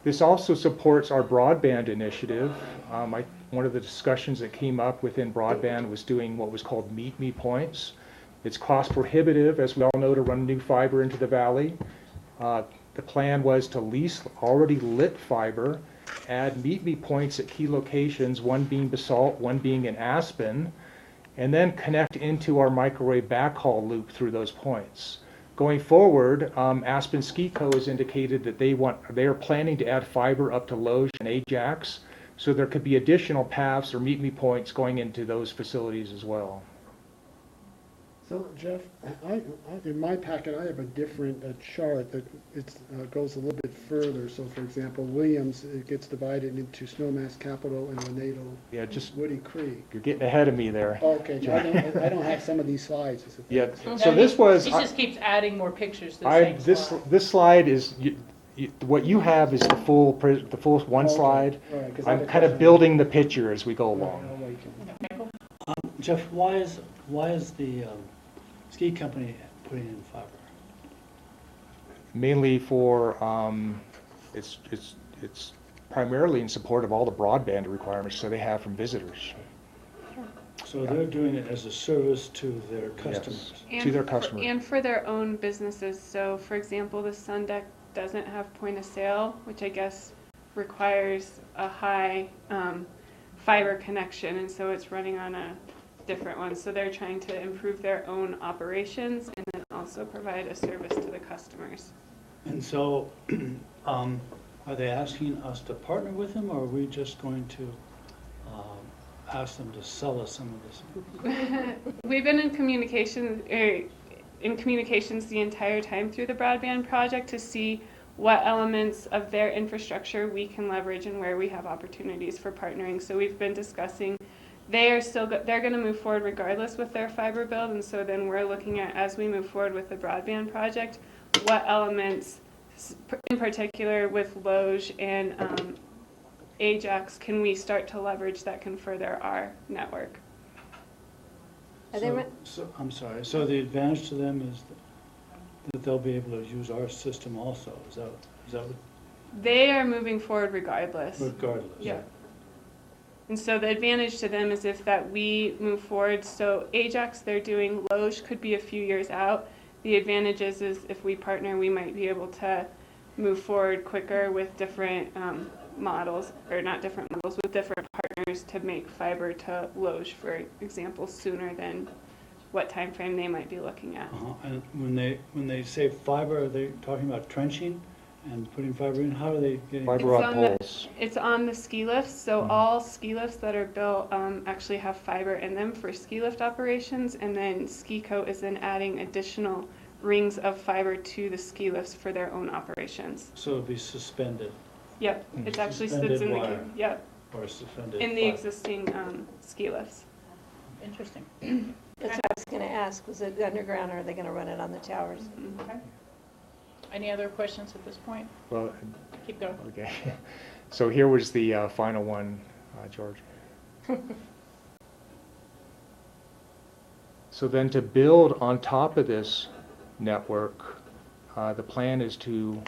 This also supports our broadband initiative. One of the discussions that came up within broadband was doing what was called Meet Me points. It's cost prohibitive, as we all know, to run new fiber into the valley. The plan was to lease already lit fiber, add Meet Me points at key locations, one being Basalt, one being in Aspen, and then connect into our microwave backhaul loop through those points. Going forward, Aspen Ski Co. has indicated that they are planning to add fiber up to Loge and Ajax, so there could be additional paths or Meet Me points going into those facilities as well. So Jeff, in my packet, I have a different chart that goes a little bit further. So for example, Williams, it gets divided into Snowmass, Capitol, and Venado, Woody Creek. You're getting ahead of me there. Okay, I don't have some of these slides. Is the thing. Yeah, so this was... He just keeps adding more pictures to the same slide. This slide is... what you have is the full one slide. Right, I'm kind of building the picture as we go along. Jeff, why is the ski company putting in fiber? Mainly for it's primarily in support of all the broadband requirements that they have from visitors. So they're doing it as a service to their customers. Yes, to their customers. And for their own businesses. So for example, the Sun Deck doesn't have point of sale, which I guess requires a high fiber connection, and so it's running on a different one. So they're trying to improve their own operations and then also provide a service to the customers. And so are they asking us to partner with them, or are we just going to ask them to sell us some of this? We've been in communications the entire time through the broadband project to see what elements of their infrastructure we can leverage and where we have opportunities for partnering. So we've been discussing they're going to move forward regardless with their fiber build, and so then we're looking at, as we move forward with the broadband project, what elements, in particular with Loge and Ajax, can we start to leverage that can further our network. I'm sorry. So the advantage to them is that they'll be able to use our system also. Is that what? They are moving forward regardless. Regardless. Yeah. And so the advantage to them is if that we move forward. So Ajax, they're doing. Loge could be a few years out. The advantage is if we partner, we might be able to move forward quicker with different models, or not different models, with different partners to make fiber to Loge, for example, sooner than what time frame they might be looking at. And when they say fiber, are they talking about trenching and putting fiber in? How are they getting fiber rod poles? It's on the ski lifts. So all ski lifts that are built actually have fiber in them for ski lift operations, and then Ski Co is then adding additional rings of fiber to the ski lifts for their own operations. So it'll be suspended. Yep, it actually sits Suspended in the wire. yep Or suspended in the fiber. existing ski lifts. Interesting. That's what I was going to ask. Was it underground, or are they going to run it on the towers? Okay. Any other questions at this point? Well, keep going. Okay. So here was the final one, George. So then to build on top of this network, the plan is to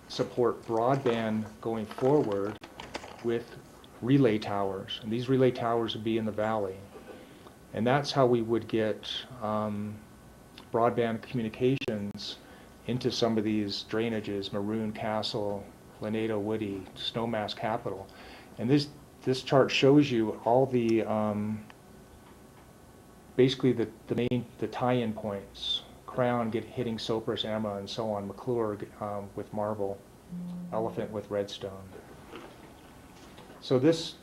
support broadband going forward with relay towers. And these relay towers would be in the valley. And that's how we would get broadband communications into some of these drainages, Maroon, Castle, Lanedo, Woody, Snowmass, Capitol. And this chart shows you all the, basically the tie-in points. Crown hitting Sopris, Emma, and so on. McClure with Marble, Elephant with Redstone. So this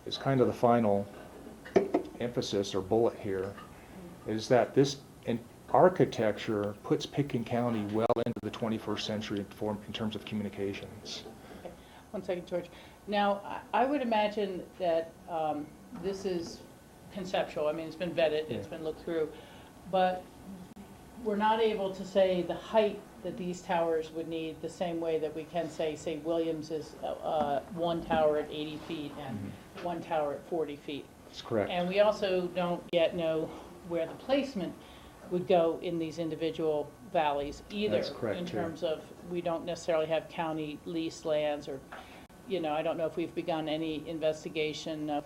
is kind of the final emphasis or bullet here, is that this architecture puts Pitkin County well into the 21st century in terms of communications. Okay. One second, George. Now, I would imagine that this is conceptual. I mean, it's been vetted, it's been looked through, but we're not able to say the height that these towers would need the same way that we can say Williams is one tower at 80 feet and one tower at 40 feet. That's correct. And we also don't yet know where the placement would go in these individual valleys either. That's correct, in too. terms of, we don't necessarily have county leased lands, or, you know, I don't know if we've begun any investigation of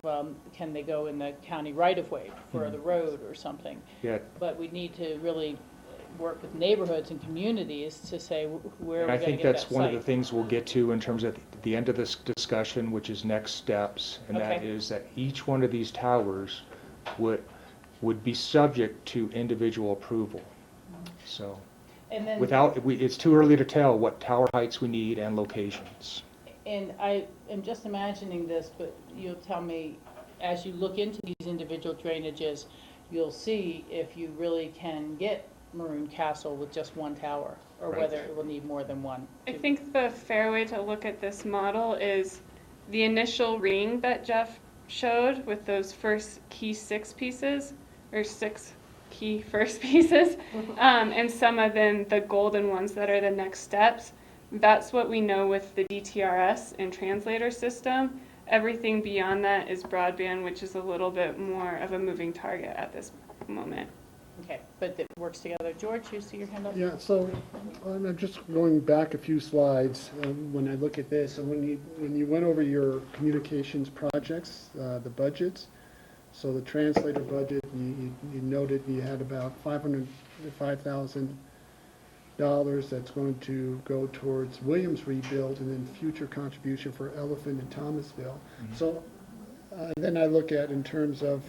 can they go in the county right-of-way for the road or something. Yeah. But we need to really work with neighborhoods and communities to say where And we're I going to think get that's that one of the site. things we'll get to in terms of the end of this discussion, which is next steps, and that Okay. is that each one of these towers would be subject to individual approval. So, And then, it's too early to tell what tower heights we need and locations. and I am just imagining this, but you'll tell me, as you look into these individual drainages, you'll see if you really can get Maroon Castle with just one tower, or Right. whether it will need more than one. I think the fair way to look at this model is the initial ring that Jeff showed with those first key 6 pieces, or 6 key first pieces, and some of them the golden ones that are the next steps. That's what we know with the DTRS and translator system. Everything beyond that is broadband, which is a little bit more of a moving target at this moment. Okay, but it works together. George, you see your hand up? Yeah, so I'm just going back a few slides when I look at this. And when you went over your communications projects, the budgets, so the translator budget, you noted you had about $505,000 that's going to go towards Williams rebuild, and then future contribution for Elephant and Thomasville. So then I look at in terms of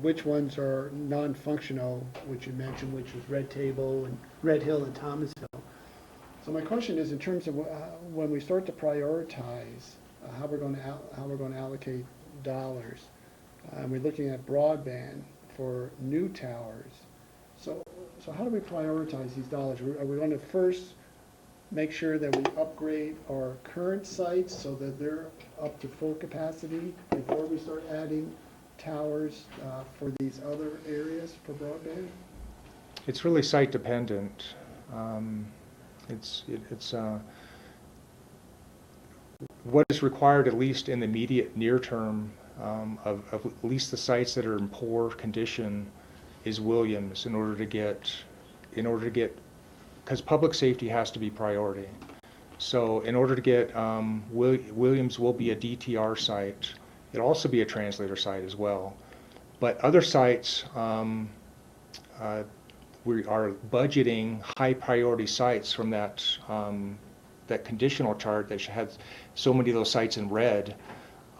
which ones are non-functional, which you mentioned, which was Red Table and Red Hill and Thomasville. So my question is, in terms of when we start to prioritize how we're going to allocate dollars, we're looking at broadband for new towers. So how do we prioritize these dollars? Are we going to first make sure that we upgrade our current sites so that they're up to full capacity before we start adding towers for these other areas for broadband? It's really site dependent. It's what is required, at least in the immediate near term, of at least the sites that are in poor condition, is Williams, in order to get, because public safety has to be priority. So in order to get, Williams will be a DTR site. It'll also be a translator site as well. But other sites, we are budgeting high priority sites from that conditional chart that has so many of those sites in red,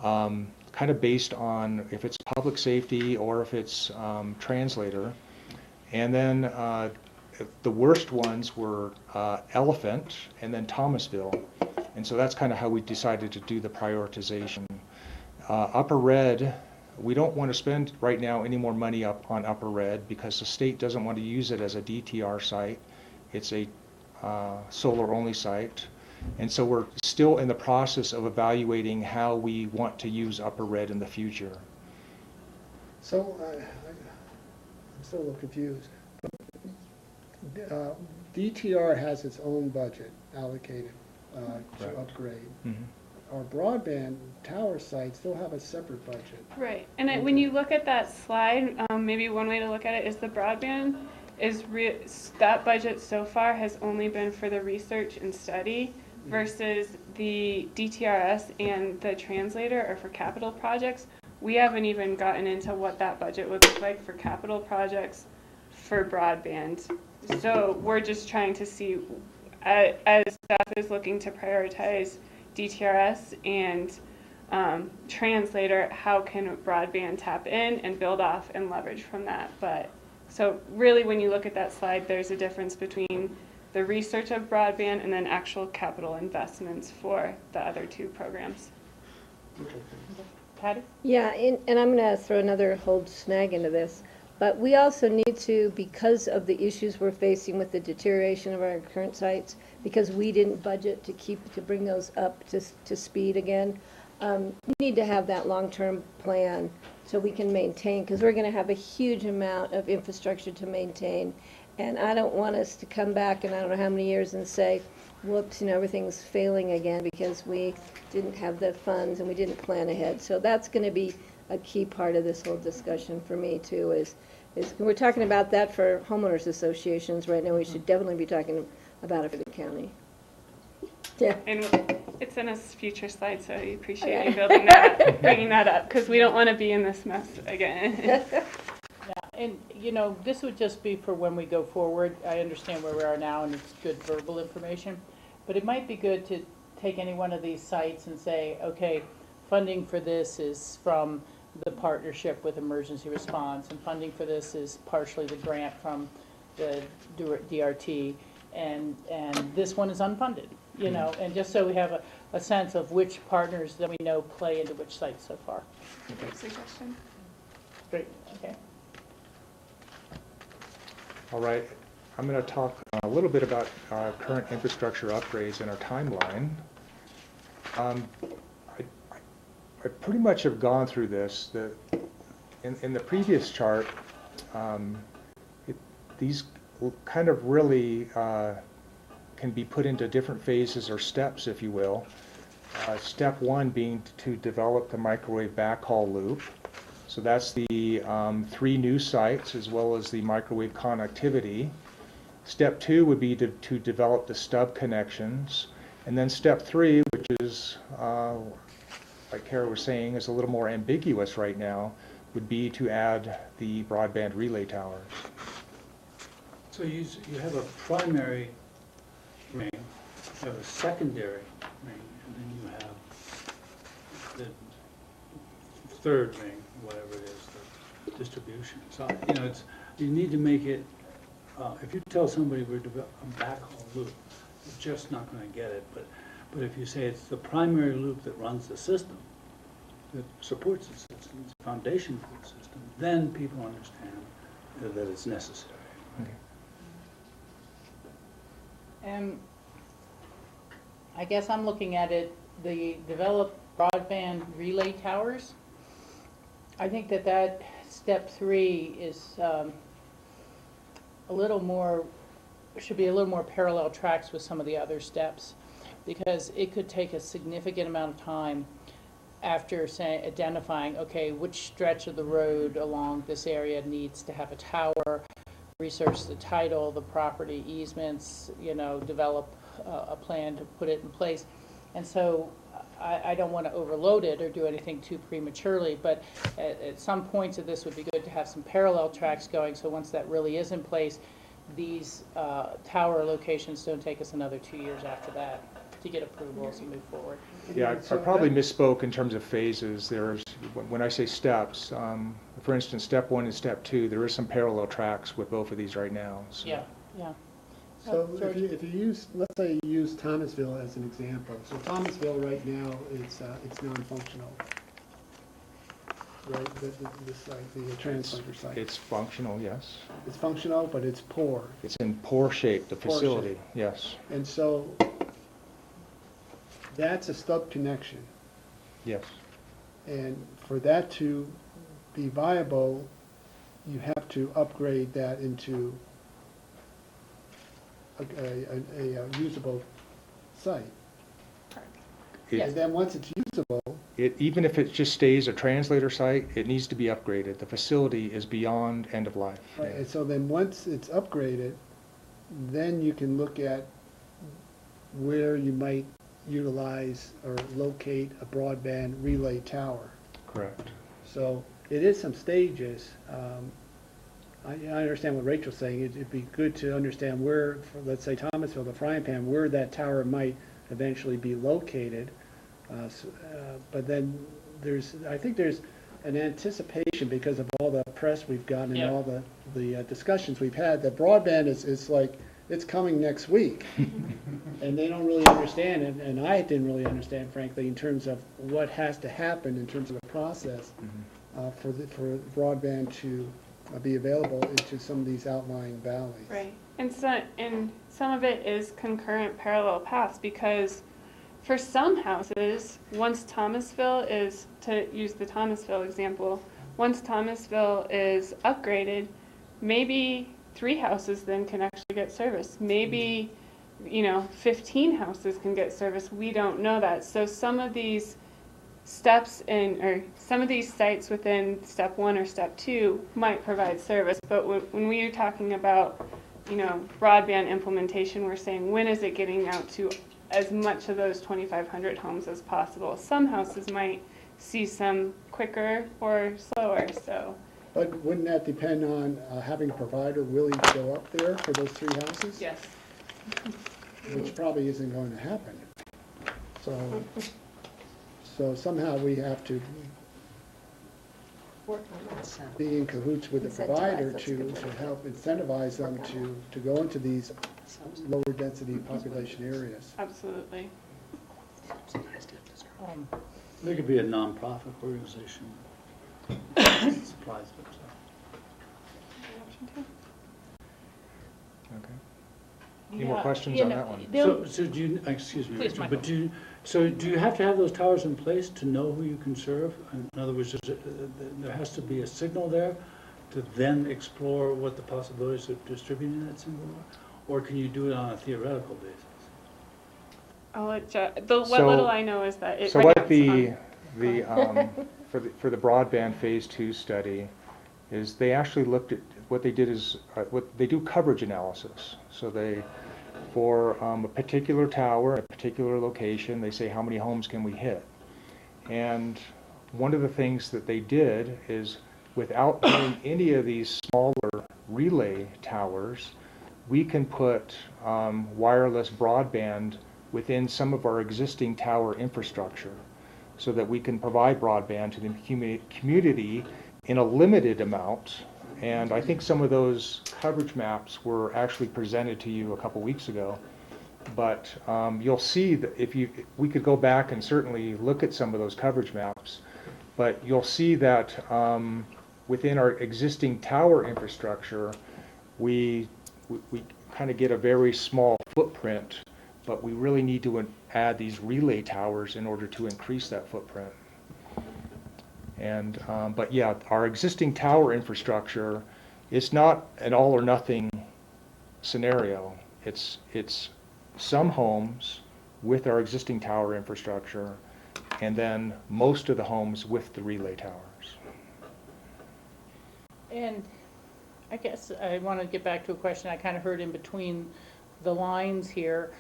kind of based on if it's public safety or if it's translator. And then the worst ones were Elephant and then Thomasville. And so that's kind of how we decided to do the prioritization. Upper Red, we don't want to spend right now any more money on Upper Red because the state doesn't want to use it as a DTR site. It's a solar-only site. And so we're still in the process of evaluating how we want to use Upper Red in the future. So I'm still a little confused. DTR has its own budget allocated to upgrade. Mm-hmm. Our broadband tower sites still have a separate budget. Right, and when you look at that slide, maybe one way to look at it is the broadband that budget so far has only been for the research and study versus the DTRS and the translator are for capital projects. We haven't even gotten into what that budget would look like for capital projects for broadband. So we're just trying to see, as staff is looking to prioritize DTRS and translator, how can broadband tap in and build off and leverage from that. But so really when you look at that slide, there's a difference between the research of broadband and then actual capital investments for the other two programs. Patty? Yeah, and I'm going to throw another whole snag into this, but we also need to, because of the issues we're facing with the deterioration of our current sites, because we didn't budget to bring those up to speed again, we need to have that long-term plan so we can maintain, because we're going to have a huge amount of infrastructure to maintain, and I don't want us to come back in I don't know how many years and say, whoops, everything's failing again because we didn't have the funds and we didn't plan ahead. So that's going to be a key part of this whole discussion for me too, is we're talking about that for homeowners associations right now. We should definitely be talking about it for the county. Yeah. And it's in a future slide, so I appreciate you building that up, bringing that up, because we don't want to be in this mess again. Yeah, and this would just be for when we go forward. I understand where we are now, and it's good verbal information, but it might be good to take any one of these sites and say, okay, funding for this is from the partnership with emergency response, and funding for this is partially the grant from the DRT, and this one is unfunded, and just so we have a sense of which partners that we know play into which sites so far. Great suggestion. Great, okay. All right, I'm going to talk a little bit about current infrastructure upgrades and our timeline. I pretty much have gone through this. In the previous chart, these kind of really can be put into different phases or steps, if you will. Step one being to develop the microwave backhaul loop. So that's the 3 new sites as well as the microwave connectivity. Step 2 would be to develop the stub connections. And then step 3, which is, like Kara was saying, is a little more ambiguous right now, would be to add the broadband relay towers. So you have a primary ring, you have a secondary ring, and then you have the third ring, whatever it is, the distribution. So, you need to make it, if you tell somebody we're developing a backhaul loop, they're just not going to get it. But if you say it's the primary loop that runs the system, that supports the system, it's the foundation for the system, then people understand that it's necessary. Okay. And I guess I'm looking at it, the developed broadband relay towers. I think that step 3 is should be a little more parallel tracks with some of the other steps, because it could take a significant amount of time after identifying, okay, which stretch of the road along this area needs to have a tower, research the title, the property easements, develop a plan to put it in place. And so I don't want to overload it or do anything too prematurely, but at some points of this would be good to have some parallel tracks going, so once that really is in place, these tower locations don't take us another 2 years after that to get approval as we move forward. Yeah, I probably misspoke in terms of phases. When I say steps, for instance, step 1 and step 2, there is some parallel tracks with both of these right now. So. Yeah. So if you use, let's say you use Thomasville as an example. So Thomasville right now, it's non-functional, right? This site, the translator site. It's functional, yes. It's functional, but it's poor. It's in poor shape, the Poor facility, shape. yes. And so that's a stub connection. Yes. And for that to be viable, you have to upgrade that into a usable site. And then once it's usable, Even if it just stays a translator site, it needs to be upgraded. The facility is beyond end of life. right, and so then once it's upgraded, then you can look at where you might utilize or locate a broadband relay tower. Correct. So it is some stages. I understand what Rachel's saying. It'd be good to understand where, for, let's say Thomasville, the frying pan, where that tower might eventually be located. But then I think there's an anticipation because of all the press we've gotten and all the discussions we've had, that broadband is like, it's coming next week. And they don't really understand, and I didn't really understand, frankly, in terms of what has to happen in terms of the process for broadband to be available into some of these outlying valleys. Right. And some of it is concurrent parallel paths, because for some houses, once Thomasville is, to use the Thomasville example, once Thomasville is upgraded, maybe 3 houses then can actually get service. Maybe, 15 houses can get service. We don't know that. So some of these steps or some of these sites within step 1 or step 2 might provide service. But when we are talking about, broadband implementation, we're saying, when is it getting out to as much of those 2,500 homes as possible? Some houses might see some quicker or slower, so. But wouldn't that depend on having a provider willing to go up there for those 3 houses? Yes. Which probably isn't going to happen. So somehow we have to Work on that. be in cahoots with the Incentivize, provider that's a good to word. help incentivize them to go into these lower density population areas. Absolutely. They could be a nonprofit organization. Supplies themselves. Okay. Any more questions on that one? So do you, excuse me, Please, Rachel, Michael. but do you have to have those towers in place to know who you can serve? In other words, there has to be a signal there to then explore what the possibilities of distributing that signal are? Or can you do it on a theoretical basis? I'll let what So- little I know is that it. So what depends for the broadband phase 2 study is they actually looked at, what they did is, what they do coverage analysis. So they, for a particular tower, a particular location, they say how many homes can we hit? And one of the things that they did is, without doing any of these smaller relay towers, we can put wireless broadband within some of our existing tower infrastructure, so that we can provide broadband to the community in a limited amount. And I think some of those coverage maps were actually presented to you a couple weeks ago. But you'll see that we could go back and certainly look at some of those coverage maps, but you'll see that within our existing tower infrastructure, we kind of get a very small footprint, but we really need to add these relay towers in order to increase that footprint. And but yeah, our existing tower infrastructure, it's not an all or nothing scenario. It's some homes with our existing tower infrastructure, and then most of the homes with the relay towers. And I guess I want to get back to a question I kind of heard in between the lines here.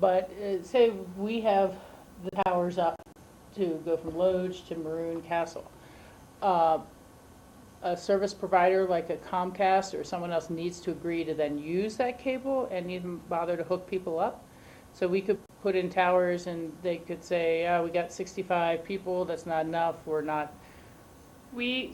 But say we have the towers up to go from Lodge to Maroon Castle. A service provider like a Comcast or someone else needs to agree to then use that cable and even bother to hook people up. So we could put in towers and they could say, oh, we got 65 people, that's not enough, we're not. We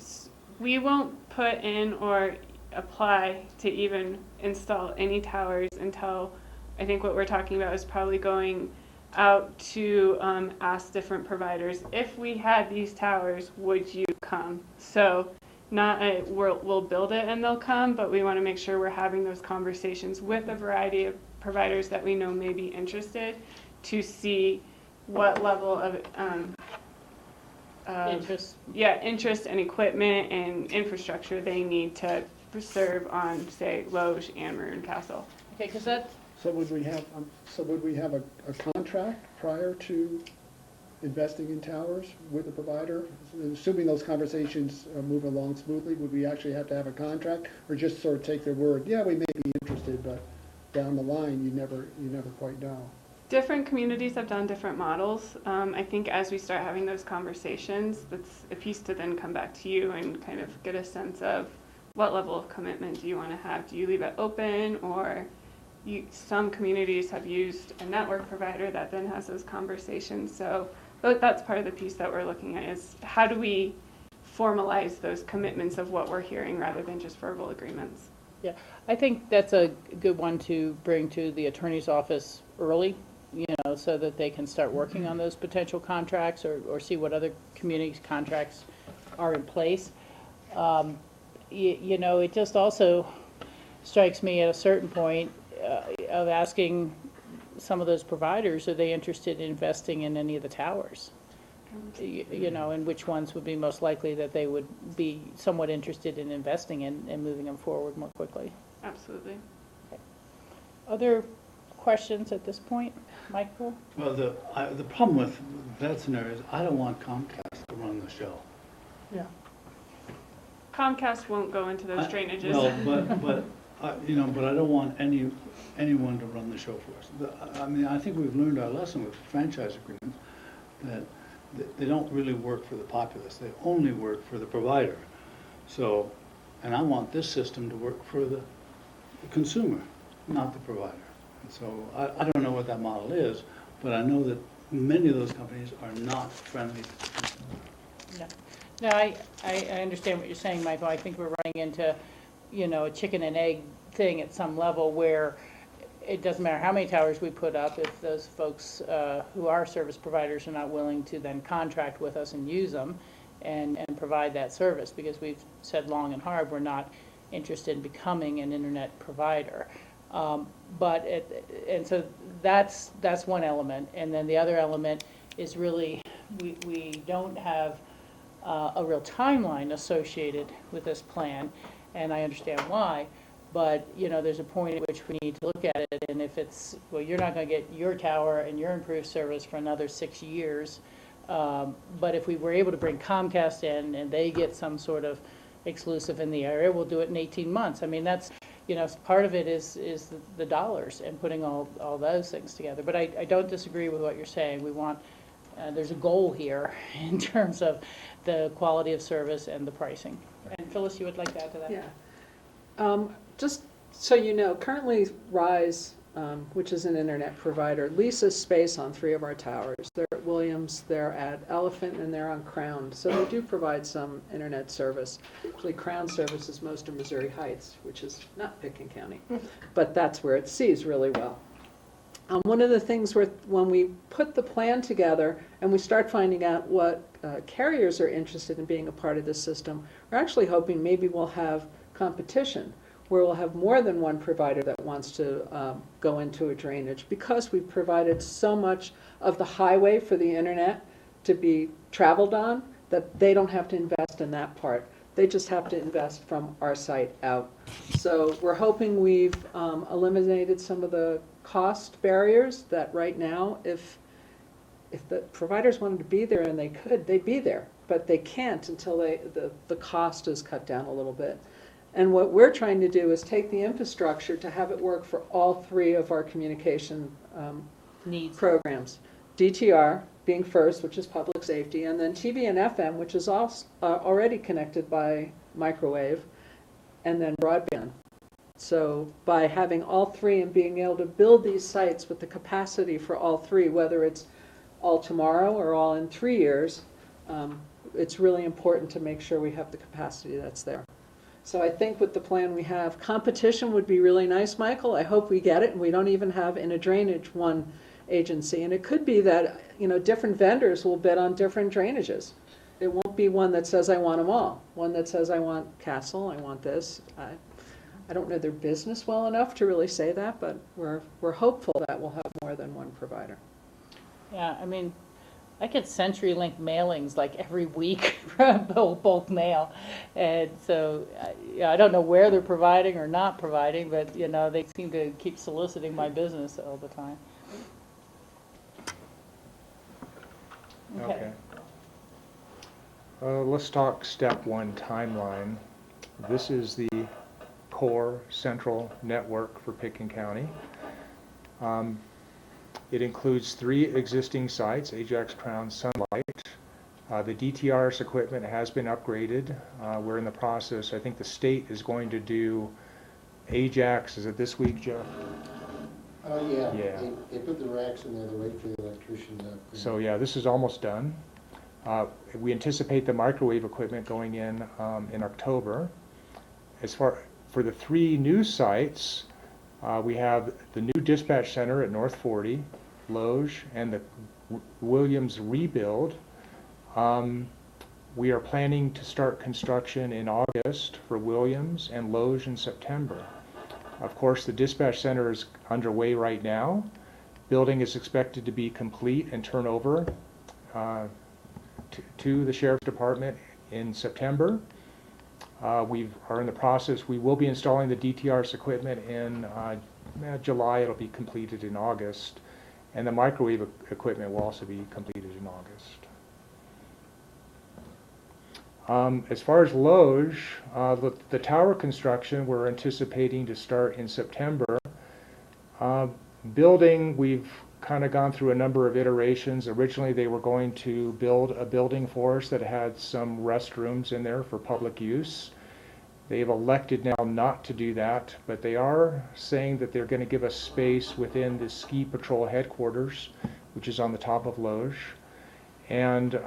won't put in or apply to even install any towers until, I think what we're talking about is probably going out to ask different providers, if we had these towers, would you come? So not we'll build it and they'll come, but we want to make sure we're having those conversations with a variety of providers that we know may be interested, to see what level of interest and equipment and infrastructure they need to serve on, say, Lodge and Maroon Castle. Okay, because that. So would we have a contract prior to investing in towers with the provider? Assuming those conversations move along smoothly, would we actually have to have a contract, or just sort of take their word, yeah, we may be interested, but down the line, you never quite know? Different communities have done different models. I think as we start having those conversations, that's a piece to then come back to you and kind of get a sense of what level of commitment do you want to have? Do you leave it open, or some communities have used a network provider that then has those conversations. So that's part of the piece that we're looking at, is how do we formalize those commitments of what we're hearing rather than just verbal agreements. Yeah, I think that's a good one to bring to the attorney's office early, so that they can start working on those potential contracts, or see what other communities' contracts are in place. It just also strikes me at a certain point of asking some of those providers, are they interested in investing in any of the towers? And which ones would be most likely that they would be somewhat interested in investing in and moving them forward more quickly. Absolutely. Okay. Other questions at this point, Michael? Well, the problem with that scenario is I don't want Comcast to run the show. Yeah. Comcast won't go into those drainages. But I don't want anyone to run the show for us. I think we've learned our lesson with franchise agreements, that they don't really work for the populace. They only work for the provider. So, and I want this system to work for the consumer, not the provider. And so I don't know what that model is, but I know that many of those companies are not friendly to the consumer. No, I understand what you're saying, Michael. I think we're running into, a chicken and egg thing at some level, where it doesn't matter how many towers we put up if those folks who are service providers are not willing to then contract with us and use them and provide that service, because we've said long and hard we're not interested in becoming an internet provider. And so that's one element, and then the other element is really we don't have a real timeline associated with this plan, and I understand why. But, there's a point at which we need to look at it, and if it's, well, you're not going to get your tower and your improved service for another 6 years, but if we were able to bring Comcast in and they get some sort of exclusive in the area, we'll do it in 18 months. I mean, that's, part of it is the dollars and putting all those things together. But I don't disagree with what you're saying. We want, there's a goal here in terms of the quality of service and the pricing. And Phyllis, you would like to add to that? Yeah. Just so you know, currently Rise, which is an internet provider, leases space on 3 of our towers. They're at Williams, they're at Elephant, and they're on Crown. So they do provide some internet service. Actually, Crown services most of Missouri Heights, which is not Pickens County, but that's where it sees really well. One of the things when we put the plan together and we start finding out what carriers are interested in being a part of this system, we're actually hoping maybe we'll have competition, where we'll have more than one provider that wants to go into a drainage, because we've provided so much of the highway for the internet to be traveled on, that they don't have to invest in that part. They just have to invest from our site out. So we're hoping we've eliminated some of the cost barriers that right now, if the providers wanted to be there and they could, they'd be there, but they can't until the cost is cut down a little bit. And what we're trying to do is take the infrastructure to have it work for all 3 of our communication needs programs. DTR being first, which is public safety, and then TV and FM, which is also already connected by microwave, and then broadband. So by having all 3 and being able to build these sites with the capacity for all 3, whether it's all tomorrow or all in 3 years, it's really important to make sure we have the capacity that's there. So I think with the plan we have, competition would be really nice, Michael. I hope we get it, and we don't even have in a drainage one agency. And it could be that, different vendors will bid on different drainages. It won't be one that says, I want them all. One that says, I want Castle, I want this. I don't know their business well enough to really say that, but we're hopeful that we'll have more than one provider. Yeah, I get CenturyLink mailings like every week from bulk mail, and so I don't know where they're providing or not providing, but they seem to keep soliciting my business all the time. Okay. Let's talk step one timeline. This is the core central network for Pitkin County. It includes 3 existing sites, Ajax, Crown, Sunlight. The DTR's equipment has been upgraded. We're in the process. I think the state is going to do Ajax. Is it this week, Jeff? Yeah. Yeah. They put the racks in there, they're waiting for the electrician to upgrade. So yeah, this is almost done. We anticipate the microwave equipment going in October. As far for the 3 new sites, we have the new dispatch center at North 40, Loge, and the Williams rebuild. We are planning to start construction in August for Williams and Loge in September. Of course, the dispatch center is underway right now. Building is expected to be complete and turn over to the Sheriff's Department in September. We are in the process. We will be installing the DTR's equipment in July. It'll be completed in August. And the microwave equipment will also be completed in August. As far as Loge, the tower construction we're anticipating to start in September. Building, we've kind of gone through a number of iterations. Originally they were going to build a building for us that had some restrooms in there for public use. They've elected now not to do that, but they are saying that they're going to give us space within the ski patrol headquarters, which is on the top of Loge. And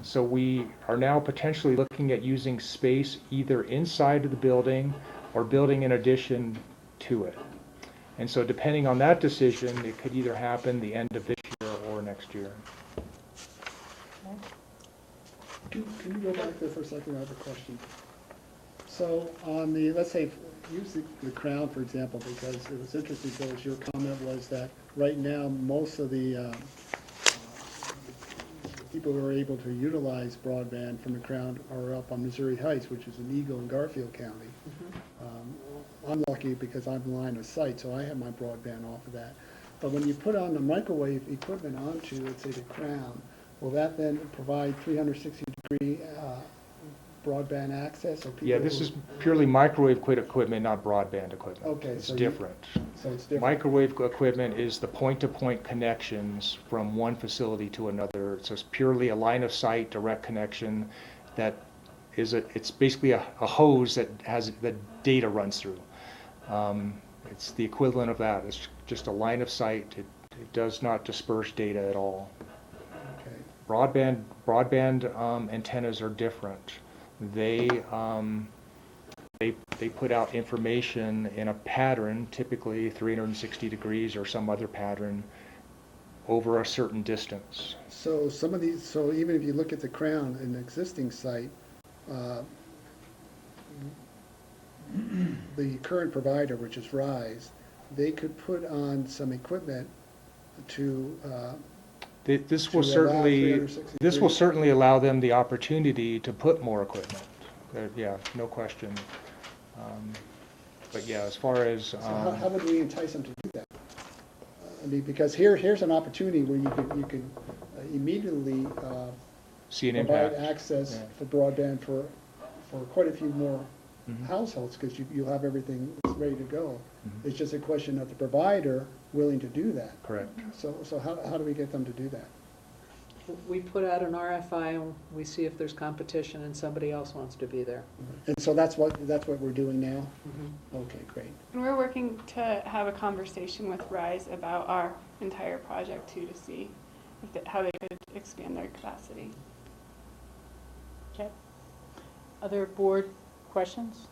so we are now potentially looking at using space either inside of the building or building in addition to it. And so depending on that decision, it could either happen the end of this year or next year. Can you go back there for a second? I have a question. So on the, let's say, use the Crown, for example, because it was interesting, Phyllis, your comment was that right now most of the people who are able to utilize broadband from the Crown are up on Missouri Heights, which is in Eagle and Garfield County. I'm lucky because I'm line of sight, so I have my broadband off of that. But when you put on the microwave equipment onto, let's say, the Crown, will that then provide 360-degree broadband access? Or people Yeah, this is purely microwave equipment, not broadband equipment. Okay, It's so different. So it's different. Microwave equipment is the point-to-point connections from one facility to another. So it's purely a line of sight direct connection that is it's basically a hose that has the data runs through. It's the equivalent of that. It's just a line of sight. It does not disperse data at all. Okay. Broadband antennas are different. They put out information in a pattern, typically 360 degrees or some other pattern, over a certain distance. So some of these, so even if you look at the Crown, an existing site, the current provider, which is Rise, they could put on some equipment to This to will allow certainly 360 this will degrees. certainly allow them the opportunity to put more equipment. Yeah, no question. But yeah, as far as So how would we entice them to do that? I mean, because here's an opportunity where you can immediately see an provide impact. access Yeah. for broadband for quite a few more Mhm. households, because you'll have everything ready to go. Mhm. It's just a question of the provider willing to do that. Correct. So how do we get them to do that? We put out an RFI and we see if there's competition and somebody else wants to be there. And so that's what we're doing now? Mm-hmm. Okay, great. And we're working to have a conversation with Rise about our entire project too, to see if how they could expand their capacity. Okay. Other board questions?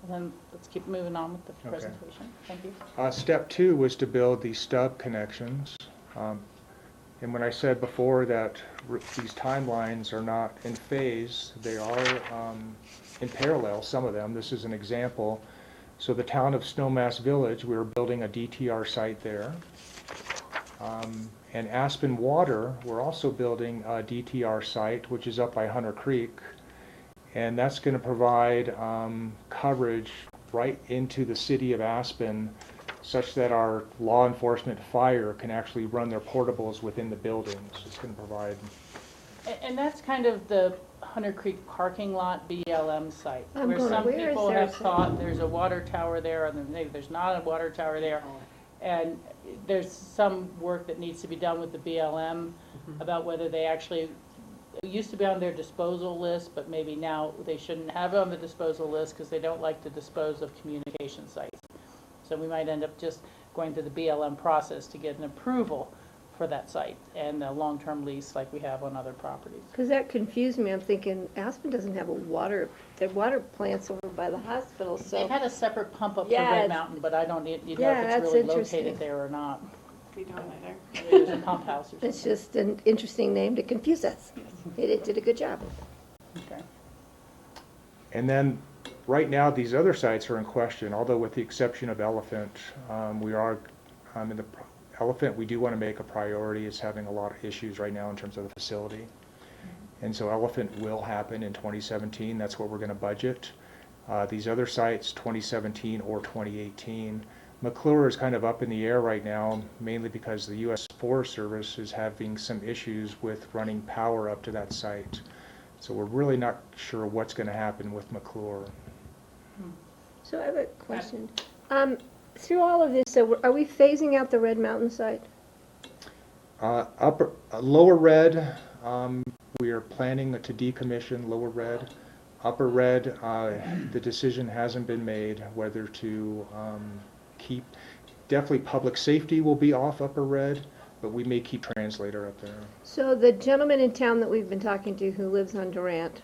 And then let's keep moving on with the Okay. presentation. Thank you. Step 2 was to build these stub connections. And when I said before that these timelines are not in phase, they are in parallel, some of them. This is an example. So the town of Snowmass Village, we were building a DTR site there. And Aspen Water, we're also building a DTR site, which is up by Hunter Creek. And that's going to provide coverage right into the city of Aspen such that our law enforcement, fire can actually run their portables within the buildings. It's going to provide. And that's kind of the Hunter Creek parking lot BLM site, I'm where going, some where is people their have site? thought there's a water tower there, and then maybe there's not a water tower there. And there's some work that needs to be done with the BLM about whether they actually, it used to be on their disposal list, but maybe now they shouldn't have it on the disposal list because they don't like to dispose of communication sites. So we might end up just going through the BLM process to get an approval for that site and a long-term lease like we have on other properties. Because that confused me. I'm thinking Aspen doesn't have their water plant's over by the hospital, so. They've had a separate pump up to Yeah, Red it's- Mountain, but I don't, you know, Yeah, if that's it's really interesting. located there or not. We don't either. Maybe there's a pump house or something. It's just an interesting name to confuse us. It did a good job. Okay. And then, right now, these other sites are in question, although with the exception of Elephant, we are, in the Elephant, we do want to make a priority. It's having a lot of issues right now in terms of the facility. And so Elephant will happen in 2017. That's what we're going to budget. These other sites, 2017 or 2018. McClure is kind of up in the air right now, mainly because the U.S. Forest Service is having some issues with running power up to that site. So we're really not sure what's going to happen with McClure. So I have a question. Through all of this, so are we phasing out the Red Mountain site? Lower Red, we are planning to decommission Lower Red. Upper Red, the decision hasn't been made whether to keep, definitely public safety will be off Upper Red, but we may keep translator up there. So the gentleman in town that we've been talking to who lives on Durant,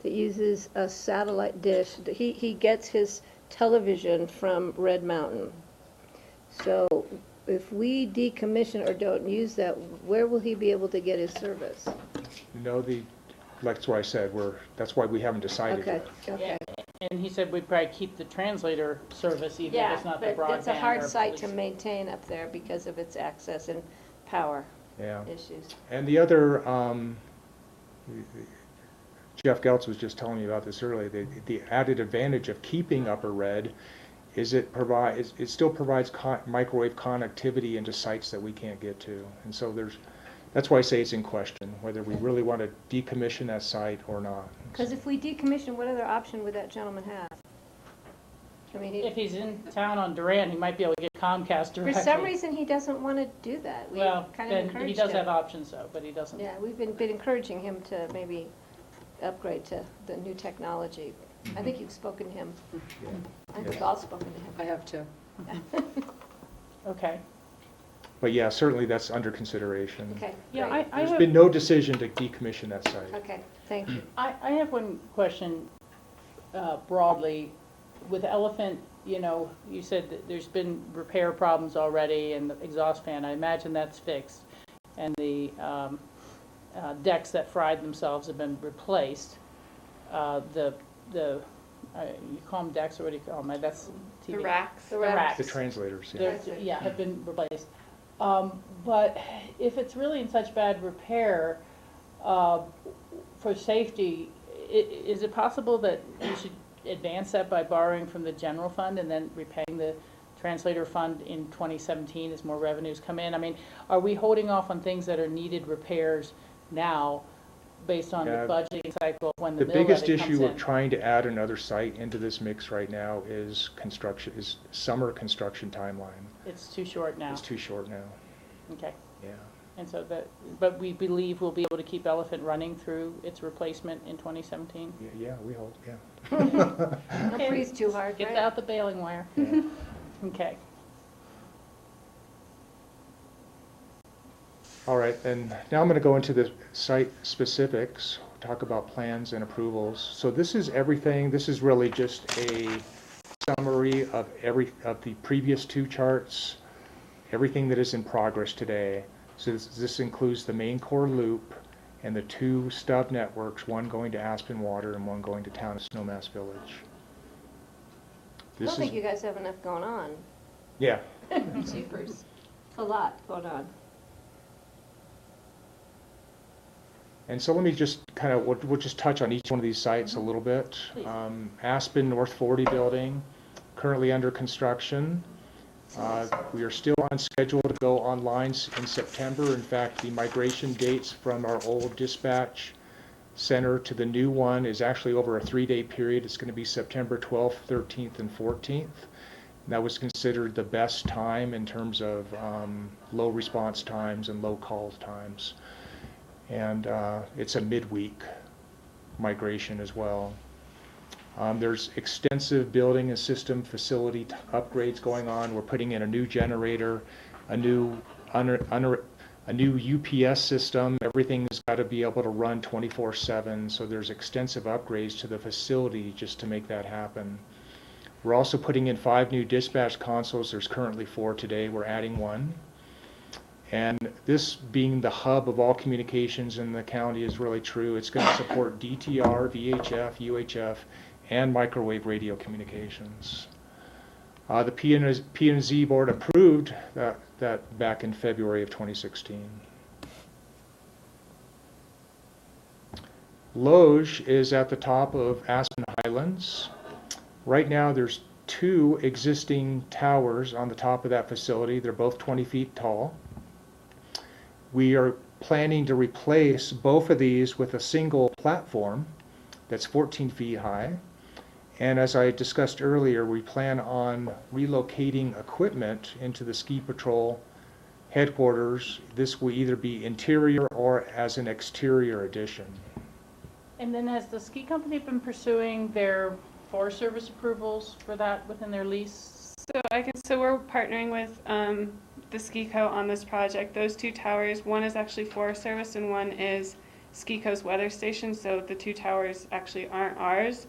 that uses a satellite dish, he gets his television from Red Mountain. So if we decommission or don't use that, where will he be able to get his service? You know, that's what I said, that's why we haven't decided Okay, yet. okay. And he said we'd probably keep the translator service even if Yeah, it's not the but broadband. it's a hard or site to police. maintain up there because of its access and power Yeah. issues. And the other, Jeff Geltz was just telling me about this earlier, the added advantage of keeping Upper Red is it still provides microwave connectivity into sites that we can't get to. And so that's why I say it's in question, whether we really want to decommission that site or not. Because if we decommission, what other option would that gentleman have? I mean, If he's in town on Durant, he might be able to get Comcast for directly. some reason, he doesn't want to do that. We Well, kind of then encouraged he does him. have options though, but he doesn't. Yeah, we've been encouraging him to maybe upgrade to the new technology. I think you've spoken to him. I think I've spoken to him. I have to. Okay. But yeah, certainly that's under consideration. Okay, Yeah, great. I There's have, been no decision to decommission that site. Okay, thank you. I have one question broadly. With Elephant, you know, you said that there's been repair problems already and the exhaust fan, I imagine that's fixed. And the decks that fried themselves have been replaced. You call them decks or what do you call them? That's TV. The racks. The The racks. racks. The translators, yeah. Yeah, have been replaced. But if it's really in such bad repair, for safety, is it possible that you should advance that by borrowing from the general fund and then repaying the translator fund in 2017 as more revenues come in? I mean, are we holding off on things that are needed repairs now based on the Yeah. budgeting cycle when the The mill biggest levy comes issue in? of trying to add another site into this mix right now is summer construction timeline. It's too short now. It's too short now, Okay. yeah. And so but we believe we'll be able to keep Elephant running through its replacement in 2017? Yeah, we hope, yeah. Don't breathe too hard, Get right? out the baling wire. Yeah. Okay. All right, and now I'm going to go into the site specifics, talk about plans and approvals. So this is everything, this is really just a summary of the previous two charts, everything that is in progress today. So this includes the main core loop and the two stub networks, one going to Aspen Water and one going to Town of Snowmass Village. I don't think you guys have enough going on. Yeah. Jeepers. A lot going on. Mm-hmm. And so let me just kind of, we'll just touch on each one of these sites a little bit. Please. Aspen North 40 building, currently under construction. We are still on schedule to go online in September. In fact, the migration dates from our old dispatch center to the new one is actually over a 3-day period. It's going to be September 12th, 13th, and 14th. And that was considered the best time in terms of low response times and low call times. And it's a midweek migration as well. There's extensive building and system facility upgrades going on. We're putting in a new generator, a new UPS system. Everything's got to be able to run 24/7. So there's extensive upgrades to the facility just to make that happen. We're also putting in 5 new dispatch consoles. There's currently 4 today. We're adding 1. And this being the hub of all communications in the county is really true. It's going to support DTR, VHF, UHF, and microwave radio communications. The P&Z board approved that back in February of 2016. Loge is at the top of Aspen Highlands. Right now there's 2 existing towers on the top of that facility. They're both 20 feet tall. We are planning to replace both of these with a single platform that's 14 feet high. And as I discussed earlier, we plan on relocating equipment into the Ski Patrol headquarters. This will either be interior or as an exterior addition. And then has the ski company been pursuing their Forest Service approvals for that within their lease? So we're partnering with the Ski Co on this project. Those 2 towers, one is actually Forest Service and one is Ski Co's weather station. So the 2 towers actually aren't ours.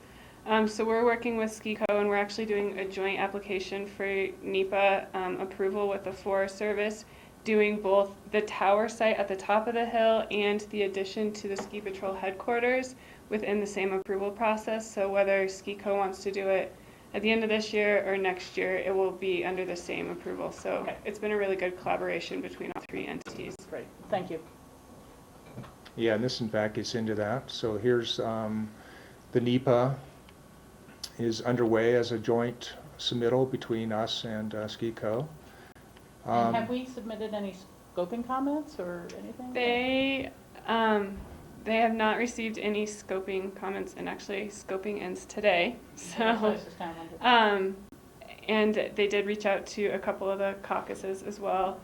So we're working with Ski Co and we're actually doing a joint application for NEPA approval with the Forest Service, doing both the tower site at the top of the hill and the addition to the Ski Patrol headquarters within the same approval process. So whether Ski Co wants to do it at the end of this year or next year, it will be under the same approval. So okay. It's been a really good collaboration between all 3 entities. Great, thank you. Yeah, and this in fact gets into that. So here's the NEPA is underway as a joint submittal between us and Ski Co. And have we submitted any scoping comments or anything? They have not received any scoping comments, and actually scoping ends today. So, and they did reach out to a couple of the caucuses as well.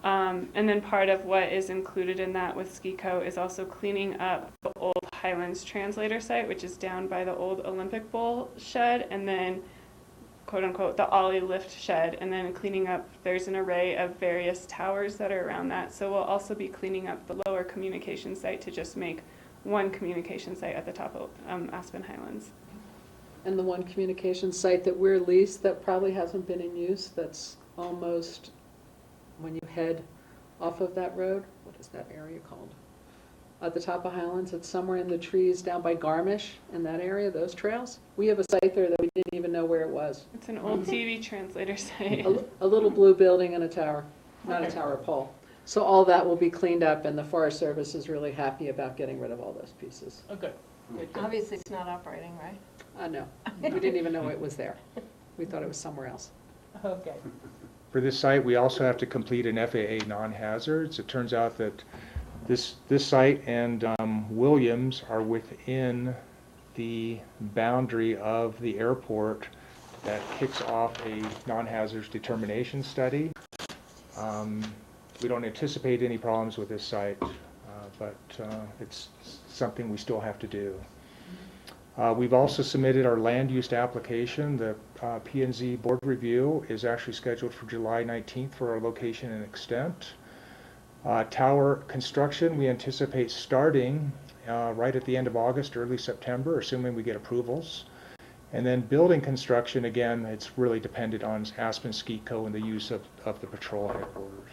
And then part of what is included in that with Ski Co is also cleaning up the old Highlands translator site, which is down by the old Olympic Bowl shed, and then quote unquote the Ollie lift shed, and then cleaning up, there's an array of various towers that are around that. So we'll also be cleaning up the lower communication site to just make one communication site at the top of Aspen Highlands. And the one communication site that we're leased that probably hasn't been in use, that's almost when you head off of that road, what is that area called? At the top of Highlands, it's somewhere in the trees down by Garmisch, in that area, those trails. We have a site there that we didn't even know where it was. It's an old TV translator site. A little blue building and a tower, not a tower, a pole. So all that will be cleaned up, and the Forest Service is really happy about getting rid of all those pieces. Oh, good. Good, good. Obviously, it's not operating, right? No, we didn't even know it was there. We thought it was somewhere else. Okay. For this site, we also have to complete an FAA non-hazards. It turns out that this site and Williams are within the boundary of the airport that kicks off a non-hazards determination study. We don't anticipate any problems with this site, but it's something we still have to do. We've also submitted our land use application. The P&Z board review is actually scheduled for July 19th for our location and extent. Tower construction, we anticipate starting right at the end of August, early September, assuming we get approvals. And then building construction, again, it's really dependent on Aspen Ski Co and the use of the patrol headquarters.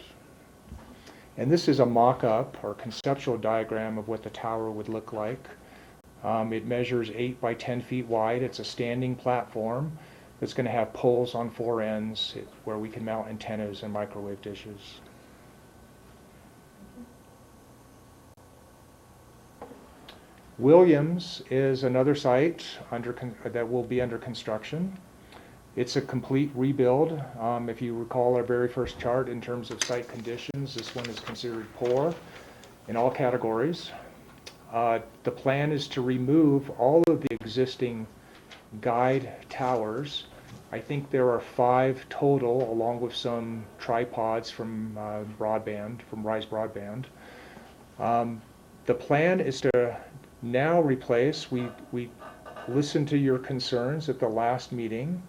And this is a mock-up or conceptual diagram of what the tower would look like. It measures 8 by 10 feet wide. It's a standing platform that's going to have poles on 4 ends where we can mount antennas and microwave dishes. Williams is another site that will be under construction. It's a complete rebuild. If you recall our very first chart in terms of site conditions, this one is considered poor in all categories. The plan is to remove all of the existing guide towers. I think there are 5 total, along with some tripods from broadband, from Rise Broadband. The plan is to now replace, we listened to your concerns at the last meeting.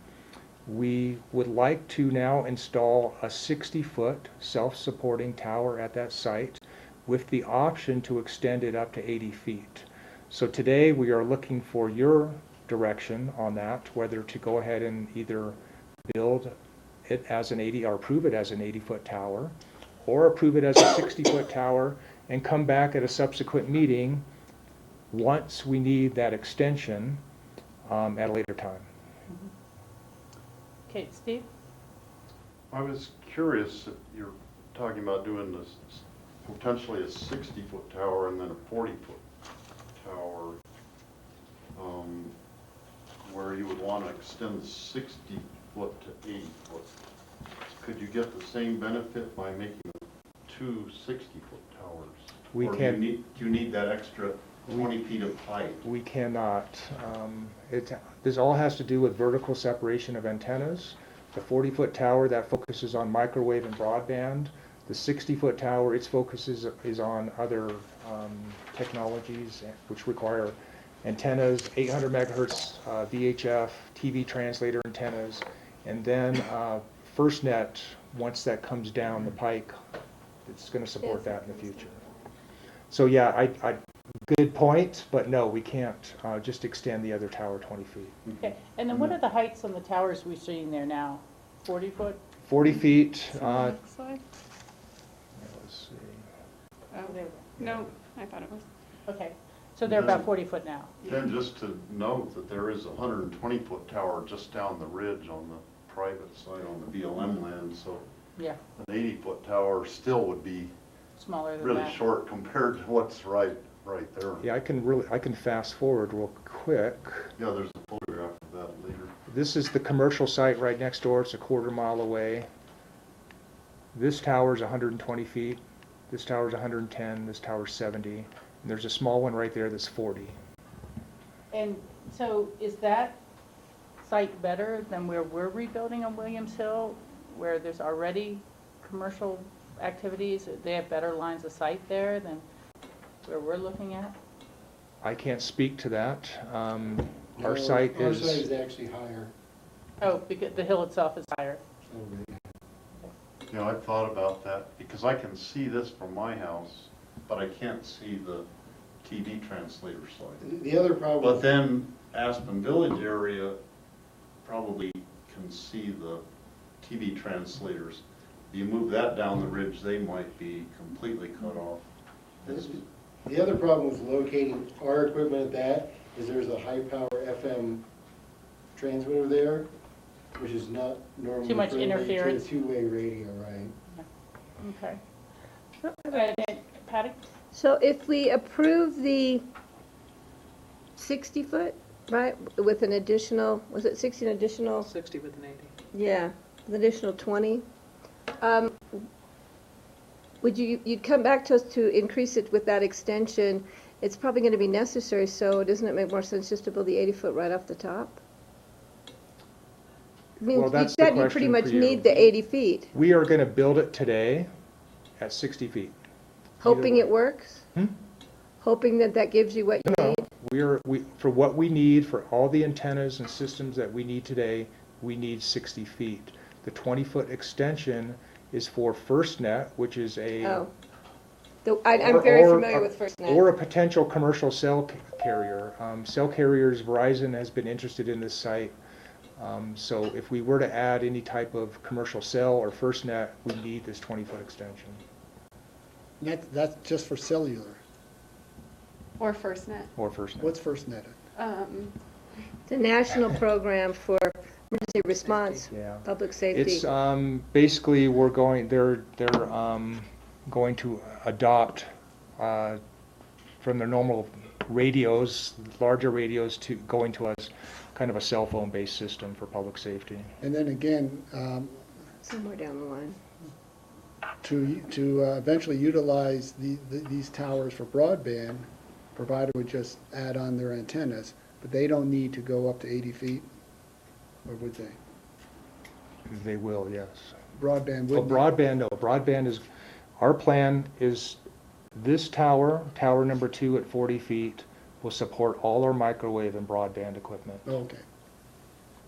We would like to now install a 60-foot self-supporting tower at that site with the option to extend it up to 80 feet. So today we are looking for your direction on that, whether to go ahead and either build it as an 80 or approve it as an 80-foot tower, or approve it as a 60-foot tower and come back at a subsequent meeting once we need that extension at a later time. Okay, Steve? I was curious, you're talking about doing this, potentially a 60-foot tower and then a 40-foot tower, where you would want to extend the 60-foot to 80-foot. Could you get the same benefit by making 2 60-foot towers? We or can. do you need that extra 20 feet of height? We cannot. This all has to do with vertical separation of antennas. The 40-foot tower, that focuses on microwave and broadband. The 60-foot tower, its focus is on other technologies which require antennas, 800 megahertz VHF, TV translator antennas, and then FirstNet, once that comes down the pike, it's going to support that in the future. So yeah, good point, but no, we can't just extend the other tower 20 feet. Okay, and then what are the heights on the towers we're seeing there now? 40 foot? 40 feet. Next slide. Let's see. Oh, no, I thought it was. Okay, so they're about 40 foot now. Then just to note that there is a 120-foot tower just down the ridge on the private side on the BLM land, so Yeah, an 80-foot tower still would be smaller than really that. short compared to what's right there. Yeah, I can fast forward real quick. Yeah, there's a photograph of that later. This is the commercial site right next door. It's a quarter mile away. This tower is 120 feet. This tower is 110. This tower is 70. And there's a small one right there that's 40. And so is that site better than where we're rebuilding on Williams Hill, where there's already commercial activities? They have better lines of sight there than where we're looking at? I can't speak to that. No, Our site Our is, site is actually higher. Oh, because the hill itself is higher. You know, I've thought about that because I can see this from my house, but I can't see the TV translator side. The other problem. But then Aspen Village area probably can see the TV translators. If you move that down the ridge, they might be completely cut off. The other problem with locating our equipment at that is there's a high power FM transmitter there, which is not normally Too much friendly interference. to a two-way radio, right? Okay. Patty? So if we approve the 60-foot, right, with an additional, was it 60 an additional? 60 with an 80. Yeah, an additional 20. You'd come back to us to increase it with that extension. It's probably going to be necessary, so doesn't it make more sense just to build the 80-foot right off the top? I mean, Well, you that's the said you pretty question much for you. need the 80 feet. we are going to build it today at 60 feet. Hoping way. it works? Hmm? Hoping that that gives you what you No, need? for what we need, for all the antennas and systems that we need today, we need 60 feet. The 20-foot extension is for FirstNet, which is a... Oh. I'm very familiar with FirstNet. Or a potential commercial cell carrier. Cell carriers, Verizon has been interested in this site. So if we were to add any type of commercial cell or FirstNet, we need this 20-foot extension. That's just for cellular. Or FirstNet. Or FirstNet. What's FirstNet? The national program for emergency response, Yeah. public safety. It's basically they're going to adopt from their normal radios, larger radios, to going to us kind of a cell phone-based system for public safety. And then again, Somewhere down the line. to eventually utilize these towers for broadband, provider would just add on their antennas, but they don't need to go up to 80 feet, or would they? They will, yes. Broadband Well, would. broadband, no, broadband is, our plan is this tower, tower number 2 at 40 feet, will support all our microwave and broadband equipment. Okay,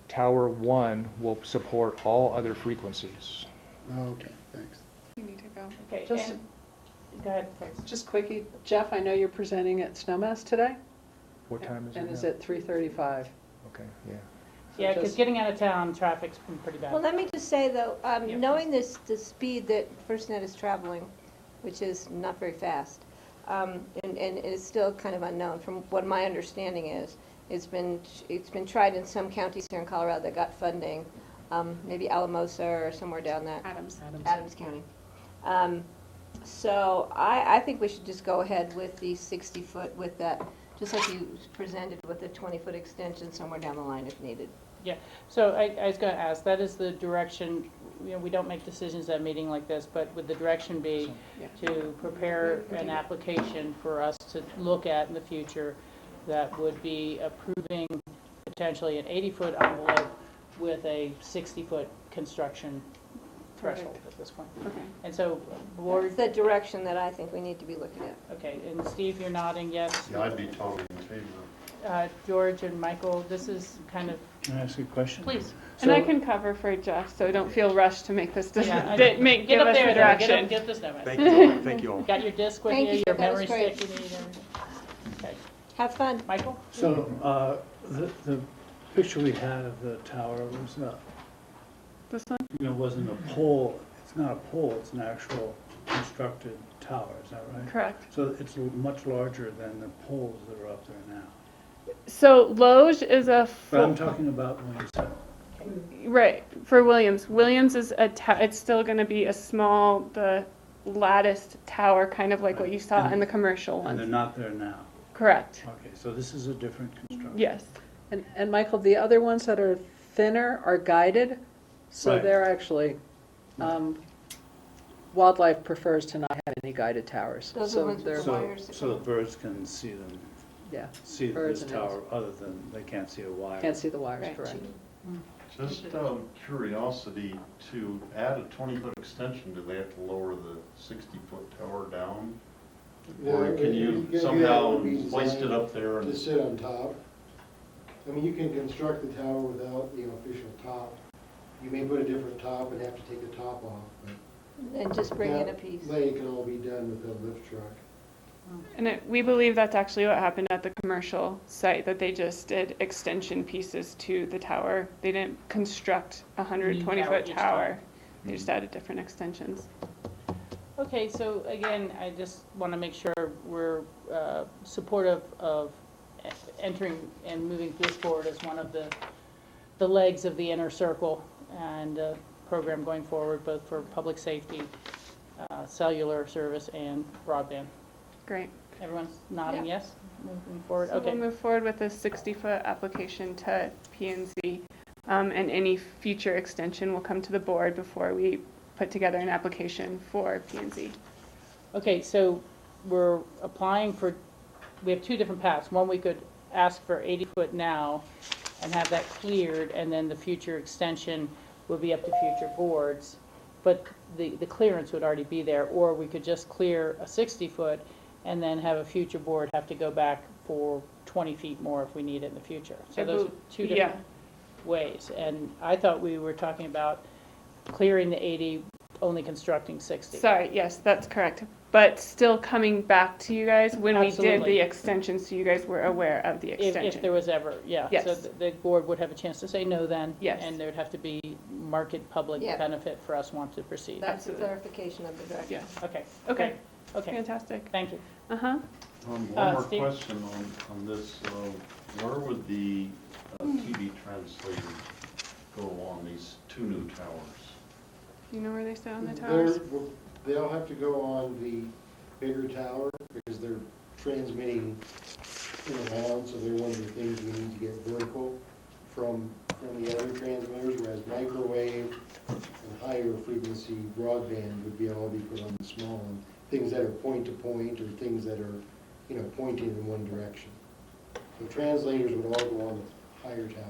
Tower 1 will support all other frequencies. okay, thanks. You need to go. Okay, Just- and, go ahead, please. Just quickie, Jeff, I know you're presenting at Snowmass today? What time is it And is now? it 3:35? Okay, yeah. Yeah, because just- getting out of town, traffic's been pretty bad. Well, let me just say, though, Yeah. knowing the speed that FirstNet is traveling, which is not very fast, and it's still kind of unknown, from what my understanding is, it's been tried in some counties here in Colorado that got funding, maybe Alamosa or somewhere down that. Adams County. So I think we should just go ahead with the 60-foot with that, just like you presented with the 20-foot extension somewhere down the line if needed. Yeah, so I was going to ask, that is the direction, you know, we don't make decisions at a meeting like this, but would the direction be to prepare an application for us to look at in the future that would be approving potentially an 80-foot envelope with a 60-foot construction threshold at this point? Okay. And so, board, That's the direction that I think we need to be looking at. okay, and Steve, you're nodding yes? Yeah, I'd be totally in favor. George and Michael, this is kind of, Can I ask you a question? please. And I can cover for Jeff, so don't feel rushed to make this, Yeah, I- give Get up us there, the though. direction. Get this done. Thank you, thank you all. Got your disc with Thank you, you, your that was memory great. stick you need, everything? Okay, Have fun. Michael? So, the picture we had of the tower was not, This one? wasn't a pole, it's not a pole, it's an actual constructed tower, is that right? Correct. So it's much larger than the poles that are up there now. So Loge is a But I'm full, talking about when you said, right, for Williams. Williams is it's still gonna be a small, the latticed tower, kind of like what you saw in the commercial and they're one. not there now. Correct, Okay, so this is a different construction. yes. And Michael, the other ones that are thinner are guided, so Right. they're actually, wildlife prefers to not have any guided towers. Those are So ones with they're- the wires that So go the birds can see them, Yeah, see Birds this and tower, other than they can't see a wire. can't see the wires, Right. correct. Just curiosity, to add a 20-foot extension, do they have to lower the 60-foot tower down? Or No, can you have somehow to be hoist it designed up there To and? sit on top. I mean, you can construct the tower without the official top. You may put a different top and have to take the top off, but. And just bring in a that piece. way it can all be done with a lift truck. And we believe that's actually what happened at the commercial site, that they just did extension pieces to the tower. They didn't construct a 120-foot each tower. time. They just added different extensions. Okay, so again, I just want to make sure we're supportive of entering and moving this forward as one of the legs of the inner circle and program going forward, both for public safety, cellular service, and broadband. Great. Everyone's nodding yes? Moving forward? So we'll Okay. move forward with a 60-foot application to P&Z, and any future extension will come to the board before we put together an application for P&Z. Okay, so we're applying for, we have two different paths. One, we could ask for 80-foot now and have that cleared, and then the future extension would be up to future boards. But the clearance would already be there, or we could just clear a 60-foot and then have a future board have to go back for 20 feet more if we need it in the future. So those are two different ways. And I thought we were talking about clearing the 80, only constructing 60. Sorry, yes, that's correct. But still coming back to you guys when we did Absolutely. the extension, so you guys were aware of the extension. If there was ever, yeah. Yes. So the board would have a chance to say no then. Yes. And there would have to be market public Yeah. benefit for us want to proceed. That's the Absolutely. clarification of the direction. Yes. Okay. Okay. Okay. Fantastic. Thank you. Uh-huh. One more Steve? question on this. Where would the TV translators go on these two new towers? Do you know where they sit on the They're- towers? They'll have to go on the bigger tower because they're transmitting in around, so they're one of the things we need to get vertical. from the other transmitters, whereas microwave and higher frequency broadband would be all be put on the small one. Things that are point to point or things that are, pointing in one direction. So translators would all go on the higher tower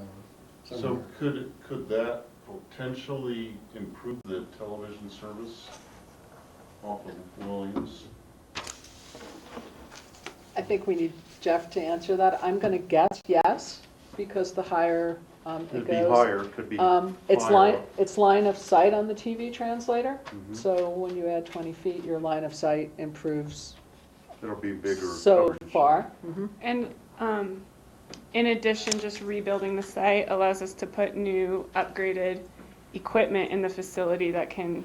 somewhere. So could that potentially improve the television service off of Williams? I think we need Jeff to answer that. I'm going to guess yes, because the higher it Could be goes. higher, could be It's line of sight on the TV translator. Mhm. So when you add 20 feet, your line of sight improves It'll be bigger so coverage. far. And in addition, just rebuilding the site allows us to put new upgraded equipment in the facility that can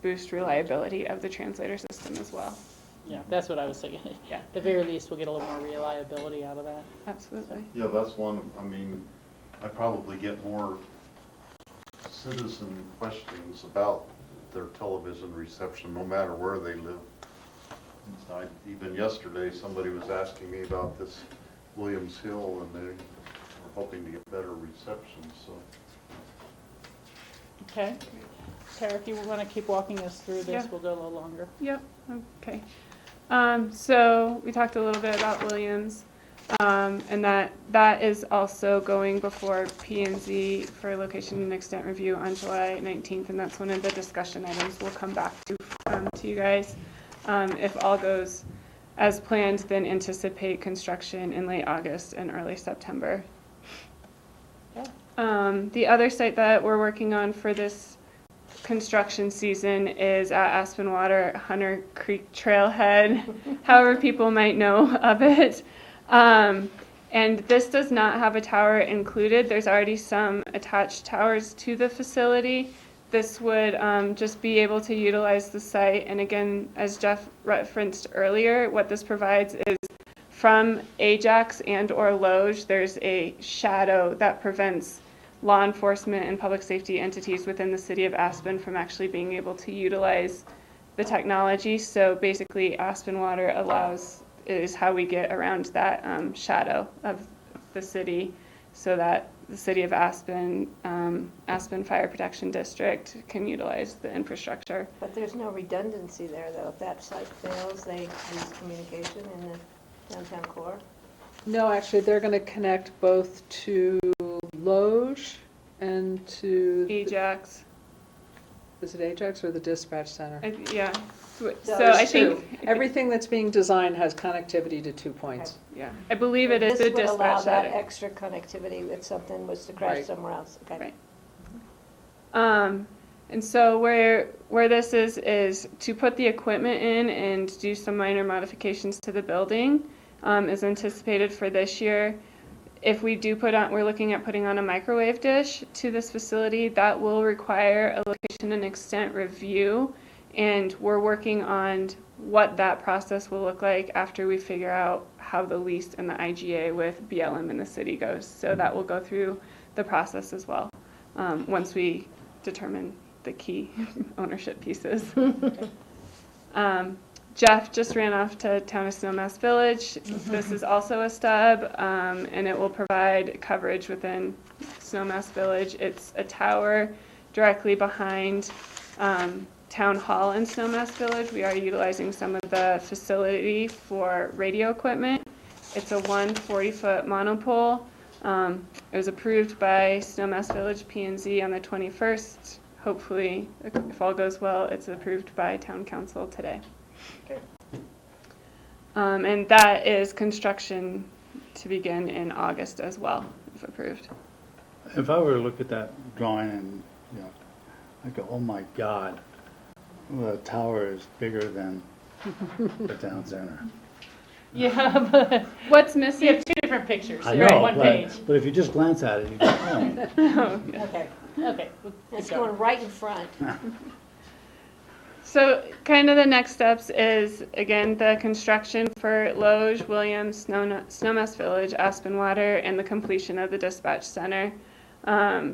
boost reliability of the translator system as well. Yeah, that's what I was thinking. Yeah. At the very least, we'll get a little more reliability out of that. Absolutely. Yeah, that's one, I probably get more citizen questions about their television reception, no matter where they live. Even yesterday, somebody was asking me about this Williams Hill, and they were hoping to get better reception, so. Okay. Tara, if you want to keep walking us through this, Yeah. we'll go a little longer. Yep, okay. So we talked a little bit about Williams, and that is also going before P&Z for location and extent review on July 19th, and that's one of the discussion items we'll come back to you guys. If all goes as planned, then anticipate construction in late August and early September. The other site that we're working on for this construction season is at Aspen Water, Hunter Creek Trailhead, however people might know of it. And this does not have a tower included. There's already some attached towers to the facility. This would just be able to utilize the site. And again, as Jeff referenced earlier, what this provides is from Ajax and or Loge, there's a shadow that prevents law enforcement and public safety entities within the city of Aspen from actually being able to utilize the technology. So basically, Aspen Water is how we get around that shadow of the city, so that the city of Aspen, Aspen Fire Protection District can utilize the infrastructure. But there's no redundancy there, though. If that site fails, they lose communication in the downtown core. No, actually, they're going to connect both to Loge and to... Ajax. Is it Ajax or the dispatch center? Yeah. So There's I two. think Everything that's being designed has connectivity to 2 points. Yeah, I believe it is the This would allow dispatch that center. extra connectivity if something was to crash Right. somewhere else. Okay. Right. And so where this is to put the equipment in and do some minor modifications to the building is anticipated for this year. If we do we're looking at putting on a microwave dish to this facility, that will require a location and extent review, and we're working on what that process will look like after we figure out how the lease and the IGA with BLM in the city goes. So that will go through the process as well, once we determine the key ownership pieces. Jeff just ran off to Town of Snowmass Village. This is also a stub, and it will provide coverage within Snowmass Village. It's a tower directly behind Town Hall in Snowmass Village. We are utilizing some of the facility for radio equipment. It's a 140-foot monopole. It was approved by Snowmass Village P&Z on the 21st. Hopefully, if all goes well, it's approved by Town Council today. Okay. And that is construction to begin in August as well, if approved. If I were to look at that drawing and, I go, oh my God, the tower is bigger than the town center. Yeah, but What's you missing? have two different pictures. I They're on know, one page. but if you just glance at it, you go, oh. Okay, okay. It's going right in front. So kind of the next steps is, again, the construction for Loge, Williams, Snowmass Village, Aspen Water, and the completion of the dispatch center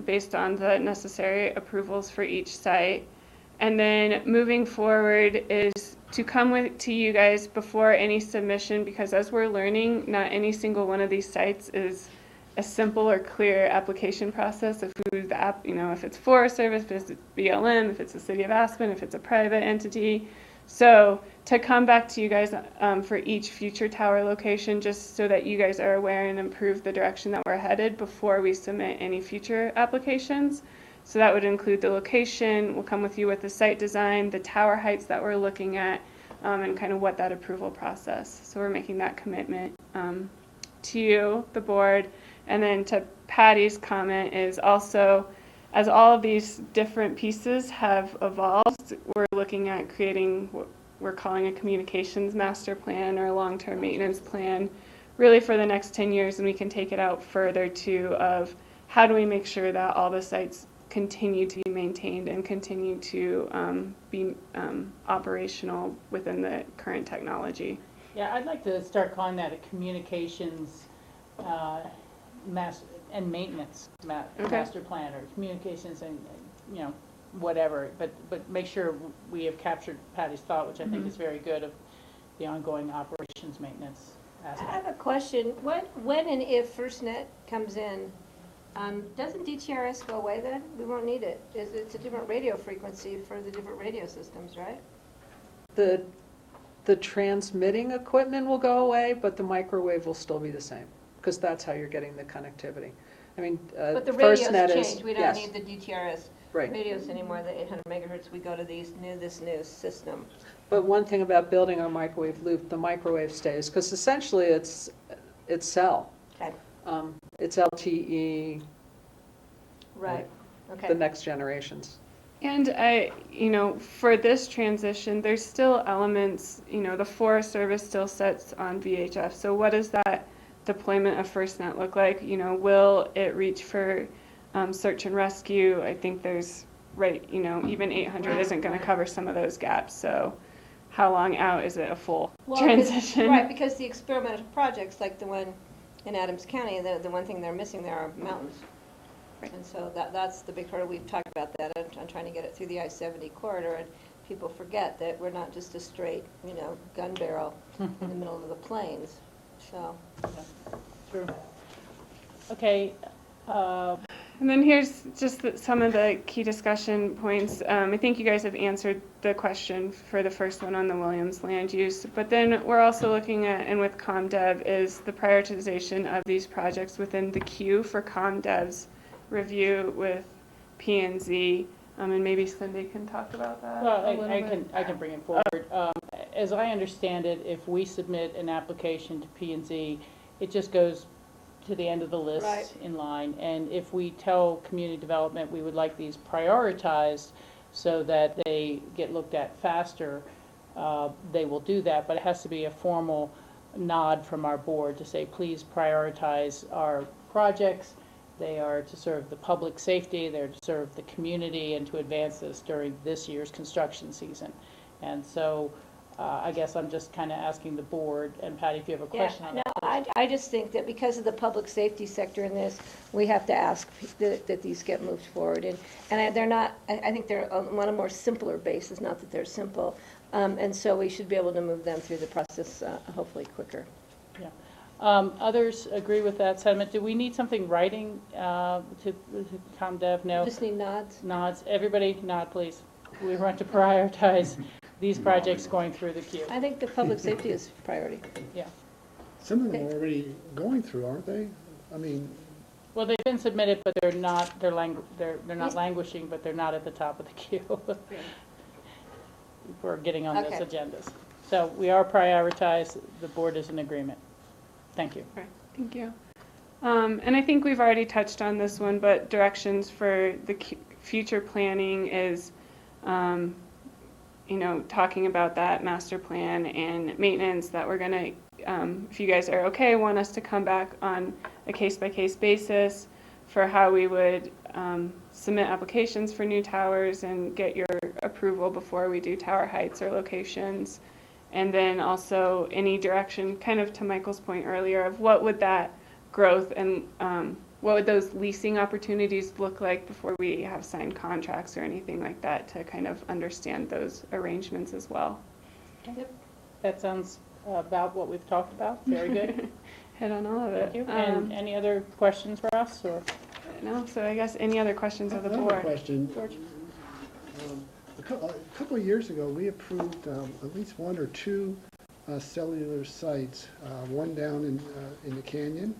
based on the necessary approvals for each site. And then moving forward is to come to you guys before any submission, because as we're learning, not any single one of these sites is a simple or clear application process of who the app, if it's Forest Service, if it's BLM, if it's the City of Aspen, if it's a private entity. So to come back to you guys for each future tower location, just so that you guys are aware and improve the direction that we're headed before we submit any future applications. So that would include the location, we'll come with you with the site design, the tower heights that we're looking at, and kind of what that approval process. So we're making that commitment to you, the board. And then to Patty's comment is also, as all of these different pieces have evolved, we're looking at creating what we're calling a communications master plan or a long-term maintenance plan, really for the next 10 years, and we can take it out further too of how do we make sure that all the sites continue to be maintained and continue to be operational within the current technology. Yeah, I'd like to start calling that a communications and maintenance master plan, or communications and whatever. But make sure we have captured Patty's thought, which I think is very good, of the ongoing operations maintenance aspect. I have a question. When and if FirstNet comes in, doesn't DTRS go away then? We won't need it. It's a different radio frequency for the different radio systems, right? The transmitting equipment will go away, but the microwave will still be the same, because that's how you're getting the connectivity. I mean, But the radios FirstNet is, change. We don't yes, need the DTRS right. radios anymore, the 800 megahertz. We go to this new system. But one thing about building a microwave loop, the microwave stays, because essentially it's cell. Okay. It's LTE. Right. Okay. The next generations. And for this transition, there's still elements, the Forest Service still sits on VHF. So what does that deployment of FirstNet look like? Will it reach for search and rescue? I think there's, even 800 isn't going to cover some of those gaps. So how long out is it a full transition? Right, because the experimental projects like the one in Adams County, the one thing they're missing there are mountains. Right. And so that's the big hurdle. We've talked about that. I'm trying to get it through the I-70 corridor, and people forget that we're not just a straight, gun barrel in the middle of the plains. So. True. Okay. And then here's just some of the key discussion points. I think you guys have answered the question for the first one on the Williams land use, but then we're also looking at, and with ComDev, is the prioritization of these projects within the queue for ComDev's review with P&Z, and maybe Cindy can talk about that. Well, I can bring it forward. As I understand it, if we submit an application to P&Z, it just goes to the end of the list in line. And if we tell community development we would like these prioritized so that they get looked at faster, they will do that. But it has to be a formal nod from our board to say, please prioritize our projects. They are to serve the public safety, they're to serve the community, and to advance this during this year's construction season. And so I guess I'm just kind of asking the board, and Patty, if you have a question on that. I just think that because of the public safety sector in this, we have to ask that these get moved forward. And they're not, I think they're on a more simpler basis, not that they're simple. And so we should be able to move them through the process hopefully quicker. Yeah. Others agree with that sentiment. Do we need something writing to ComDev? No. Just need nods. Nods. Everybody nod, please. We want to prioritize these projects going through the queue. I think the public safety is priority. Yeah. Some of them are already going through, aren't they? I mean. Well, they've been submitted, but they're not. They're not languishing, but they're not at the top of the queue. For getting on those agendas. So we are prioritized. The board is in agreement. Thank you. Right. Thank you. And I think we've already touched on this one, but directions for the future planning is, talking about that master plan and maintenance that we're going to, if you guys are okay, want us to come back on a case-by-case basis for how we would submit applications for new towers and get your approval before we do tower heights or locations. And then also any direction, kind of to Michael's point earlier, of what would that growth and what would those leasing opportunities look like before we have signed contracts or anything like that, to kind of understand those arrangements as well. Yep. That sounds about what we've talked about. Very good. hit on all of it. Thank you. And any other questions for us, or? No, so I guess any other questions of the I have a board? question. George? A couple of years ago, we approved at least one or two cellular sites, one down in the canyon.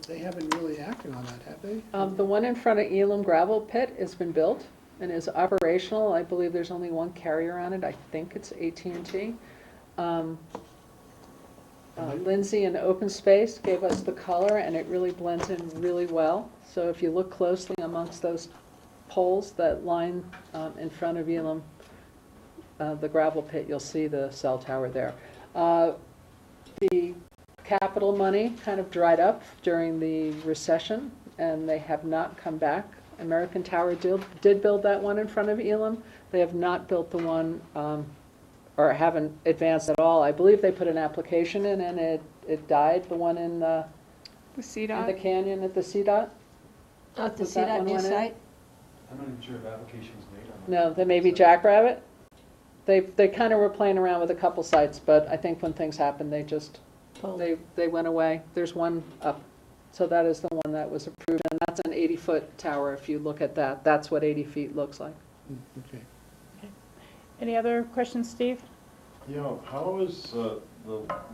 They haven't really acted on that, have they? The one in front of Elam Gravel Pit has been built and is operational. I believe there's only one carrier on it. I think it's AT&T. Lindsay in Open Space gave us the color, and it really blends in really well. So if you look closely amongst those poles that line in front of Elam, the gravel pit, you'll see the cell tower there. The capital money kind of dried up during the recession, and they have not come back. American Tower did build that one in front of Elam. They have not built the one, or haven't advanced at all. I believe they put an application in and it died, the one in the CDOT? the canyon at the CDOT. Oh, at the Was that CDOT one new went in? site? I'm not even sure if application was made on that. No, they may be Jackrabbit. They kind of were playing around with a couple sites, but I think when things happened, they just, they went away. There's one up. So that is the one that was approved, and that's an 80-foot tower. If you look at that, that's what 80 feet looks like. Okay. Any other questions, Steve? You know, how is the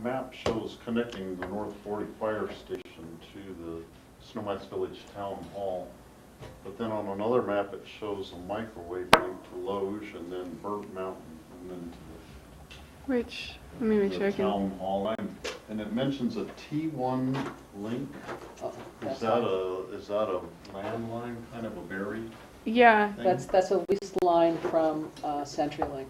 map shows connecting the North 40 Fire Station to the Snowmass Village Town Hall, but then on another map it shows a microwave link to Loge and then Burnt Mountain and then to Which, let me make the sure I can. Town Hall. And it mentions a T1 link. Is that a landline, kind of a buried Yeah, thing? That's a leased line from CenturyLink.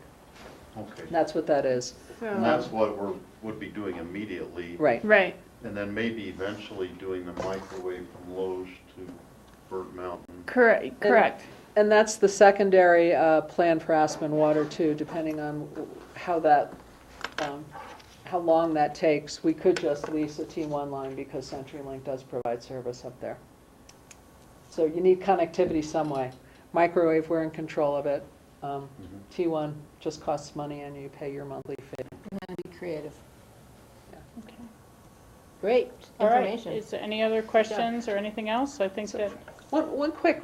Okay. That's what that is. And that's what would be doing immediately. Right. Right. And then maybe eventually doing the microwave from Loge to Burnt Mountain. Correct. And that's the secondary plan for Aspen Water too, depending on how that, how long that takes. We could just lease a T1 line because CenturyLink does provide service up there. So you need connectivity some way. Microwave, we're in control of it. T1 just costs money and you pay your monthly fee. Be creative. Okay. Great All right. information. Is there any other questions or anything else? I think that, One quick,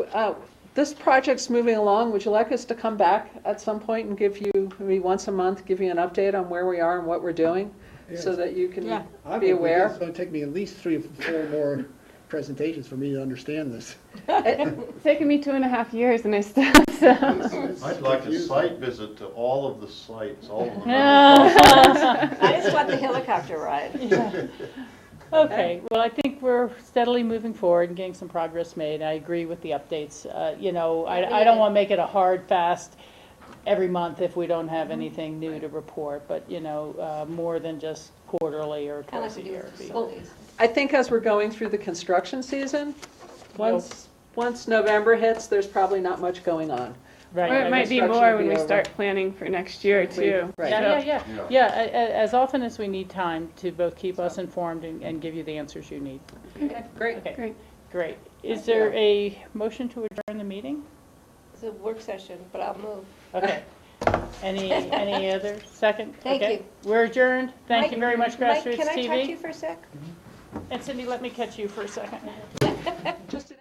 this project's moving along. Would you like us to come back at some point and give you, maybe once a month, give you an update on where we are and what we're doing? So that you can be aware? It's going to take me at least 3 or 4 more presentations for me to understand this. It's taken me 2.5 years and I still, I'd like a site visit to all of the sites, all of them. I just want the helicopter ride. okay, well, I think we're steadily moving forward and getting some progress made. I agree with the updates. You know, I don't want to make it a hard, fast, every month if we don't have anything new to report, but, you know, more than just quarterly or twice a year. I think as we're going through the construction season, once November hits, there's probably not much going on. Right. or it might be Construction more will when be we over. start planning for next year too. Right. Yeah, as often as we need time to both keep us informed and give you the answers you need. Great. Okay, great. Is there a motion to adjourn the meeting? It's a work session, but I'll move. Okay. Any other second? Thank Okay. you. We're adjourned. Thank you very much, Mike, Grassroots can I talk to you TV. for a sec? And Cindy, let me catch you for a second. Just an